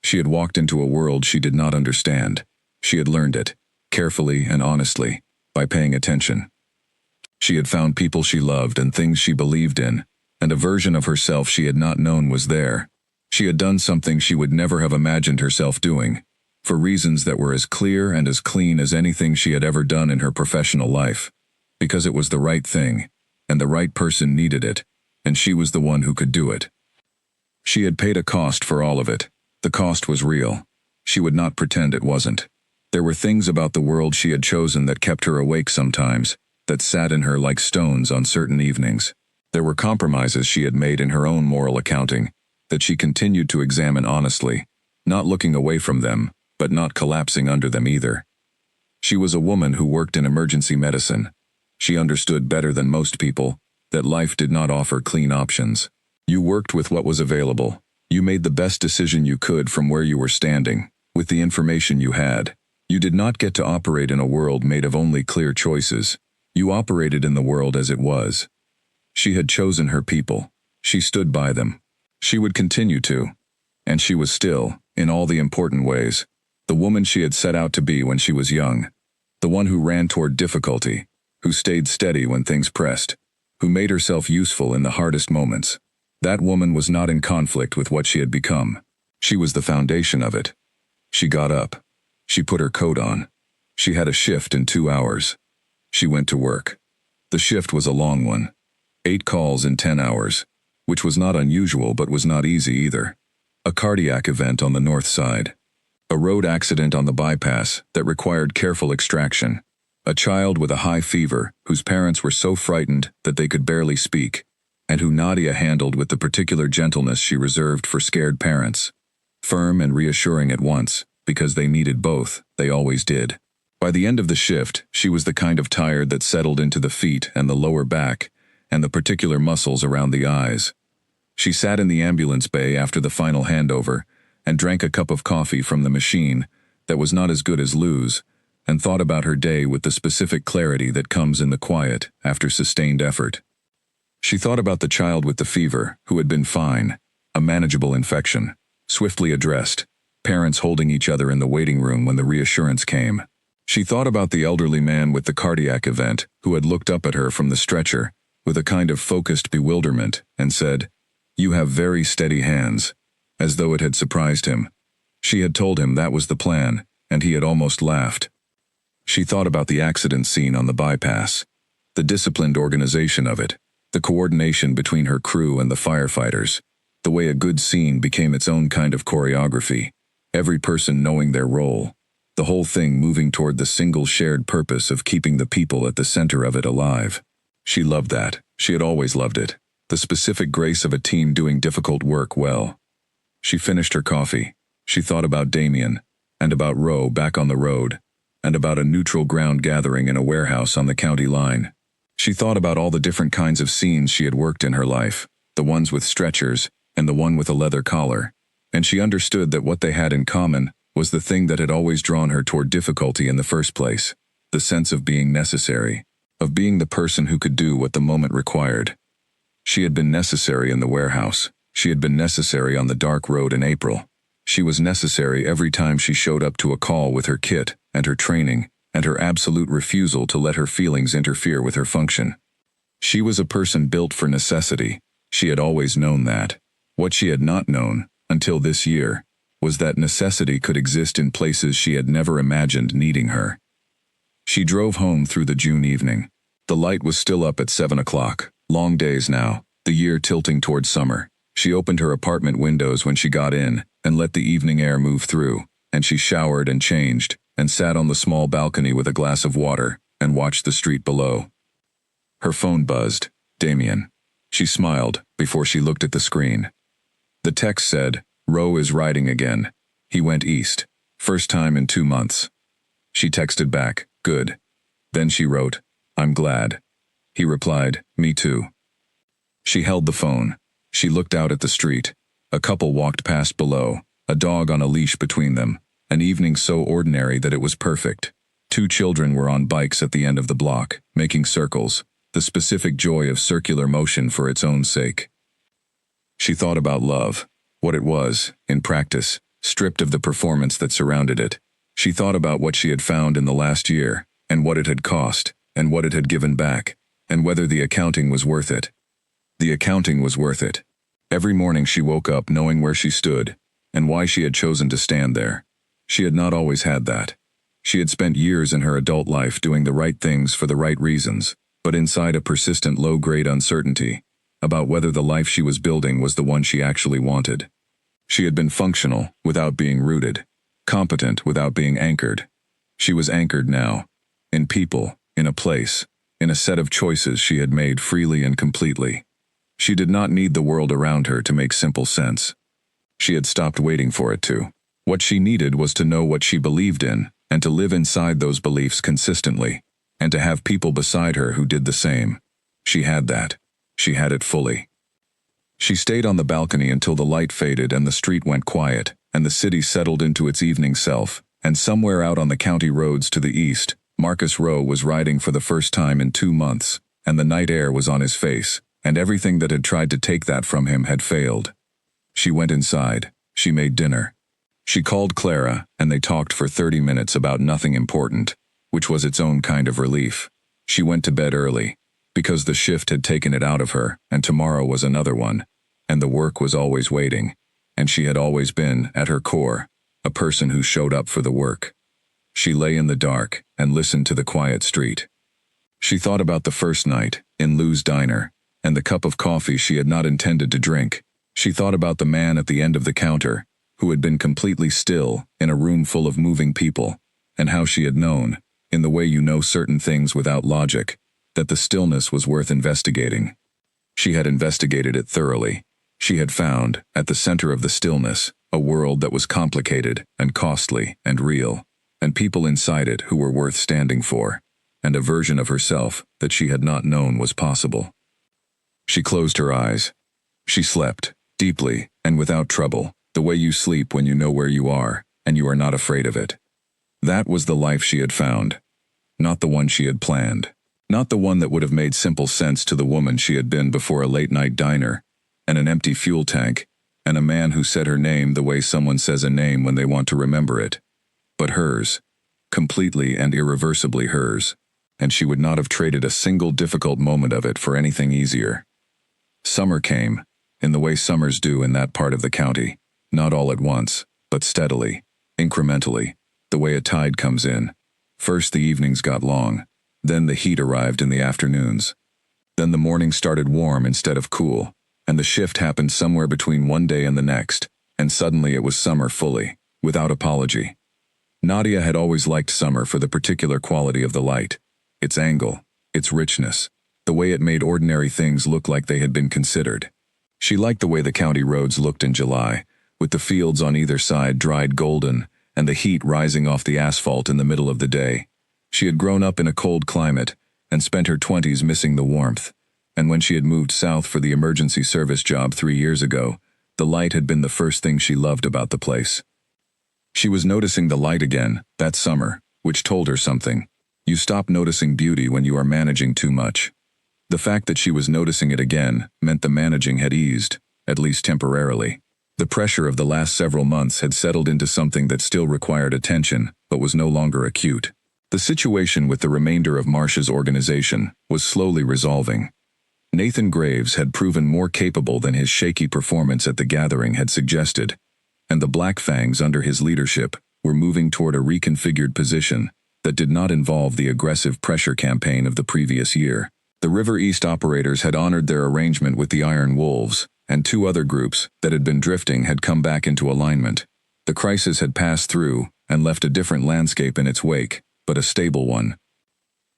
She had walked into a world she did not understand. She had learned it, carefully and honestly, by paying attention. She had found people she loved and things she believed in, and a version of herself she had not known was there. She had done something she would never have imagined herself doing, for reasons that were as clear and as clean as anything she had ever done in her professional life, because it was the right thing, and the right person needed it, and she was the one who could do it. She had paid a cost for all of it. The cost was real. She would not pretend it wasn't. There were things about the world she had chosen that kept her awake sometimes, that sat in her like stones on certain evenings. There were compromises she had made in her own moral accounting that she continued to examine honestly, not looking away from them, but not collapsing under them either. She was a woman who worked in emergency medicine. She understood better than most people that life did not offer clean options. You worked with what was available. You made the best decision you could from where you were standing, with the information you had. You did not get to operate in a world made of only clear choices. You operated in the world as it was. She had chosen her people. She stood by them. She would continue to. And she was still, in all the important ways, the woman she had set out to be when she was young. The one who ran toward difficulty, who stayed steady when things pressed, who made herself useful in the hardest moments. That woman was not in conflict with what she had become. She was the foundation of it. She got up. She put her coat on. She had a shift in 2 hours. She went to work. The shift was a long one. 8 calls in 10 hours, which was not unusual but was not easy either. A cardiac event on the north side. A road accident on the bypass that required careful extraction. A child with a high fever whose parents were so frightened that they could barely speak, and who Nadia handled with the particular gentleness she reserved for scared parents. Firm and reassuring at once, because they needed both, they always did. By the end of the shift, she was the kind of tired that settled into the feet and the lower back, and the particular muscles around the eyes. She sat in the ambulance bay after the final handover, and drank a cup of coffee from the machine that was not as good as Lou's, and thought about her day with the specific clarity that comes in the quiet after sustained effort. She thought about the child with the fever, who had been fine, a manageable infection, swiftly addressed, parents holding each other in the waiting room when the reassurance came. She thought about the elderly man with the cardiac event, who had looked up at her from the stretcher, with a kind of focused bewilderment, and said, "You have very steady hands," as though it had surprised him. She had told him that was the plan, and he had almost laughed. She thought about the accident scene on the bypass, the disciplined organization of it, the coordination between her crew and the firefighters, the way a good scene became its own kind of choreography, every person knowing their role, the whole thing moving toward the single shared purpose of keeping the people at the center of it alive. She loved that. She had always loved it. The specific grace of a team doing difficult work well. She finished her coffee. She thought about Damien, and about Ro back on the road, and about a neutral ground gathering in a warehouse on the county line. She thought about all the different kinds of scenes she had worked in her life, the ones with stretchers, and the one with a leather collar, and she understood that what they had in common was the thing that had always drawn her toward difficulty in the first place, the sense of being necessary, of being the person who could do what the moment required. She had been necessary in the warehouse. She had been necessary on the dark road in April. She was necessary every time she showed up to a call with her kit and her training and her absolute refusal to let her feelings interfere with her function. She was a person built for necessity. She had always known that. What she had not known, until this year, was that necessity could exist in places she had never imagined needing her. She drove home through the June evening. The light was still up at 7 o'clock. Long days now, the year tilting toward summer. She opened her apartment windows when she got in and let the evening air move through, and she showered and changed and sat on the small balcony with a glass of water and watched the street below. Her phone buzzed. Damien. She smiled before she looked at the screen. The text said, "Roe is riding again. He went east. First time in 2 months." She texted back, "Good." Then she wrote, "I'm glad." He replied, "Me too." She held the phone. She looked out at the street. A couple walked past below, a dog on a leash between them, an evening so ordinary that it was perfect. 2 children were on bikes at the end of the block, making circles, the specific joy of circular motion for its own sake. She thought about love, what it was, in practice, stripped of the performance that surrounded it. She thought about what she had found in the last year, and what it had cost, and what it had given back, and whether the accounting was worth it. The accounting was worth it. Every morning she woke up knowing where she stood, and why she had chosen to stand there. She had not always had that. She had spent years in her adult life doing the right things for the right reasons, but inside a persistent low-grade uncertainty about whether the life she was building was the one she actually wanted. She had been functional without being rooted, competent without being anchored. She was anchored now, in people, in a place, in a set of choices she had made freely and completely. She did not need the world around her to make simple sense. She had stopped waiting for it to. What she needed was to know what she believed in, and to live inside those beliefs consistently, and to have people beside her who did the same. She had that. She had it fully. She stayed on the balcony until the light faded and the street went quiet, and the city settled into its evening self, and somewhere out on the county roads to the east, Marcus Rowe was riding for the first time in 2 months, and the night air was on his face, and everything that had tried to take that from him had failed. She went inside. She made dinner. She called Clara, and they talked for 30 minutes about nothing important, which was its own kind of relief. She went to bed early, because the shift had taken it out of her, and tomorrow was another one, and the work was always waiting, and she had always been, at her core, a person who showed up for the work. She lay in the dark and listened to the quiet street. She thought about the first night, in Lou's diner, and the cup of coffee she had not intended to drink. She thought about the man at the end of the counter, who had been completely still in a room full of moving people, and how she had known, in the way you know certain things without logic, that the stillness was worth investigating. She had investigated it thoroughly. She had found, at the center of the stillness, a world that was complicated and costly and real, and people inside it who were worth standing for, and a version of herself that she had not known was possible. She closed her eyes. She slept, deeply and without trouble, the way you sleep when you know where you are, and you are not afraid of it. That was the life she had found. Not the one she had planned. Not the one that would have made simple sense to the woman she had been before a late-night diner, and an empty fuel tank, and a man who said her name the way someone says a name when they want to remember it. But hers. Completely and irreversibly hers. And she would not have traded a single difficult moment of it for anything easier. Summer came, in the way summers do in that part of the county, not all at once, but steadily, incrementally, the way a tide comes in. First the evenings got long, then the heat arrived in the afternoons. Then the morning started warm instead of cool, and the shift happened somewhere between one day and the next, and suddenly it was summer fully, without apology. Nadia had always liked summer for the particular quality of the light, its angle, its richness, the way it made ordinary things look like they had been considered. She liked the way the county roads looked in July, with the fields on either side dried golden, and the heat rising off the asphalt in the middle of the day. She had grown up in a cold climate, and spent her 20s missing the warmth, and when she had moved south for the emergency service job 3 years ago, the light had been the first thing she loved about the place. She was noticing the light again, that summer, which told her something. You stop noticing beauty when you are managing too much. The fact that she was noticing it again meant the managing had eased, at least temporarily. The pressure of the last several months had settled into something that still required attention, but was no longer acute. The situation with the remainder of Marsh's organization was slowly resolving. Nathan Graves had proven more capable than his shaky performance at the gathering had suggested, and the Black Fangs under his leadership were moving toward a reconfigured position that did not involve the aggressive pressure campaign of the previous year. The River East operators had honored their arrangement with the Iron Wolves, and 2 other groups that had been drifting had come back into alignment. The crisis had passed through and left a different landscape in its wake, but a stable one.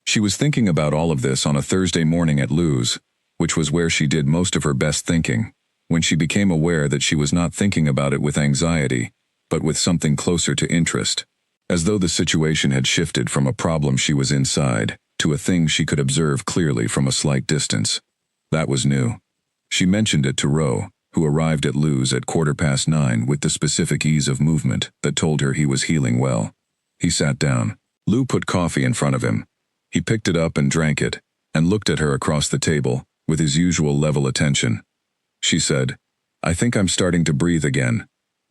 She was thinking about all of this on a Thursday morning at Lou's, which was where she did most of her best thinking, when she became aware that she was not thinking about it with anxiety, but with something closer to interest, as though the situation had shifted from a problem she was inside to a thing she could observe clearly from a slight distance. That was new. She mentioned it to Ro, who arrived at Lou's at 9:15 with the specific ease of movement that told her he was healing well. He sat down. Lou put coffee in front of him. He picked it up and drank it, and looked at her across the table, with his usual level attention. She said, "I think I'm starting to breathe again."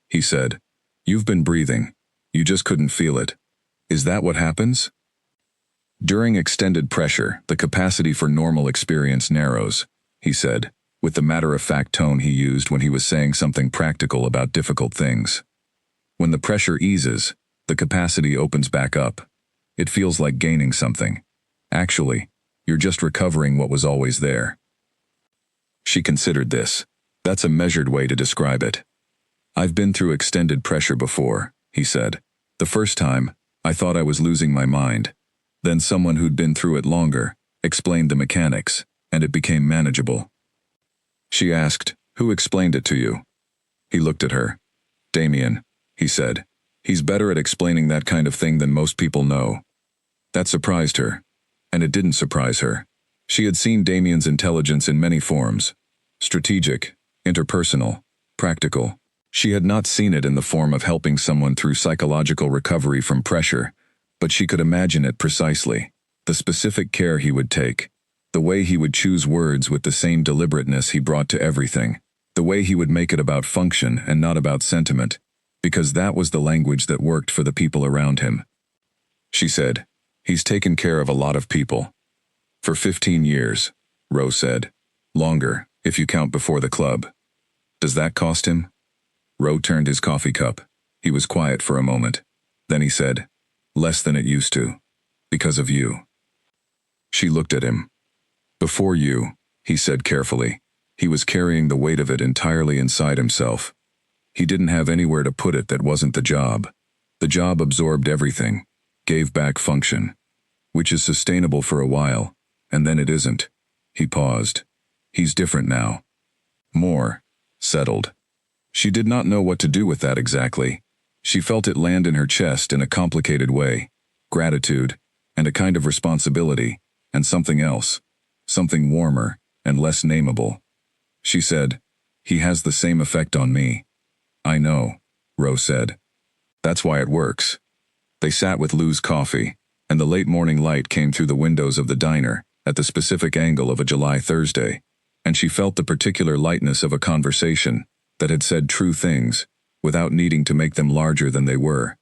He said, "You've been breathing. You just couldn't feel it. Is that what happens?" During extended pressure, the capacity for normal experience narrows, he said, with the matter-of-fact tone he used when he was saying something practical about difficult things. When the pressure eases, the capacity opens back up. It feels like gaining something. Actually, you're just recovering what was always there. She considered this. That's a measured way to describe it. "I've been through extended pressure before," he said. "The first time, I thought I was losing my mind. Then someone who'd been through it longer explained the mechanics, and it became manageable." She asked, "Who explained it to you?" He looked at her. "Damien," he said. "He's better at explaining that kind of thing than most people know." That surprised her. And it didn't surprise her. She had seen Damien's intelligence in many forms. Strategic, interpersonal, practical. She had not seen it in the form of helping someone through psychological recovery from pressure, but she could imagine it precisely. The specific care he would take. The way he would choose words with the same deliberateness he brought to everything. The way he would make it about function and not about sentiment, because that was the language that worked for the people around him. She said, "He's taken care of a lot of people." "For 15 years, Ro said. "Longer, if you count before the club." "Does that cost him?" Ro turned his coffee cup. He was quiet for a moment. Then he said, "Less than it used to. Because of you." She looked at him. "Before you," he said carefully. He was carrying the weight of it entirely inside himself. He didn't have anywhere to put it that wasn't the job. The job absorbed everything, gave back function, which is sustainable for a while, and then it isn't. He paused. He's different now. More settled. She did not know what to do with that exactly. She felt it land in her chest in a complicated way. Gratitude, and a kind of responsibility, and something else. Something warmer, and less nameable. She said, "He has the same effect on me." "I know," Ro said. "That's why it works." They sat with Lou's coffee, and the late morning light came through the windows of the diner at the specific angle of a July Thursday, and she felt the particular lightness of a conversation that had said true things, without needing to make them larger than they were.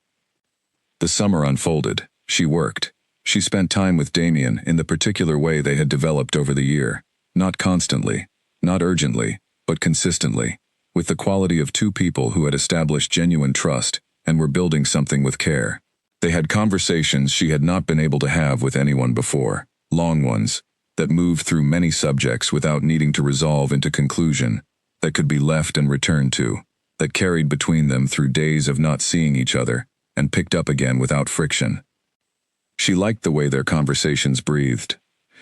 The summer unfolded. She worked. She spent time with Damien in the particular way they had developed over the year. Not constantly, not urgently, but consistently, with the quality of 2 people who had established genuine trust and were building something with care. They had conversations she had not been able to have with anyone before, long ones, that moved through many subjects without needing to resolve into conclusion, that could be left and returned to, that carried between them through days of not seeing each other, and picked up again without friction. She liked the way their conversations breathed.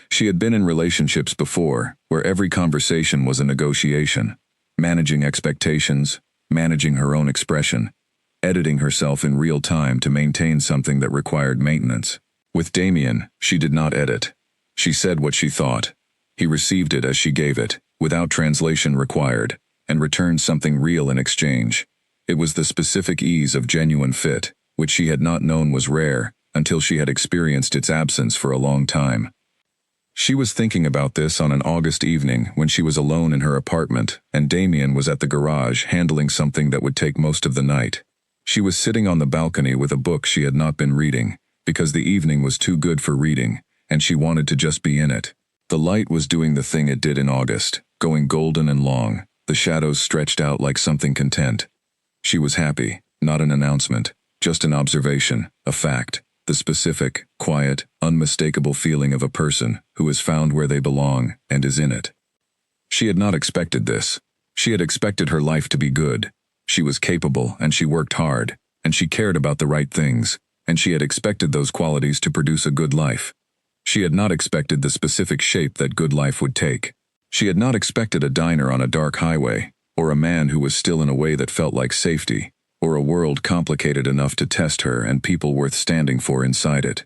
She had been in relationships before, where every conversation was a negotiation, managing expectations, managing her own expression, editing herself in real time to maintain something that required maintenance. With Damien, she did not edit. She said what she thought. He received it as she gave it, without translation required, and returned something real in exchange. It was the specific ease of genuine fit, which she had not known was rare until she had experienced its absence for a long time. She was thinking about this on an August evening when she was alone in her apartment and Damien was at the garage handling something that would take most of the night. She was sitting on the balcony with a book she had not been reading, because the evening was too good for reading, and she wanted to just be in it. The light was doing the thing it did in August, going golden and long, the shadows stretched out like something content. She was happy, not an announcement, just an observation, a fact, the specific, quiet, unmistakable feeling of a person who has found where they belong and is in it. She had not expected this. She had expected her life to be good. She was capable and she worked hard, and she cared about the right things, and she had expected those qualities to produce a good life. She had not expected the specific shape that good life would take. She had not expected a diner on a dark highway, or a man who was still in a way that felt like safety, or a world complicated enough to test her and people worth standing for inside it.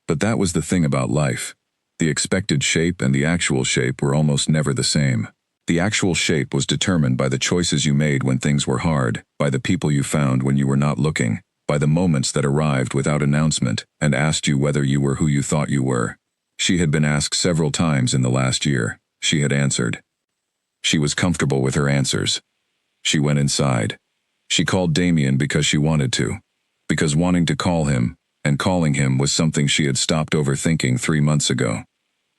But that was the thing about life. The expected shape and the actual shape were almost never the same. The actual shape was determined by the choices you made when things were hard, by the people you found when you were not looking, by the moments that arrived without announcement and asked you whether you were who you thought you were. She had been asked several times in the last year. She had answered. She was comfortable with her answers. She went inside. She called Damien because she wanted to. Because wanting to call him, and calling him, was something she had stopped overthinking 3 months ago.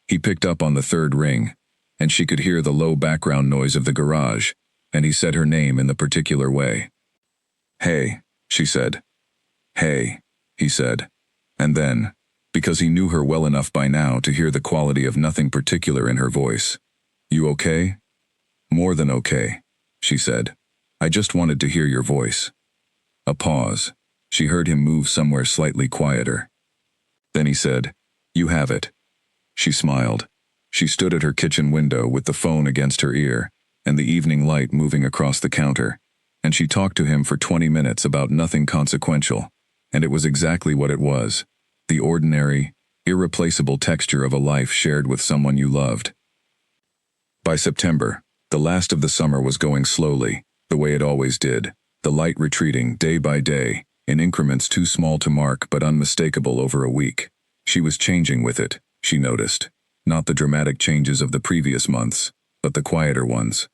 He picked up on the third ring, and she could hear the low background noise of the garage, and he said her name in the particular way. "Hey," she said. "Hey," he said. And then, because he knew her well enough by now to hear the quality of nothing particular in her voice, "You okay?" "More than okay," she said. "I just wanted to hear your voice." A pause. She heard him move somewhere slightly quieter. Then he said, "You have it." She smiled. She stood at her kitchen window with the phone against her ear, and the evening light moving across the counter, and she talked to him for 20 minutes about nothing consequential, and it was exactly what it was. The ordinary, irreplaceable texture of a life shared with someone you loved. By September, the last of the summer was going slowly, the way it always did, the light retreating day by day, in increments too small to mark but unmistakable over a week. She was changing with it, she noticed. Not the dramatic changes of the previous months, but the quieter ones.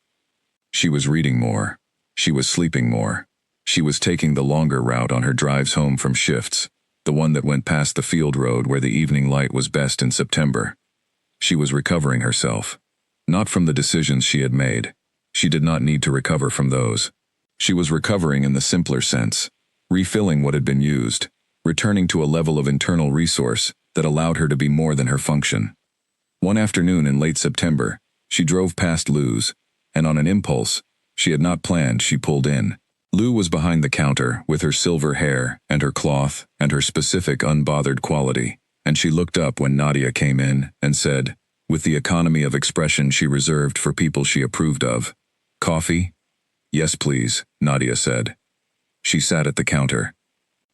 She was reading more. She was sleeping more. She was taking the longer route on her drives home from shifts, the one that went past the field road where the evening light was best in September. She was recovering herself. Not from the decisions she had made. She did not need to recover from those. She was recovering in the simpler sense, refilling what had been used, returning to a level of internal resource that allowed her to be more than her function. One afternoon in late September, she drove past Lou's, and on an impulse she had not planned, she pulled in. Lou was behind the counter with her silver hair and her cloth and her specific unbothered quality, and she looked up when Nadia came in and said, with the economy of expression she reserved for people she approved of, "Coffee?" "Yes, please," Nadia said. She sat at the counter.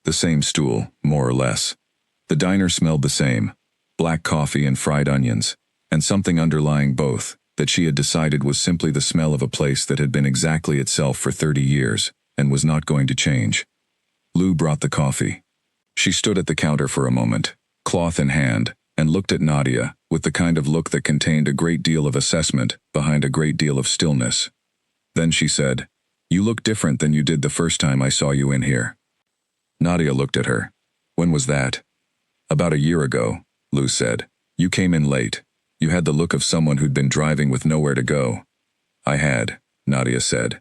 The same stool, more or less. The diner smelled the same, black coffee and fried onions, and something underlying both, that she had decided was simply the smell of a place that had been exactly itself for 30 years, and was not going to change. Lou brought the coffee. She stood at the counter for a moment, cloth in hand, and looked at Nadia, with the kind of look that contained a great deal of assessment behind a great deal of stillness. Then she said, "You look different than you did the first time I saw you in here." Nadia looked at her. "When was that?" "About a year ago," Lou said. "You came in late. You had the look of someone who'd been driving with nowhere to go." "I had," Nadia said.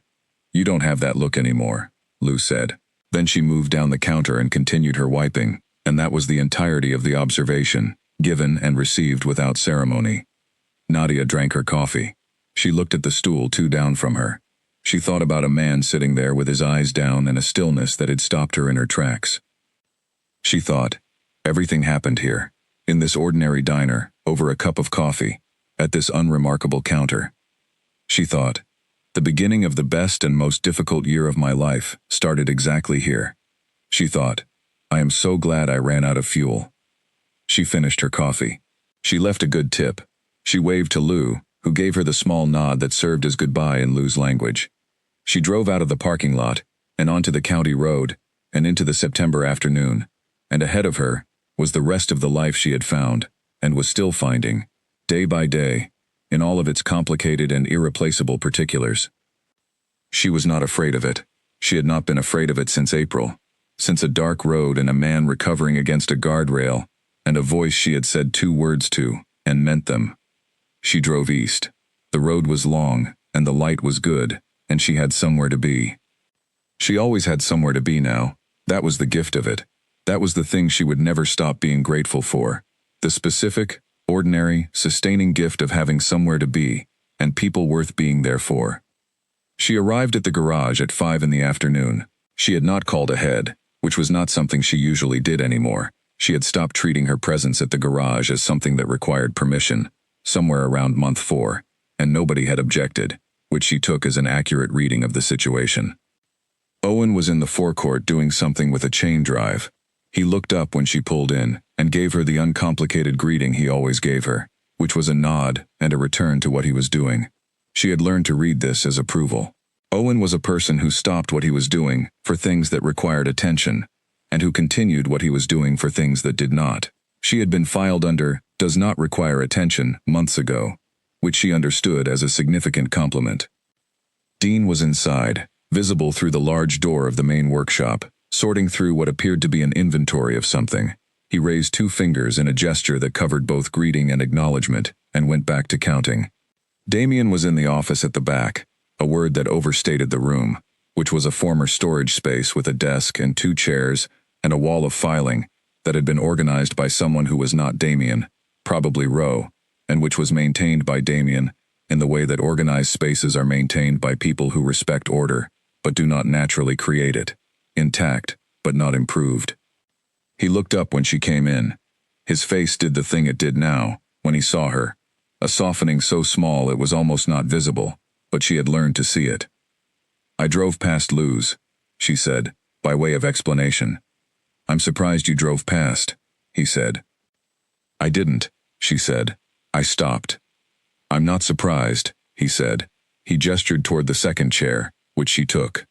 "You don't have that look anymore," Lou said. Then she moved down the counter and continued her wiping, and that was the entirety of the observation, given and received without ceremony. Nadia drank her coffee. She looked at the stool 2 down from her. She thought about a man sitting there with his eyes down and a stillness that had stopped her in her tracks. She thought, everything happened here, in this ordinary diner, over a cup of coffee, at this unremarkable counter. She thought, the beginning of the best and most difficult year of my life started exactly here. She thought, I am so glad I ran out of fuel. She finished her coffee. She left a good tip. She waved to Lou, who gave her the small nod that served as goodbye in Lou's language. She drove out of the parking lot, and onto the county road, and into the September afternoon, and ahead of her was the rest of the life she had found, and was still finding, day by day, in all of its complicated and irreplaceable particulars. She was not afraid of it. She had not been afraid of it since April. since a dark road and a man recovering against a guardrail, and a voice she had said 2 words to, and meant them. She drove east. The road was long, and the light was good, and she had somewhere to be. She always had somewhere to be now. That was the gift of it. That was the thing she would never stop being grateful for. The specific, ordinary, sustaining gift of having somewhere to be, and people worth being there for. She arrived at the garage at 5 in the afternoon. She had not called ahead, which was not something she usually did anymore. She had stopped treating her presence at the garage as something that required permission, somewhere around month 4, and nobody had objected, which she took as an accurate reading of the situation. Owen was in the forecourt doing something with a chain drive. He looked up when she pulled in, and gave her the uncomplicated greeting he always gave her, which was a nod and a return to what he was doing. She had learned to read this as approval. Owen was a person who stopped what he was doing for things that required attention, and who continued what he was doing for things that did not. She had been filed under "does not require attention" months ago, which she understood as a significant compliment. Dean was inside, visible through the large door of the main workshop, sorting through what appeared to be an inventory of something. He raised 2 fingers in a gesture that covered both greeting and acknowledgement, and went back to counting. Damien was in the office at the back, a word that overstated the room, which was a former storage space with a desk and 2 chairs and a wall of filing that had been organized by someone who was not Damien, probably Roe, and which was maintained by Damien in the way that organized spaces are maintained by people who respect order but do not naturally create it, intact but not improved. He looked up when she came in. His face did the thing it did now when he saw her, a softening so small it was almost not visible, but she had learned to see it. "I drove past Lou's," she said, by way of explanation. "I'm surprised you drove past," he said. "I didn't," she said. "I stopped." "I'm not surprised," he said. He gestured toward the second chair, which she took.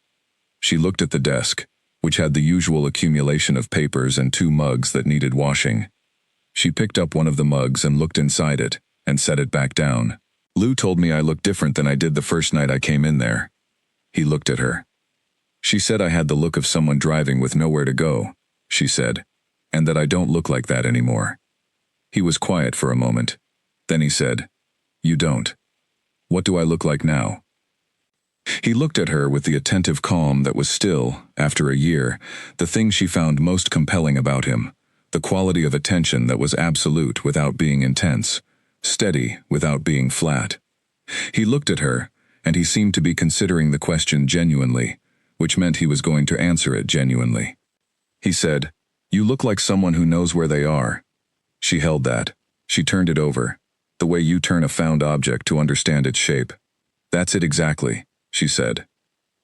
She looked at the desk, which had the usual accumulation of papers and 2 mugs that needed washing. She picked up one of the mugs and looked inside it, and set it back down. "Lou told me I looked different than I did the first night I came in there." He looked at her. "She said I had the look of someone driving with nowhere to go," she said, "and that I don't look like that anymore." He was quiet for a moment. Then he said, "You don't. What do I look like now?" He looked at her with the attentive calm that was still, after a year, the thing she found most compelling about him, the quality of attention that was absolute without being intense, steady without being flat. He looked at her, and he seemed to be considering the question genuinely, which meant he was going to answer it genuinely. He said, "You look like someone who knows where they are." She held that. She turned it over, the way you turn a found object to understand its shape. "That's it exactly," she said.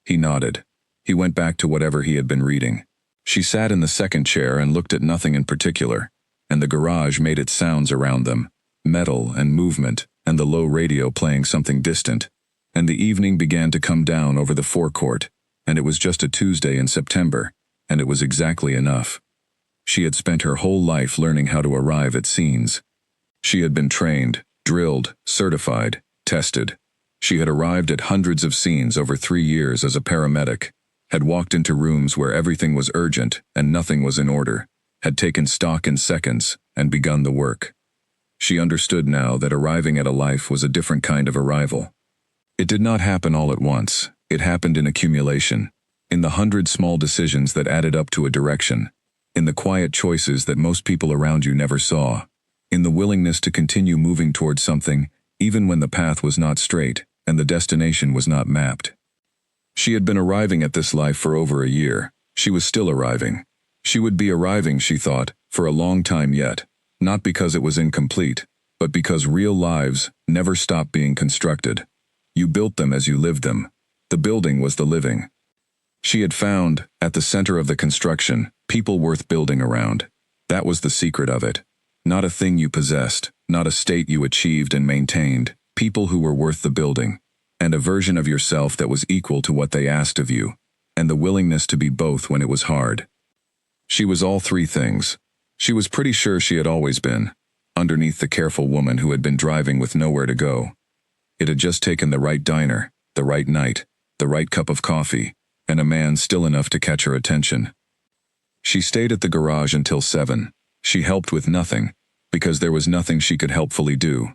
He nodded. He went back to whatever he had been reading. She sat in the second chair and looked at nothing in particular, and the garage made its sounds around them, metal and movement, and the low radio playing something distant. And the evening began to come down over the forecourt, and it was just a Tuesday in September, and it was exactly enough. She had spent her whole life learning how to arrive at scenes. She had been trained, drilled, certified, tested. She had arrived at hundreds of scenes over 3 years as a paramedic, had walked into rooms where everything was urgent and nothing was in order, had taken stock in seconds, and begun the work. She understood now that arriving at a life was a different kind of arrival. It did not happen all at once. It happened in accumulation, in the 100 small decisions that added up to a direction, in the quiet choices that most people around you never saw, in the willingness to continue moving towards something even when the path was not straight and the destination was not mapped. She had been arriving at this life for over a year. She was still arriving. She would be arriving, she thought, for a long time yet, not because it was incomplete, but because real lives never stop being constructed. You built them as you lived them. The building was the living. She had found, at the center of the construction, people worth building around. That was the secret of it. Not a thing you possessed, not a state you achieved and maintained, people who were worth the building, and a version of yourself that was equal to what they asked of you, and the willingness to be both when it was hard. She was all 3 things. She was pretty sure she had always been, underneath the careful woman who had been driving with nowhere to go. It had just taken the right diner, the right night, the right cup of coffee, and a man still enough to catch her attention. She stayed at the garage until 7. She helped with nothing, because there was nothing she could helpfully do.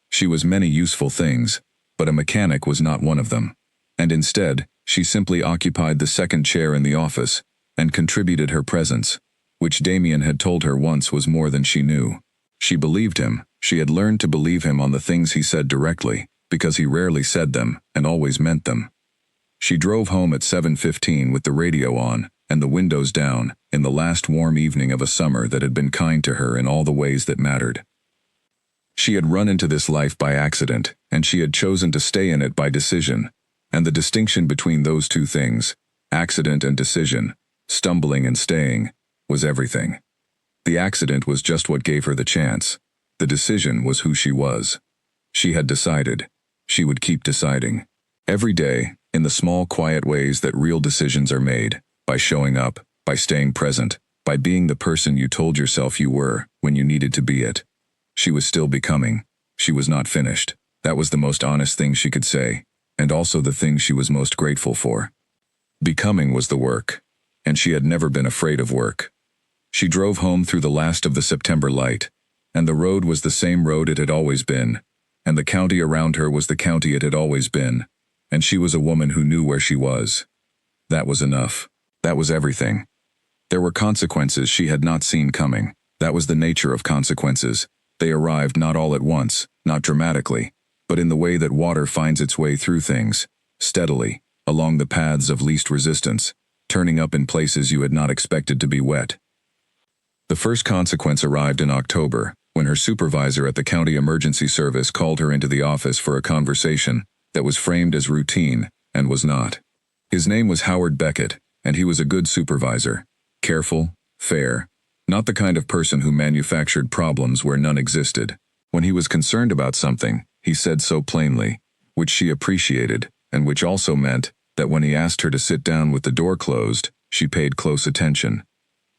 She was many useful things, but a mechanic was not one of them. And instead, she simply occupied the second chair in the office, and contributed her presence, which Damien had told her once was more than she knew. She believed him. She had learned to believe him on the things he said directly, because he rarely said them, and always meant them. She drove home at 7:15 with the radio on, and the windows down, in the last warm evening of a summer that had been kind to her in all the ways that mattered. She had run into this life by accident, and she had chosen to stay in it by decision, and the distinction between those two things, accident and decision, stumbling and staying, was everything. The accident was just what gave her the chance. The decision was who she was. She had decided. She would keep deciding. Every day, in the small, quiet ways that real decisions are made, by showing up, by staying present, by being the person you told yourself you were when you needed to be it. She was still becoming. She was not finished. That was the most honest thing she could say, and also the thing she was most grateful for. Becoming was the work, and she had never been afraid of work. She drove home through the last of the September light, and the road was the same road it had always been, and the county around her was the county it had always been, and she was a woman who knew where she was. That was enough. That was everything. There were consequences she had not seen coming. That was the nature of consequences. They arrived not all at once, not dramatically, but in the way that water finds its way through things, steadily, along the paths of least resistance, turning up in places you had not expected to be wet. The first consequence arrived in October, when her supervisor at the county emergency service called her into the office for a conversation that was framed as routine and was not. His name was Howard Beckett, and he was a good supervisor, careful, fair, not the kind of person who manufactured problems where none existed. When he was concerned about something, he said so plainly, which she appreciated, and which also meant that when he asked her to sit down with the door closed, she paid close attention.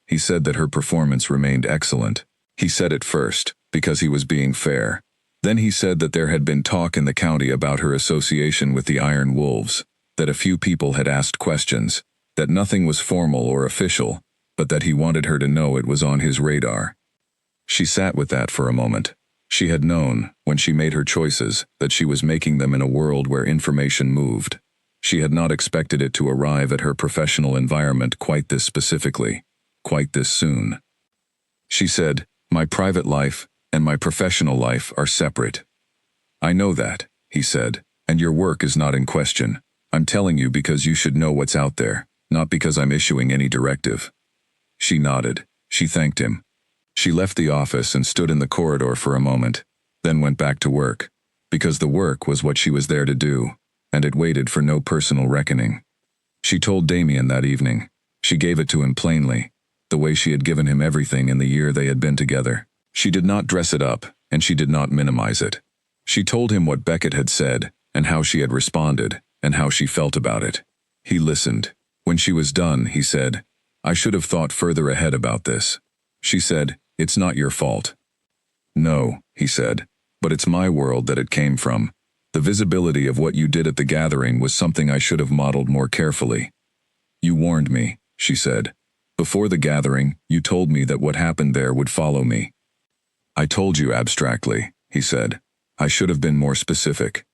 He said that her performance remained excellent. He said it first, because he was being fair. Then he said that there had been talk in the county about her association with the Iron Wolves, that a few people had asked questions, that nothing was formal or official, but that he wanted her to know it was on his radar. She sat with that for a moment. She had known, when she made her choices, that she was making them in a world where information moved. She had not expected it to arrive at her professional environment quite this specifically, quite this soon. She said, "My private life and my professional life are separate." "I know that," he said, "and your work is not in question. I'm telling you because you should know what's out there, not because I'm issuing any directive." She nodded. She thanked him. She left the office and stood in the corridor for a moment, then went back to work, because the work was what she was there to do, and it waited for no personal reckoning. She told Damien that evening. She gave it to him plainly, the way she had given him everything in the year they had been together. She did not dress it up, and she did not minimize it. She told him what Beckett had said, and how she had responded, and how she felt about it. He listened. When she was done, he said, "I should have thought further ahead about this." She said, "It's not your fault." "No," he said, "but it's my world that it came from. The visibility of what you did at the gathering was something I should have modeled more carefully." "You warned me," she said. "Before the gathering, you told me that what happened there would follow me." "I told you abstractly," he said. "I should have been more specific."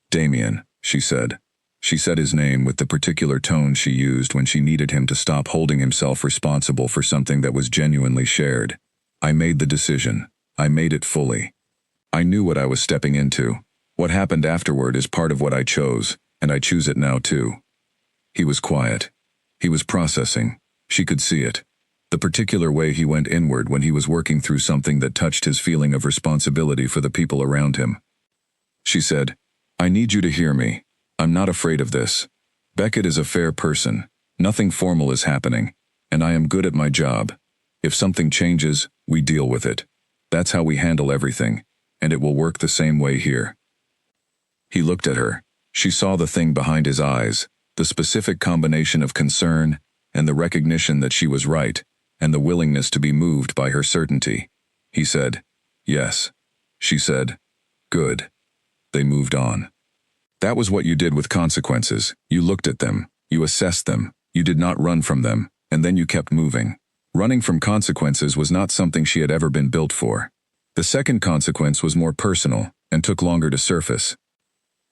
"Damien," she said. She said his name with the particular tone she used when she needed him to stop holding himself responsible for something that was genuinely shared. "I made the decision. I made it fully. I knew what I was stepping into. What happened afterward is part of what I chose, and I choose it now too." He was quiet. He was processing. She could see it. The particular way he went inward when he was working through something that touched his feeling of responsibility for the people around him. She said, "I need you to hear me. I'm not afraid of this. Beckett is a fair person. Nothing formal is happening, and I am good at my job. If something changes, we deal with it. That's how we handle everything, and it will work the same way here." He looked at her. She saw the thing behind his eyes, the specific combination of concern and the recognition that she was right, and the willingness to be moved by her certainty. He said, "Yes." She said, "Good." They moved on. "That was what you did with consequences. You looked at them, you assessed them, you did not run from them, and then you kept moving. Running from consequences was not something she had ever been built for. The second consequence was more personal and took longer to surface.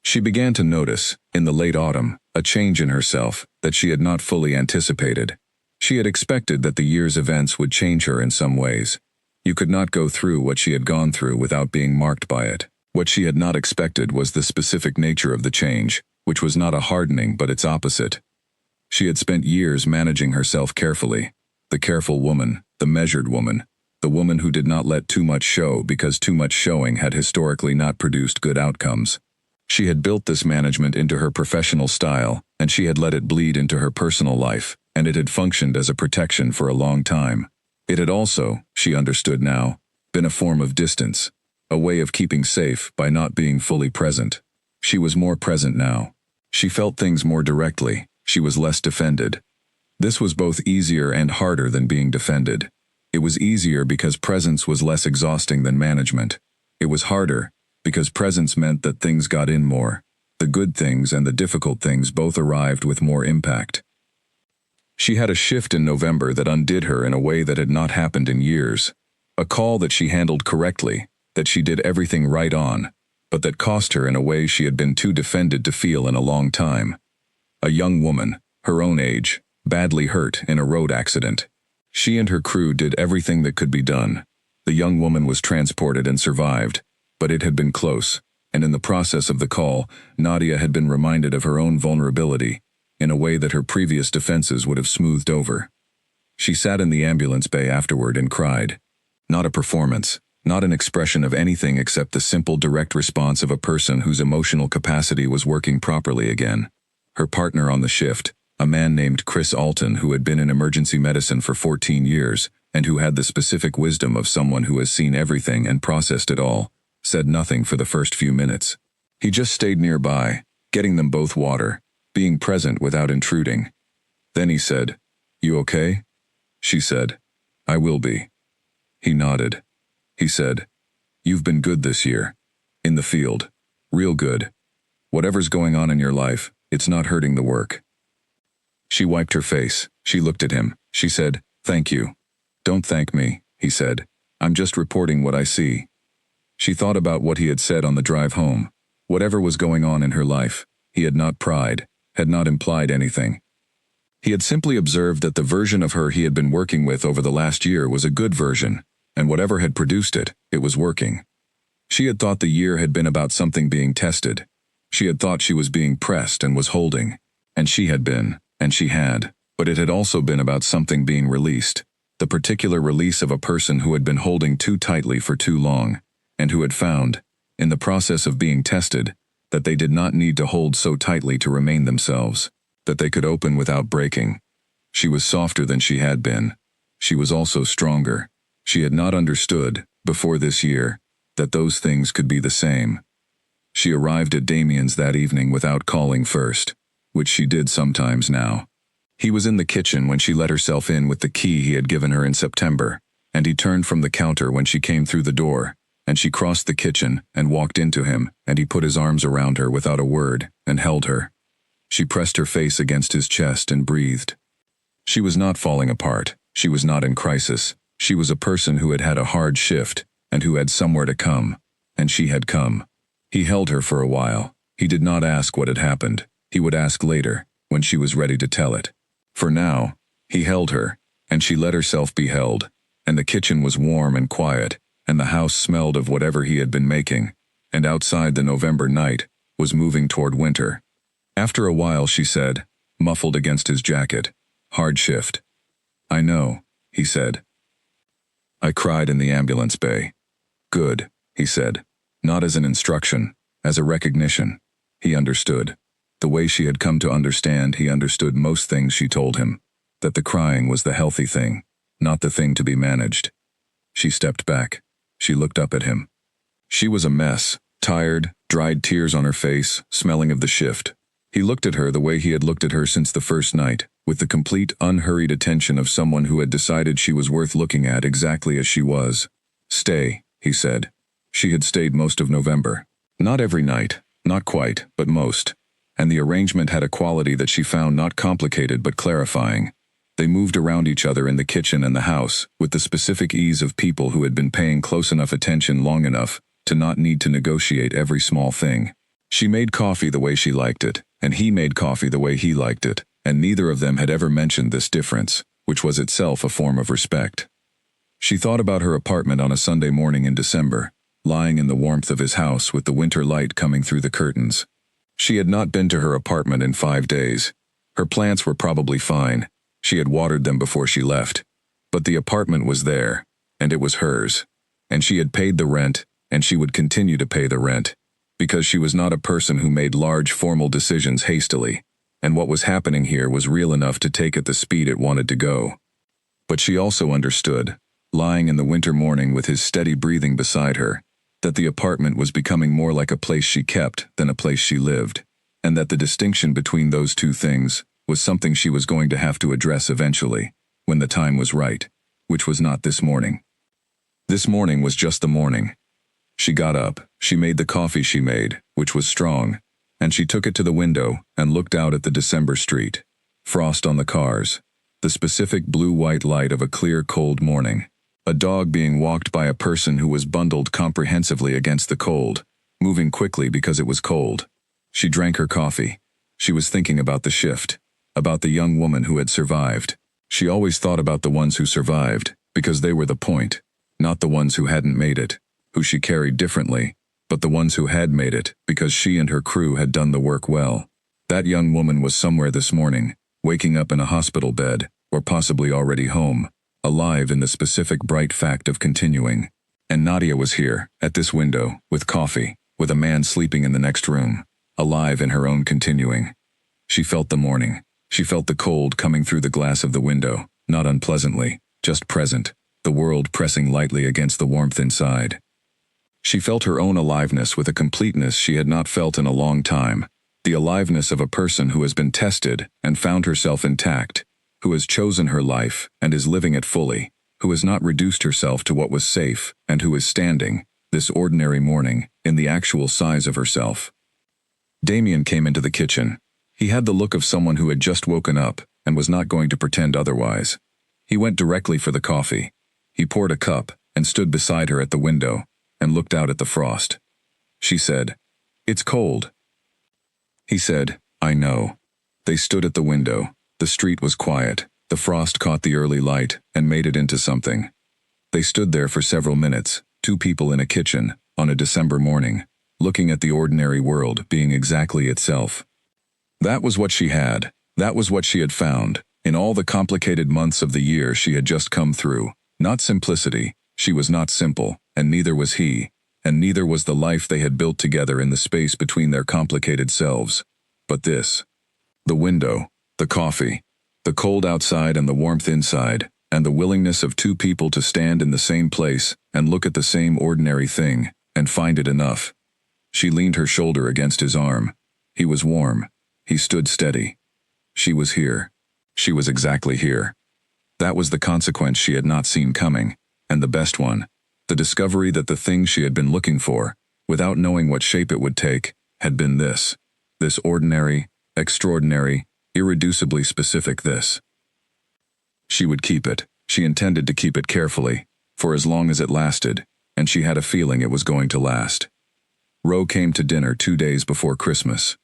She began to notice, in the late autumn, a change in herself that she had not fully anticipated. She had expected that the year's events would change her in some ways. You could not go through what she had gone through without being marked by it. What she had not expected was the specific nature of the change, which was not a hardening but its opposite. She had spent years managing herself carefully. The careful woman, the measured woman, the woman who did not let too much show because too much showing had historically not produced good outcomes. She had built this management into her professional style, and she had let it bleed into her personal life, and it had functioned as a protection for a long time. It had also, she understood now, been a form of distance, a way of keeping safe by not being fully present. She was more present now. She felt things more directly. She was less defended. This was both easier and harder than being defended. It was easier because presence was less exhausting than management. It was harder because presence meant that things got in more. The good things and the difficult things both arrived with more impact. She had a shift in November that undid her in a way that had not happened in years. A call that she handled correctly, that she did everything right on, but that cost her in a way she had been too defended to feel in a long time. A young woman, her own age, badly hurt in a road accident. She and her crew did everything that could be done. The young woman was transported and survived, but it had been close, and in the process of the call, Nadia had been reminded of her own vulnerability, in a way that her previous defenses would have smoothed over. She sat in the ambulance bay afterward and cried. Not a performance, not an expression of anything except the simple direct response of a person whose emotional capacity was working properly again. Her partner on the shift, a man named Chris Alton who had been in emergency medicine for 14 years, and who had the specific wisdom of someone who has seen everything and processed it all, said nothing for the first few minutes. He just stayed nearby, getting them both water, being present without intruding. Then he said, "You okay?" She said, "I will be." He nodded. He said, "You've been good this year. In the field. Real good. Whatever's going on in your life, it's not hurting the work." She wiped her face. She looked at him. She said, "Thank you." "Don't thank me," he said. "I'm just reporting what I see." She thought about what he had said on the drive home. Whatever was going on in her life, he had not pried, had not implied anything. He had simply observed that the version of her he had been working with over the last year was a good version, and whatever had produced it, it was working. She had thought the year had been about something being tested. She had thought she was being pressed and was holding, and she had been, and she had, but it had also been about something being released, the particular release of a person who had been holding too tightly for too long, and who had found, in the process of being tested, that they did not need to hold so tightly to remain themselves, that they could open without breaking. She was softer than she had been. She was also stronger. She had not understood, before this year, that those things could be the same. She arrived at Damien's that evening without calling first, which she did sometimes now. He was in the kitchen when she let herself in with the key he had given her in September, and he turned from the counter when she came through the door, and she crossed the kitchen and walked into him, and he put his arms around her without a word and held her. She pressed her face against his chest and breathed. She was not falling apart. She was not in crisis. She was a person who had had a hard shift and who had somewhere to come, and she had come. He held her for a while. He did not ask what had happened. He would ask later, when she was ready to tell it. For now, he held her, and she let herself be held, and the kitchen was warm and quiet, and the house smelled of whatever he had been making, and outside the November night was moving toward winter. After a while she said, muffled against his jacket, "Hard shift." "I know," he said. "I cried in the ambulance bay." "Good," he said. Not as an instruction, as a recognition. He understood. The way she had come to understand, he understood most things she told him, that the crying was the healthy thing, not the thing to be managed. She stepped back. She looked up at him. She was a mess, tired, dried tears on her face, smelling of the shift. He looked at her the way he had looked at her since the first night, with the complete, unhurried attention of someone who had decided she was worth looking at exactly as she was. "Stay," he said. She had stayed most of November. Not every night, not quite, but most. And the arrangement had a quality that she found not complicated but clarifying. They moved around each other in the kitchen and the house, with the specific ease of people who had been paying close enough attention long enough to not need to negotiate every small thing. She made coffee the way she liked it, and he made coffee the way he liked it, and neither of them had ever mentioned this difference, which was itself a form of respect. She thought about her apartment on a Sunday morning in December, lying in the warmth of his house with the winter light coming through the curtains. She had not been to her apartment in 5 days. Her plants were probably fine. She had watered them before she left. But the apartment was there, and it was hers. And she had paid the rent, and she would continue to pay the rent, because she was not a person who made large formal decisions hastily, and what was happening here was real enough to take at the speed it wanted to go. But she also understood, lying in the winter morning with his steady breathing beside her, that the apartment was becoming more like a place she kept than a place she lived, and that the distinction between those two things was something she was going to have to address eventually, when the time was right, which was not this morning. This morning was just the morning. She got up, she made the coffee she made, which was strong, and she took it to the window and looked out at the December street, frost on the cars, the specific blue-white light of a clear, cold morning, a dog being walked by a person who was bundled comprehensively against the cold, moving quickly because it was cold. She drank her coffee. She was thinking about the shift, about the young woman who had survived. She always thought about the ones who survived, because they were the point, not the ones who hadn't made it, who she carried differently, but the ones who had made it because she and her crew had done the work well. That young woman was somewhere this morning, waking up in a hospital bed, or possibly already home, alive in the specific bright fact of continuing. And Nadia was here, at this window, with coffee, with a man sleeping in the next room, alive in her own continuing. She felt the morning. She felt the cold coming through the glass of the window, not unpleasantly, just present, the world pressing lightly against the warmth inside. She felt her own aliveness with a completeness she had not felt in a long time, the aliveness of a person who has been tested and found herself intact, who has chosen her life and is living it fully, who has not reduced herself to what was safe and who is standing, this ordinary morning, in the actual size of herself. Damien came into the kitchen. He had the look of someone who had just woken up and was not going to pretend otherwise. He went directly for the coffee. He poured a cup and stood beside her at the window and looked out at the frost. She said, "It's cold." He said, "I know." They stood at the window. The street was quiet. The frost caught the early light and made it into something. They stood there for several minutes, two people in a kitchen, on a December morning, looking at the ordinary world being exactly itself. That was what she had. That was what she had found. In all the complicated months of the year she had just come through. Not simplicity. She was not simple, and neither was he, and neither was the life they had built together in the space between their complicated selves. But this. The window, the coffee, the cold outside and the warmth inside, and the willingness of two people to stand in the same place and look at the same ordinary thing, and find it enough. She leaned her shoulder against his arm. He was warm. He stood steady. She was here. She was exactly here. That was the consequence she had not seen coming, and the best one, the discovery that the thing she had been looking for, without knowing what shape it would take, had been this ordinary, extraordinary, irreducibly specific this. She would keep it. She intended to keep it carefully, for as long as it lasted, and she had a feeling it was going to last. Ro came to dinner 2 days before Christmas.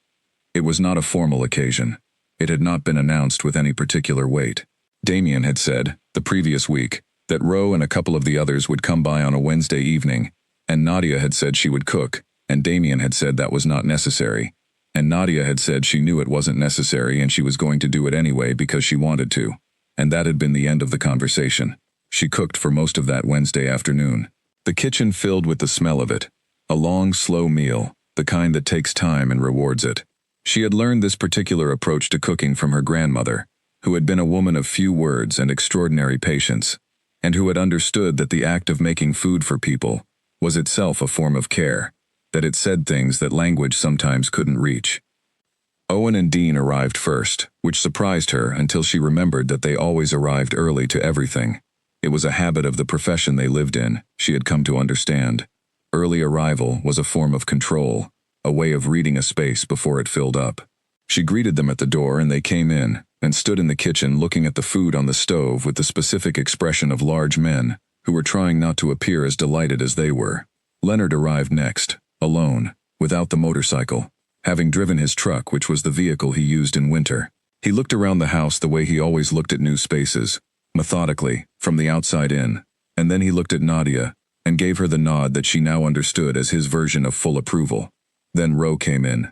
It was not a formal occasion. It had not been announced with any particular weight. Damien had said, the previous week, that Ro and a couple of the others would come by on a Wednesday evening, and Nadia had said she would cook, and Damien had said that was not necessary, and Nadia had said she knew it wasn't necessary and she was going to do it anyway because she wanted to, and that had been the end of the conversation. She cooked for most of that Wednesday afternoon. The kitchen filled with the smell of it, a long, slow meal, the kind that takes time and rewards it. She had learned this particular approach to cooking from her grandmother, who had been a woman of few words and extraordinary patience, and who had understood that the act of making food for people was itself a form of care, that it said things that language sometimes couldn't reach. Owen and Dean arrived first, which surprised her until she remembered that they always arrived early to everything. It was a habit of the profession they lived in, she had come to understand. Early arrival was a form of control, a way of reading a space before it filled up. She greeted them at the door and they came in, and stood in the kitchen looking at the food on the stove with the specific expression of large men who were trying not to appear as delighted as they were. Leonard arrived next, alone, without the motorcycle, having driven his truck, which was the vehicle he used in winter. He looked around the house the way he always looked at new spaces, methodically, from the outside in, and then he looked at Nadia and gave her the nod that she now understood as his version of full approval. Then Ro came in.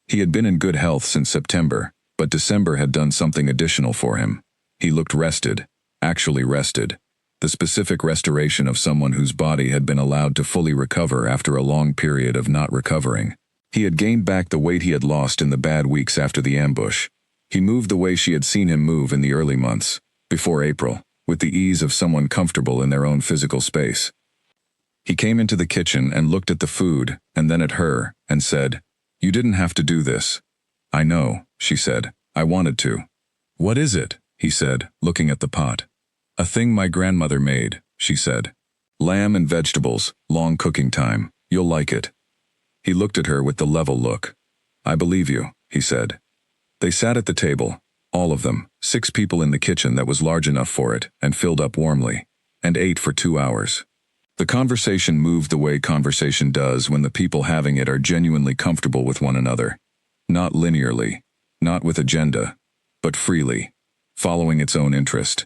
He had been in good health since September, but December had done something additional for him. He looked rested, actually rested, the specific restoration of someone whose body had been allowed to fully recover after a long period of not recovering. He had gained back the weight he had lost in the bad weeks after the ambush. He moved the way she had seen him move in the early months, before April, with the ease of someone comfortable in their own physical space. He came into the kitchen and looked at the food, and then at her, and said, "You didn't have to do this." "I know," she said. "I wanted to." "What is it?" he said, looking at the pot. "A thing my grandmother made," she said. "Lamb and vegetables, long cooking time. You'll like it." He looked at her with the level look. "I believe you," he said. They sat at the table, all of them, 6 people in the kitchen that was large enough for it and filled up warmly, and ate for 2 hours. The conversation moved the way conversation does when the people having it are genuinely comfortable with one another. Not linearly, not with agenda, but freely, following its own interest.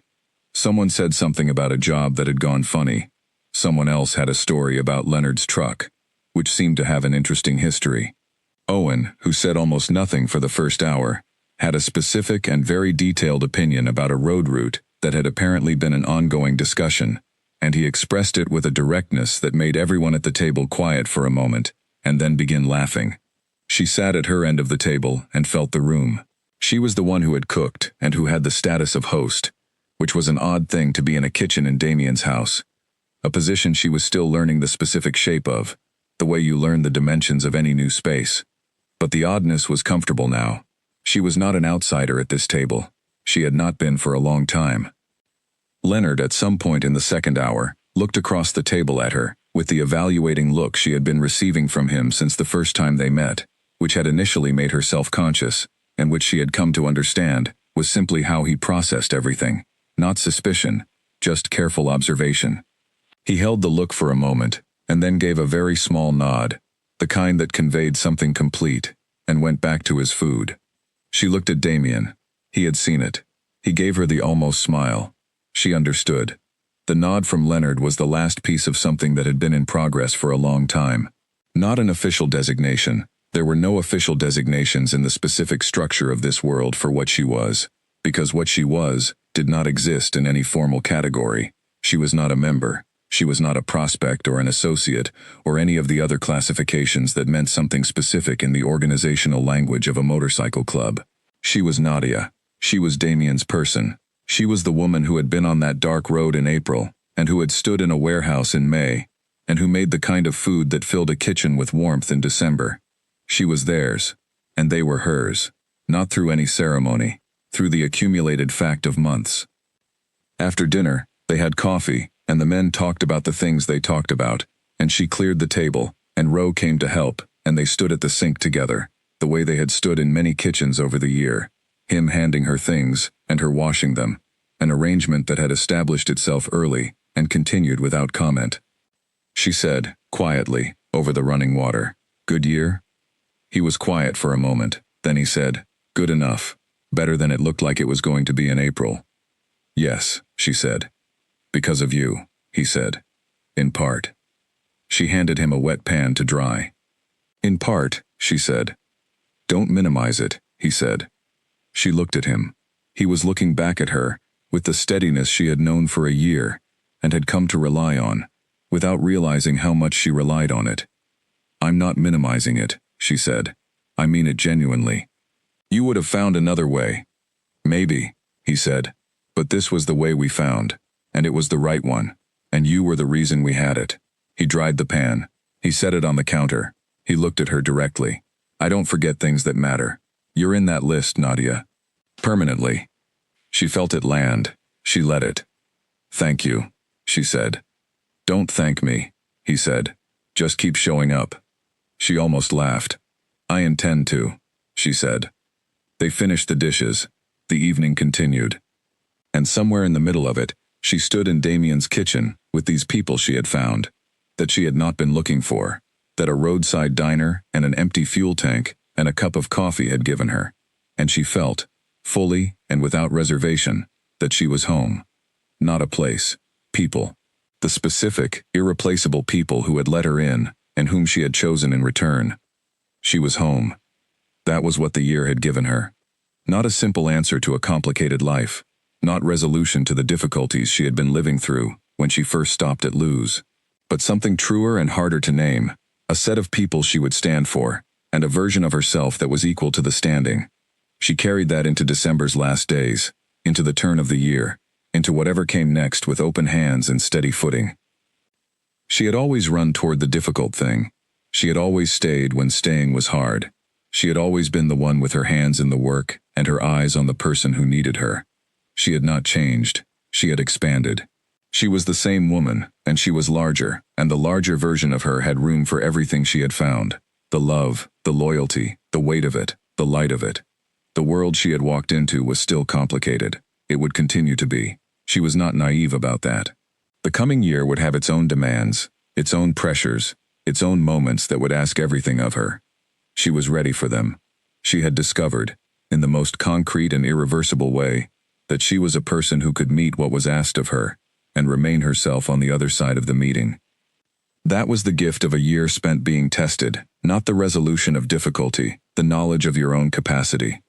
Someone said something about a job that had gone funny. Someone else had a story about Leonard's truck, which seemed to have an interesting history. Owen, who said almost nothing for the first hour, had a specific and very detailed opinion about a road route that had apparently been an ongoing discussion, and he expressed it with a directness that made everyone at the table quiet for a moment, and then begin laughing. She sat at her end of the table and felt the room. She was the one who had cooked and who had the status of host, which was an odd thing to be in a kitchen in Damien's house, a position she was still learning the specific shape of, the way you learn the dimensions of any new space. But the oddness was comfortable now. She was not an outsider at this table. She had not been for a long time. Leonard, at some point in the second hour, looked across the table at her, with the evaluating look she had been receiving from him since the first time they met, which had initially made her self-conscious, and which she had come to understand was simply how he processed everything. Not suspicion, just careful observation. He held the look for a moment, and then gave a very small nod, the kind that conveyed something complete, and went back to his food. She looked at Damien. He had seen it. He gave her the almost smile. She understood. The nod from Leonard was the last piece of something that had been in progress for a long time. Not an official designation. There were no official designations in the specific structure of this world for what she was, because what she was did not exist in any formal category. She was not a member. She was not a prospect or an associate, or any of the other classifications that meant something specific in the organizational language of a motorcycle club. She was Nadia. She was Damien's person. She was the woman who had been on that dark road in April, and who had stood in a warehouse in May, and who made the kind of food that filled a kitchen with warmth in December. She was theirs, and they were hers, not through any ceremony, through the accumulated fact of months. After dinner, they had coffee, and the men talked about the things they talked about, and she cleared the table, and Ro came to help, and they stood at the sink together, the way they had stood in many kitchens over the year, him handing her things, and her washing them, an arrangement that had established itself early, and continued without comment. She said, quietly, over the running water, "Good year?" He was quiet for a moment, then he said, "Good enough, better than it looked like it was going to be in April." "Yes," she said. "Because of you," he said. "In part." She handed him a wet pan to dry. "In part," she said. "Don't minimize it," he said. She looked at him. He was looking back at her, with the steadiness she had known for a year, and had come to rely on, without realizing how much she relied on it. "I'm not minimizing it," she said. "I mean it genuinely. You would have found another way." "Maybe," he said. "But this was the way we found, and it was the right one, and you were the reason we had it." He dried the pan. He set it on the counter. He looked at her directly. "I don't forget things that matter. You're in that list, Nadia. Permanently." She felt it land. She let it. "Thank you," she said. "Don't thank me," he said. "Just keep showing up." She almost laughed. "I intend to," she said. They finished the dishes. The evening continued. And somewhere in the middle of it, she stood in Damien's kitchen with these people she had found, that she had not been looking for, that a roadside diner and an empty fuel tank and a cup of coffee had given her. And she felt, fully and without reservation, that she was home. Not a place. People. The specific, irreplaceable people who had let her in and whom she had chosen in return. She was home. That was what the year had given her. Not a simple answer to a complicated life. Not resolution to the difficulties she had been living through when she first stopped at Lou's. But something truer and harder to name. A set of people she would stand for, and a version of herself that was equal to the standing. She carried that into December's last days, into the turn of the year, into whatever came next with open hands and steady footing. She had always run toward the difficult thing. She had always stayed when staying was hard. She had always been the one with her hands in the work and her eyes on the person who needed her. She had not changed. She had expanded. She was the same woman, and she was larger, and the larger version of her had room for everything she had found. The love, the loyalty, the weight of it, the light of it. The world she had walked into was still complicated. It would continue to be. She was not naive about that. The coming year would have its own demands, its own pressures, its own moments that would ask everything of her. She was ready for them. She had discovered, in the most concrete and irreversible way, that she was a person who could meet what was asked of her, and remain herself on the other side of the meeting. That was the gift of a year spent being tested, not the resolution of difficulty, the knowledge of your own capacity.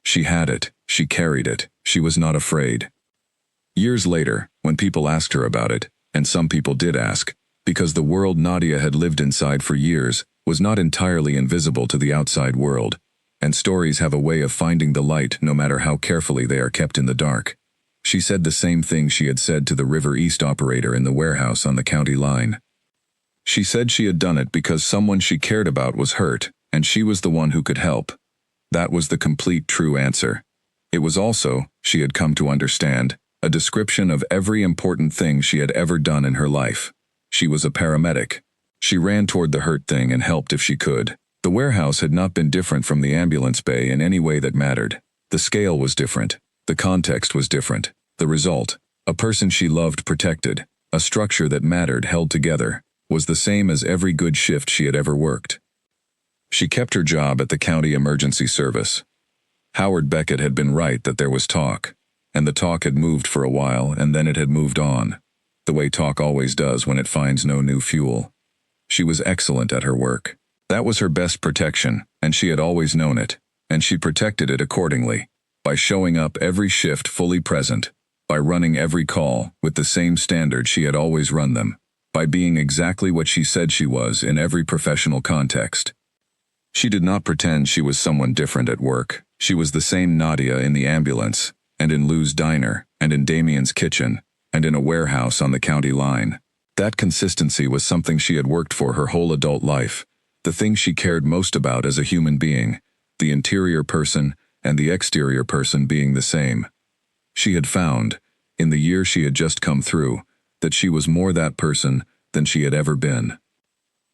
She had it, she carried it, she was not afraid. Years later, when people asked her about it, and some people did ask, because the world Nadia had lived inside for years was not entirely invisible to the outside world, and stories have a way of finding the light no matter how carefully they are kept in the dark. She said the same thing she had said to the River East operator in the warehouse on the county line. She said she had done it because someone she cared about was hurt, and she was the one who could help. That was the complete true answer. It was also, she had come to understand, a description of every important thing she had ever done in her life. She was a paramedic. She ran toward the hurt thing and helped if she could. The warehouse had not been different from the ambulance bay in any way that mattered. The scale was different. The context was different. The result, a person she loved protected, a structure that mattered held together, was the same as every good shift she had ever worked. She kept her job at the county emergency service. Howard Beckett had been right that there was talk, and the talk had moved for a while and then it had moved on, the way talk always does when it finds no new fuel. She was excellent at her work. That was her best protection, and she had always known it, and she protected it accordingly, by showing up every shift fully present, by running every call with the same standard she had always run them, by being exactly what she said she was in every professional context. She did not pretend she was someone different at work. She was the same Nadia in the ambulance, and in Lou's diner, and in Damien's kitchen, and in a warehouse on the county line. That consistency was something she had worked for her whole adult life, the thing she cared most about as a human being, the interior person and the exterior person being the same. She had found, in the year she had just come through, that she was more that person than she had ever been.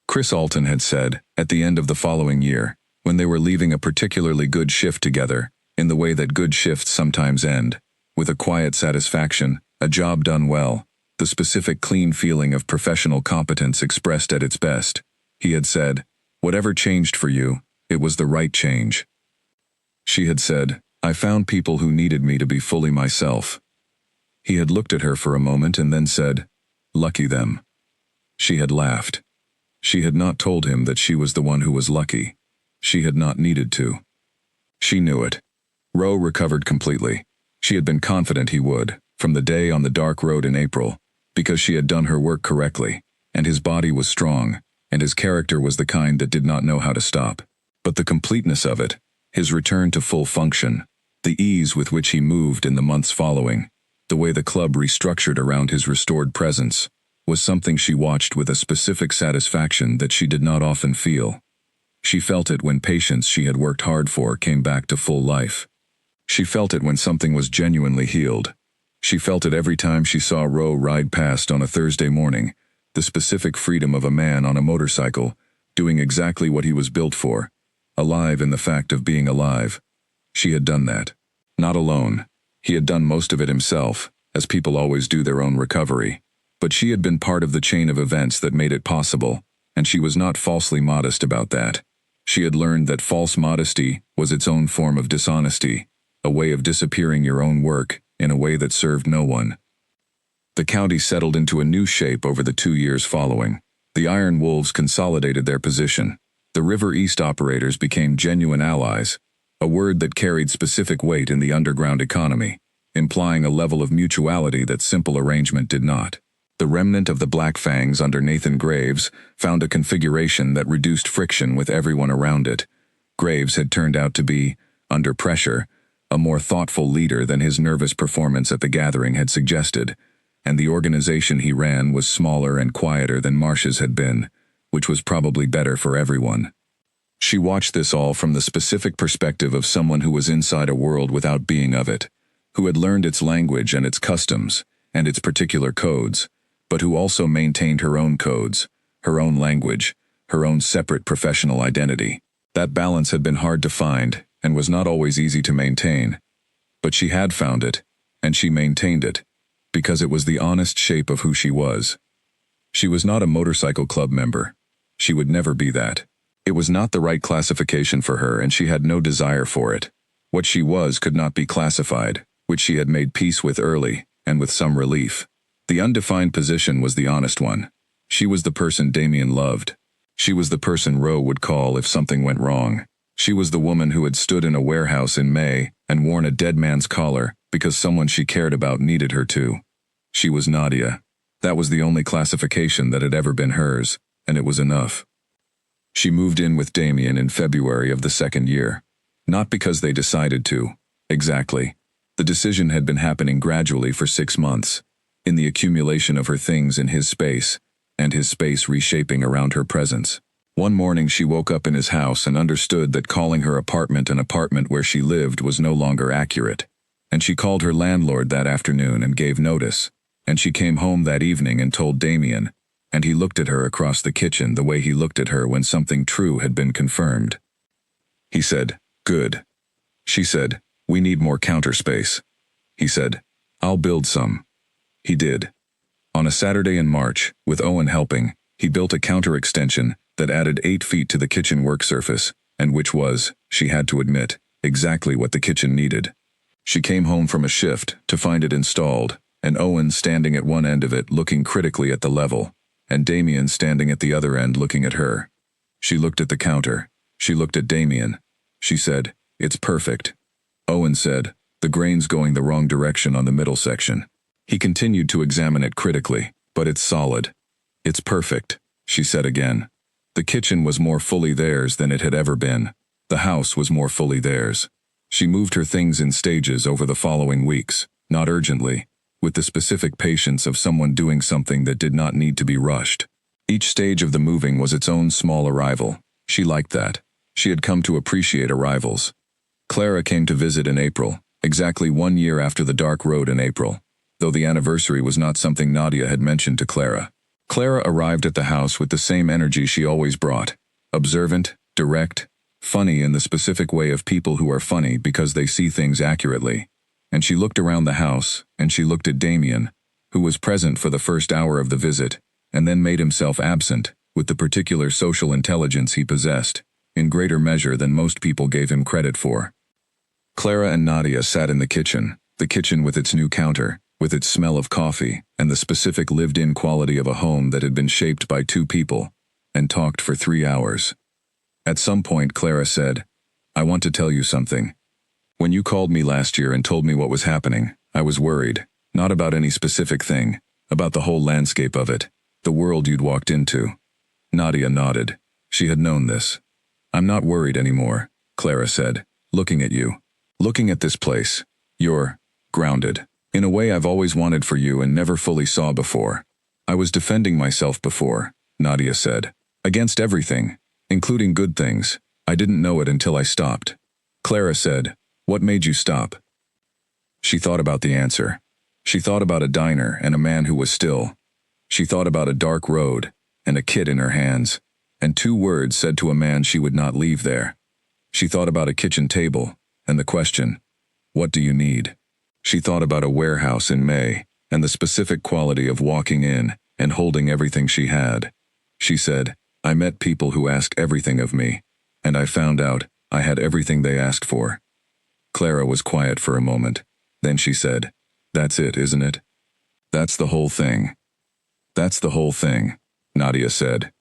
Chris Alton had said, at the end of the following year, when they were leaving a particularly good shift together, in the way that good shifts sometimes end, with a quiet satisfaction, a job done well, the specific clean feeling of professional competence expressed at its best, he had said, "Whatever changed for you, it was the right change." She had said, "I found people who needed me to be fully myself." He had looked at her for a moment and then said, "Lucky them." She had laughed. She had not told him that she was the one who was lucky. She had not needed to. She knew it. Roe recovered completely. She had been confident he would, from the day on the dark road in April, because she had done her work correctly, and his body was strong, and his character was the kind that did not know how to stop. But the completeness of it, his return to full function, the ease with which he moved in the months following, the way the club restructured around his restored presence, was something she watched with a specific satisfaction that she did not often feel. She felt it when patients she had worked hard for came back to full life. She felt it when something was genuinely healed. She felt it every time she saw Roe ride past on a Thursday morning, the specific freedom of a man on a motorcycle, doing exactly what he was built for, alive in the fact of being alive. She had done that. Not alone. He had done most of it himself, as people always do their own recovery. But she had been part of the chain of events that made it possible, and she was not falsely modest about that. She had learned that false modesty was its own form of dishonesty, a way of disappearing your own work in a way that served no one. The county settled into a new shape over the 2 years following. The Iron Wolves consolidated their position. The River East operators became genuine allies, a word that carried specific weight in the underground economy, implying a level of mutuality that simple arrangement did not. The remnant of the Black Fangs under Nathan Graves found a configuration that reduced friction with everyone around it. Graves had turned out to be, under pressure, a more thoughtful leader than his nervous performance at the gathering had suggested, and the organization he ran was smaller and quieter than Marsh's had been, which was probably better for everyone. She watched this all from the specific perspective of someone who was inside a world without being of it, who had learned its language and its customs, and its particular codes, but who also maintained her own codes, her own language, her own separate professional identity. That balance had been hard to find, and was not always easy to maintain. But she had found it, and she maintained it, because it was the honest shape of who she was. She was not a motorcycle club member. She would never be that. It was not the right classification for her, and she had no desire for it. What she was could not be classified, which she had made peace with early, and with some relief. The undefined position was the honest one. She was the person Damien loved. She was the person Roe would call if something went wrong. She was the woman who had stood in a warehouse in May and worn a dead man's collar because someone she cared about needed her to. She was Nadia. That was the only classification that had ever been hers, and it was enough. She moved in with Damien in February of the second year. Not because they decided to. Exactly. The decision had been happening gradually for 6 months, in the accumulation of her things in his space, and his space reshaping around her presence. One morning she woke up in his house and understood that calling her apartment an apartment where she lived was no longer accurate. And she called her landlord that afternoon and gave notice. And she came home that evening and told Damien, and he looked at her across the kitchen the way he looked at her when something true had been confirmed. He said, "Good." She said, "We need more counter space." He said, "I'll build some." He did. On a Saturday in March, with Owen helping, he built a counter extension that added 8 feet to the kitchen work surface, and which was, she had to admit, exactly what the kitchen needed. She came home from a shift to find it installed, and Owen standing at one end of it looking critically at the level, and Damien standing at the other end looking at her. She looked at the counter. She looked at Damien. She said, "It's perfect." Owen said, "The grain's going the wrong direction on the middle section." He continued to examine it critically, "But it's solid." "It's perfect," she said again. The kitchen was more fully theirs than it had ever been. The house was more fully theirs. She moved her things in stages over the following weeks, not urgently, with the specific patience of someone doing something that did not need to be rushed. Each stage of the moving was its own small arrival. She liked that. She had come to appreciate arrivals. Clara came to visit in April, exactly 1 year after the dark road in April, though the anniversary was not something Nadia had mentioned to Clara. Clara arrived at the house with the same energy she always brought, observant, direct, funny in the specific way of people who are funny because they see things accurately. And she looked around the house, and she looked at Damien, who was present for the first hour of the visit, and then made himself absent, with the particular social intelligence he possessed, in greater measure than most people gave him credit for. Clara and Nadia sat in the kitchen with its new counter, with its smell of coffee, and the specific lived-in quality of a home that had been shaped by 2 people, and talked for 3 hours. At some point Clara said, "I want to tell you something. When you called me last year and told me what was happening, I was worried, not about any specific thing, about the whole landscape of it, the world you'd walked into." Nadia nodded. She had known this. "I'm not worried anymore," Clara said, "looking at you. Looking at this place. You're grounded. In a way I've always wanted for you and never fully saw before. I was defending myself before," Nadia said. "Against everything, including good things. I didn't know it until I stopped." Clara said, "What made you stop?" She thought about the answer. She thought about a diner and a man who was still. She thought about a dark road and a kit in her hands, and 2 words said to a man she would not leave there. She thought about a kitchen table and the question, What do you need? She thought about a warehouse in May, and the specific quality of walking in and holding everything she had. She said, I met people who asked everything of me, and I found out I had everything they asked for. Clara was quiet for a moment. Then she said, That's it, isn't it? That's the whole thing. That's the whole thing, Nadia said.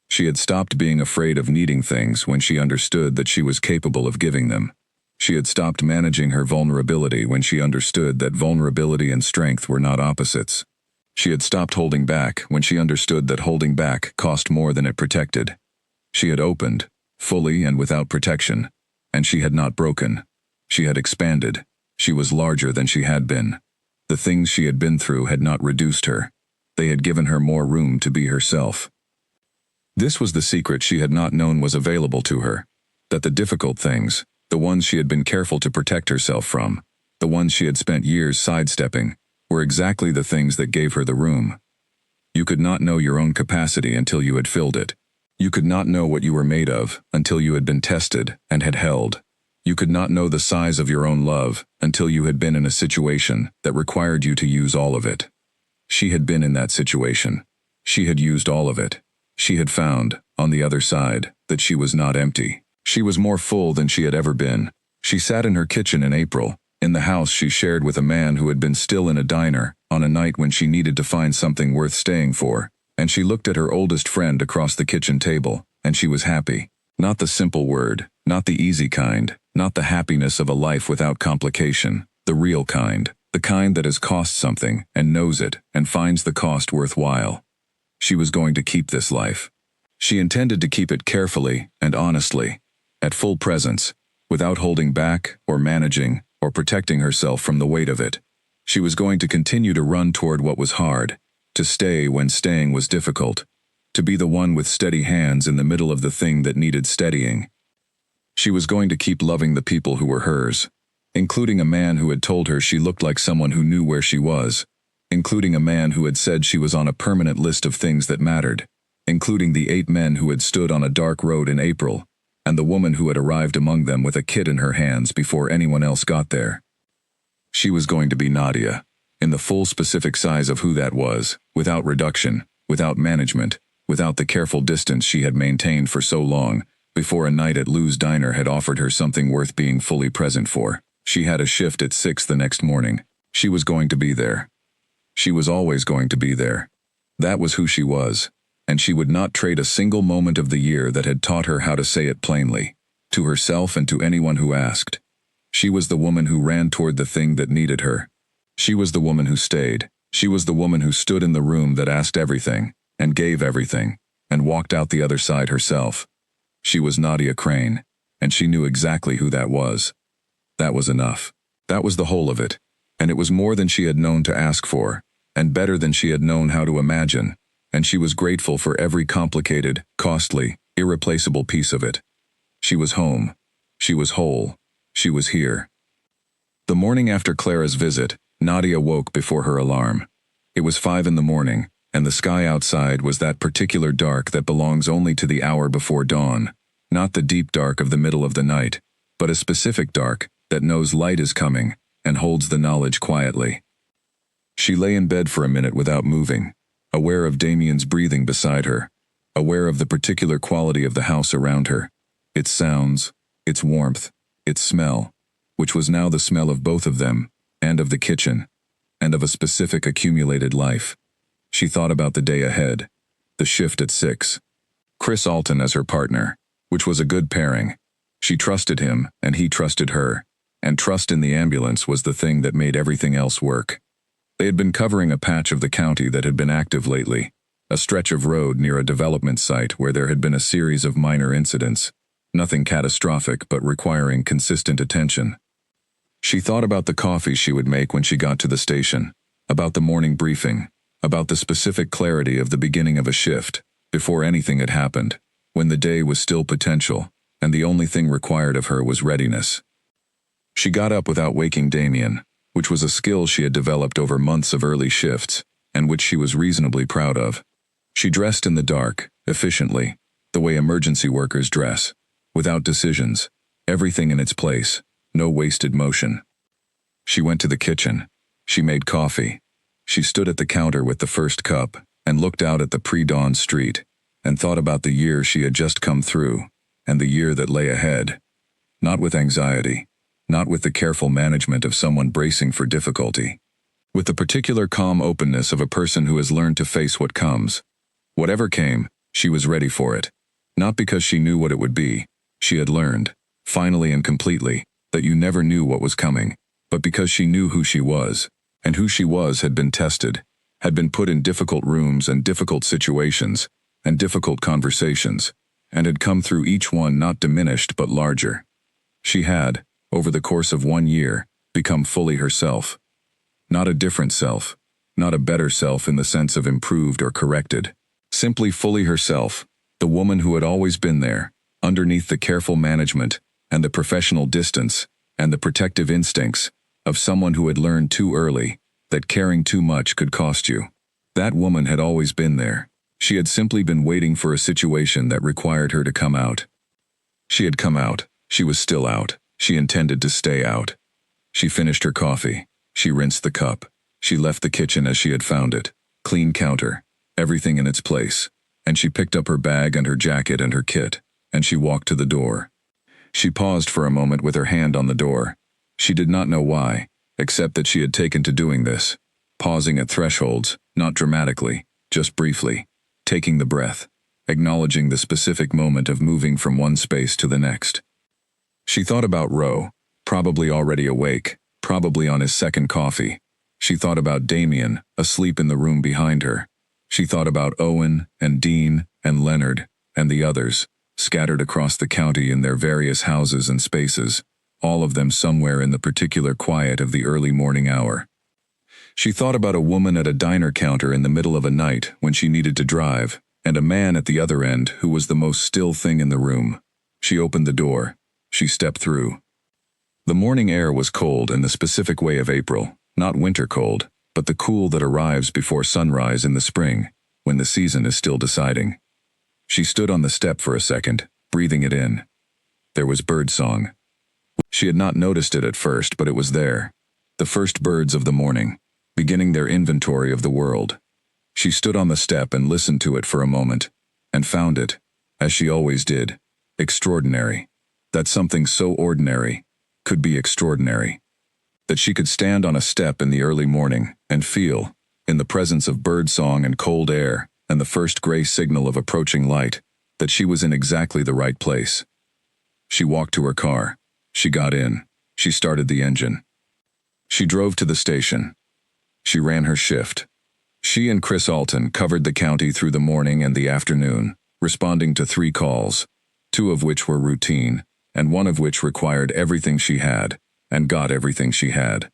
She had stopped being afraid of needing things when she understood that she was capable of giving them. She had stopped managing her vulnerability when she understood that vulnerability and strength were not opposites. She had stopped holding back when she understood that holding back cost more than it protected. She had opened, fully and without protection, and she had not broken. She had expanded. She was larger than she had been. The things she had been through had not reduced her. They had given her more room to be herself. This was the secret she had not known was available to her, that the difficult things, the ones she had been careful to protect herself from, the ones she had spent years sidestepping, were exactly the things that gave her the room. You could not know your own capacity until you had filled it. You could not know what you were made of until you had been tested and had held. You could not know the size of your own love until you had been in a situation that required you to use all of it. She had been in that situation. She had used all of it. She had found, on the other side, that she was not empty. She was more full than she had ever been. She sat in her kitchen in April, in the house she shared with a man who had been still in a diner, on a night when she needed to find something worth staying for, and she looked at her oldest friend across the kitchen table, and she was happy. Not the simple word, not the easy kind, not the happiness of a life without complication, the real kind, the kind that has cost something, and knows it, and finds the cost worthwhile. She was going to keep this life. She intended to keep it carefully and honestly, at full presence, without holding back or managing or protecting herself from the weight of it. She was going to continue to run toward what was hard, to stay when staying was difficult, to be the one with steady hands in the middle of the thing that needed steadying. She was going to keep loving the people who were hers, including a man who had told her she looked like someone who knew where she was, including a man who had said she was on a permanent list of things that mattered, including the 8 men who had stood on a dark road in April, and the woman who had arrived among them with a kid in her hands before anyone else got there. She was going to be Nadia, in the full specific size of who that was, without reduction, without management, without the careful distance she had maintained for so long, before a night at Lou's Diner had offered her something worth being fully present for. She had a shift at 6 the next morning. She was going to be there. She was always going to be there. That was who she was, and she would not trade a single moment of the year that had taught her how to say it plainly, to herself and to anyone who asked. She was the woman who ran toward the thing that needed her. She was the woman who stayed. She was the woman who stood in the room that asked everything, and gave everything, and walked out the other side herself. She was Nadia Crane, and she knew exactly who that was. That was enough. That was the whole of it, and it was more than she had known to ask for, and better than she had known how to imagine, and she was grateful for every complicated, costly, irreplaceable piece of it. She was home. She was whole. She was here. The morning after Clara's visit, Nadia woke before her alarm. It was 5 in the morning, and the sky outside was that particular dark that belongs only to the hour before dawn, not the deep dark of the middle of the night, but a specific dark that knows light is coming and holds the knowledge quietly. She lay in bed for a minute without moving, aware of Damien's breathing beside her, aware of the particular quality of the house around her, its sounds, its warmth, its smell, which was now the smell of both of them, and of the kitchen, and of a specific accumulated life. She thought about the day ahead, the shift at 6. Chris Alton as her partner, which was a good pairing. She trusted him, and he trusted her, and trust in the ambulance was the thing that made everything else work. They had been covering a patch of the county that had been active lately, a stretch of road near a development site where there had been a series of minor incidents, nothing catastrophic but requiring consistent attention. She thought about the coffee she would make when she got to the station, about the morning briefing, about the specific clarity of the beginning of a shift, before anything had happened, when the day was still potential, and the only thing required of her was readiness. She got up without waking Damien, which was a skill she had developed over months of early shifts, and which she was reasonably proud of. She dressed in the dark, efficiently, the way emergency workers dress, without decisions, everything in its place, no wasted motion. She went to the kitchen. She made coffee. She stood at the counter with the first cup and looked out at the pre-dawn street and thought about the year she had just come through and the year that lay ahead. Not with anxiety, not with the careful management of someone bracing for difficulty, with the particular calm openness of a person who has learned to face what comes. Whatever came, she was ready for it. Not because she knew what it would be. She had learned, finally and completely, that you never knew what was coming, but because she knew who she was, and who she was had been tested, had been put in difficult rooms and difficult situations, and difficult conversations, and had come through each one not diminished but larger. She had, over the course of 1 year, become fully herself. Not a different self, not a better self in the sense of improved or corrected. Simply fully herself, the woman who had always been there, underneath the careful management and the professional distance and the protective instincts of someone who had learned too early that caring too much could cost you. That woman had always been there. She had simply been waiting for a situation that required her to come out. She had come out. She was still out. She intended to stay out. She finished her coffee. She rinsed the cup. She left the kitchen as she had found it. Clean counter. Everything in its place. And she picked up her bag and her jacket and her kit. And she walked to the door. She paused for a moment with her hand on the door. She did not know why, except that she had taken to doing this. Pausing at thresholds, not dramatically, just briefly. Taking the breath. Acknowledging the specific moment of moving from one space to the next. She thought about Ro, probably already awake, probably on his second coffee. She thought about Damien, asleep in the room behind her. She thought about Owen and Dean and Leonard and the others, scattered across the county in their various houses and spaces, all of them somewhere in the particular quiet of the early morning hour. She thought about a woman at a diner counter in the middle of a night when she needed to drive, and a man at the other end who was the most still thing in the room. She opened the door. She stepped through. The morning air was cold in the specific way of April, not winter cold, but the cool that arrives before sunrise in the spring, when the season is still deciding. She stood on the step for a second, breathing it in. There was birdsong. She had not noticed it at first, but it was there. The first birds of the morning, beginning their inventory of the world. She stood on the step and listened to it for a moment, and found it, as she always did, extraordinary. That something so ordinary could be extraordinary. That she could stand on a step in the early morning and feel, in the presence of birdsong and cold air and the first gray signal of approaching light, that she was in exactly the right place. She walked to her car. She got in. She started the engine. She drove to the station. She ran her shift. She and Chris Alton covered the county through the morning and the afternoon, responding to 3 calls, 2 of which were routine, and 1 of which required everything she had, and got everything she had.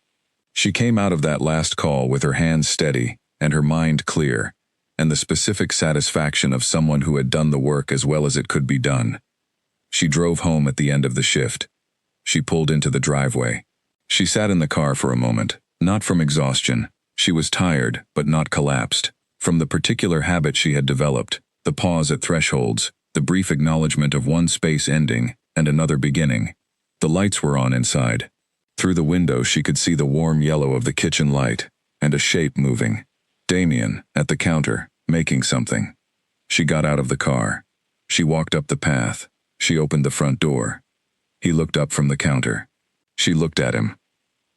She came out of that last call with her hands steady and her mind clear, and the specific satisfaction of someone who had done the work as well as it could be done. She drove home at the end of the shift. She pulled into the driveway. She sat in the car for a moment, not from exhaustion. She was tired, but not collapsed. From the particular habit she had developed, the pause at thresholds, the brief acknowledgement of one space ending and another beginning. The lights were on inside. Through the window she could see the warm yellow of the kitchen light, and a shape moving. Damien, at the counter, making something. She got out of the car. She walked up the path. She opened the front door. He looked up from the counter. She looked at him.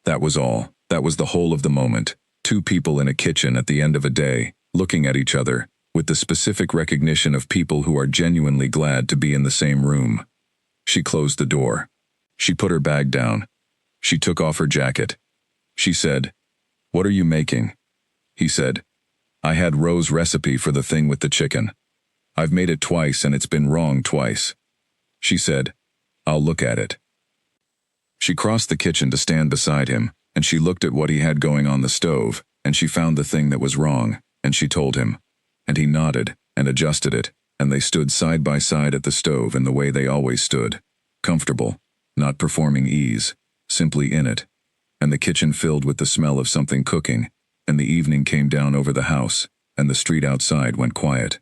That was all. That was the whole of the moment. 2 people in a kitchen at the end of a day, looking at each other, with the specific recognition of people who are genuinely glad to be in the same room. She closed the door. She put her bag down. She took off her jacket. She said, "What are you making?" He said, "I had Ro's recipe for the thing with the chicken. I've made it twice and it's been wrong twice." She said, "I'll look at it." She crossed the kitchen to stand beside him, and she looked at what he had going on the stove, and she found the thing that was wrong, and she told him. And he nodded, and adjusted it, and they stood side by side at the stove in the way they always stood, comfortable, not performing ease, simply in it, and the kitchen filled with the smell of something cooking, and the evening came down over the house, and the street outside went quiet.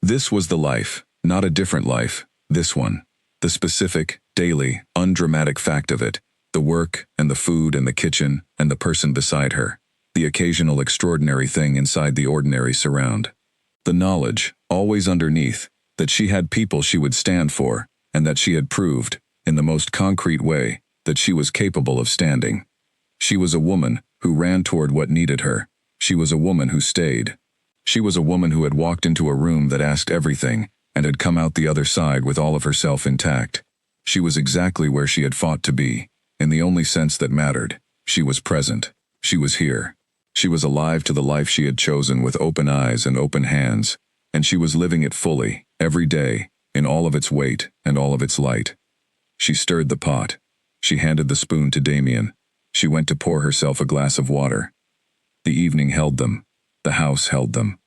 This was the life, not a different life, this one. The specific, daily, undramatic fact of it, The work, and the food, and the kitchen, and the person beside her. The occasional extraordinary thing inside the ordinary surround. The knowledge, always underneath, that she had people she would stand for, and that she had proved, in the most concrete way, that she was capable of standing. She was a woman who ran toward what needed her. She was a woman who stayed. She was a woman who had walked into a room that asked everything, and had come out the other side with all of herself intact. She was exactly where she had fought to be, in the only sense that mattered. She was present. She was here. She was alive to the life she had chosen with open eyes and open hands, and she was living it fully, every day, in all of its weight and all of its light. She stirred the pot. She handed the spoon to Damien. She went to pour herself a glass of water. The evening held them. The house held them.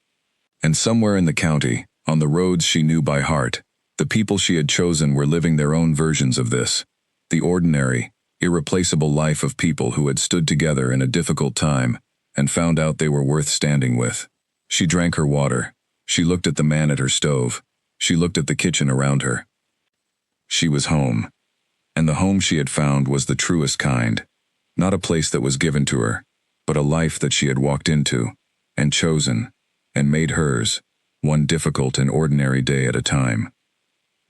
And somewhere in the county, on the roads she knew by heart, the people she had chosen were living their own versions of this. The ordinary, irreplaceable life of people who had stood together in a difficult time and found out they were worth standing with. She drank her water. She looked at the man at her stove. She looked at the kitchen around her. She was home. And the home she had found was the truest kind. Not a place that was given to her, but a life that she had walked into, and chosen, and made hers, one difficult and ordinary day at a time.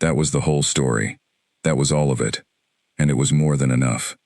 That was the whole story. That was all of it. And it was more than enough.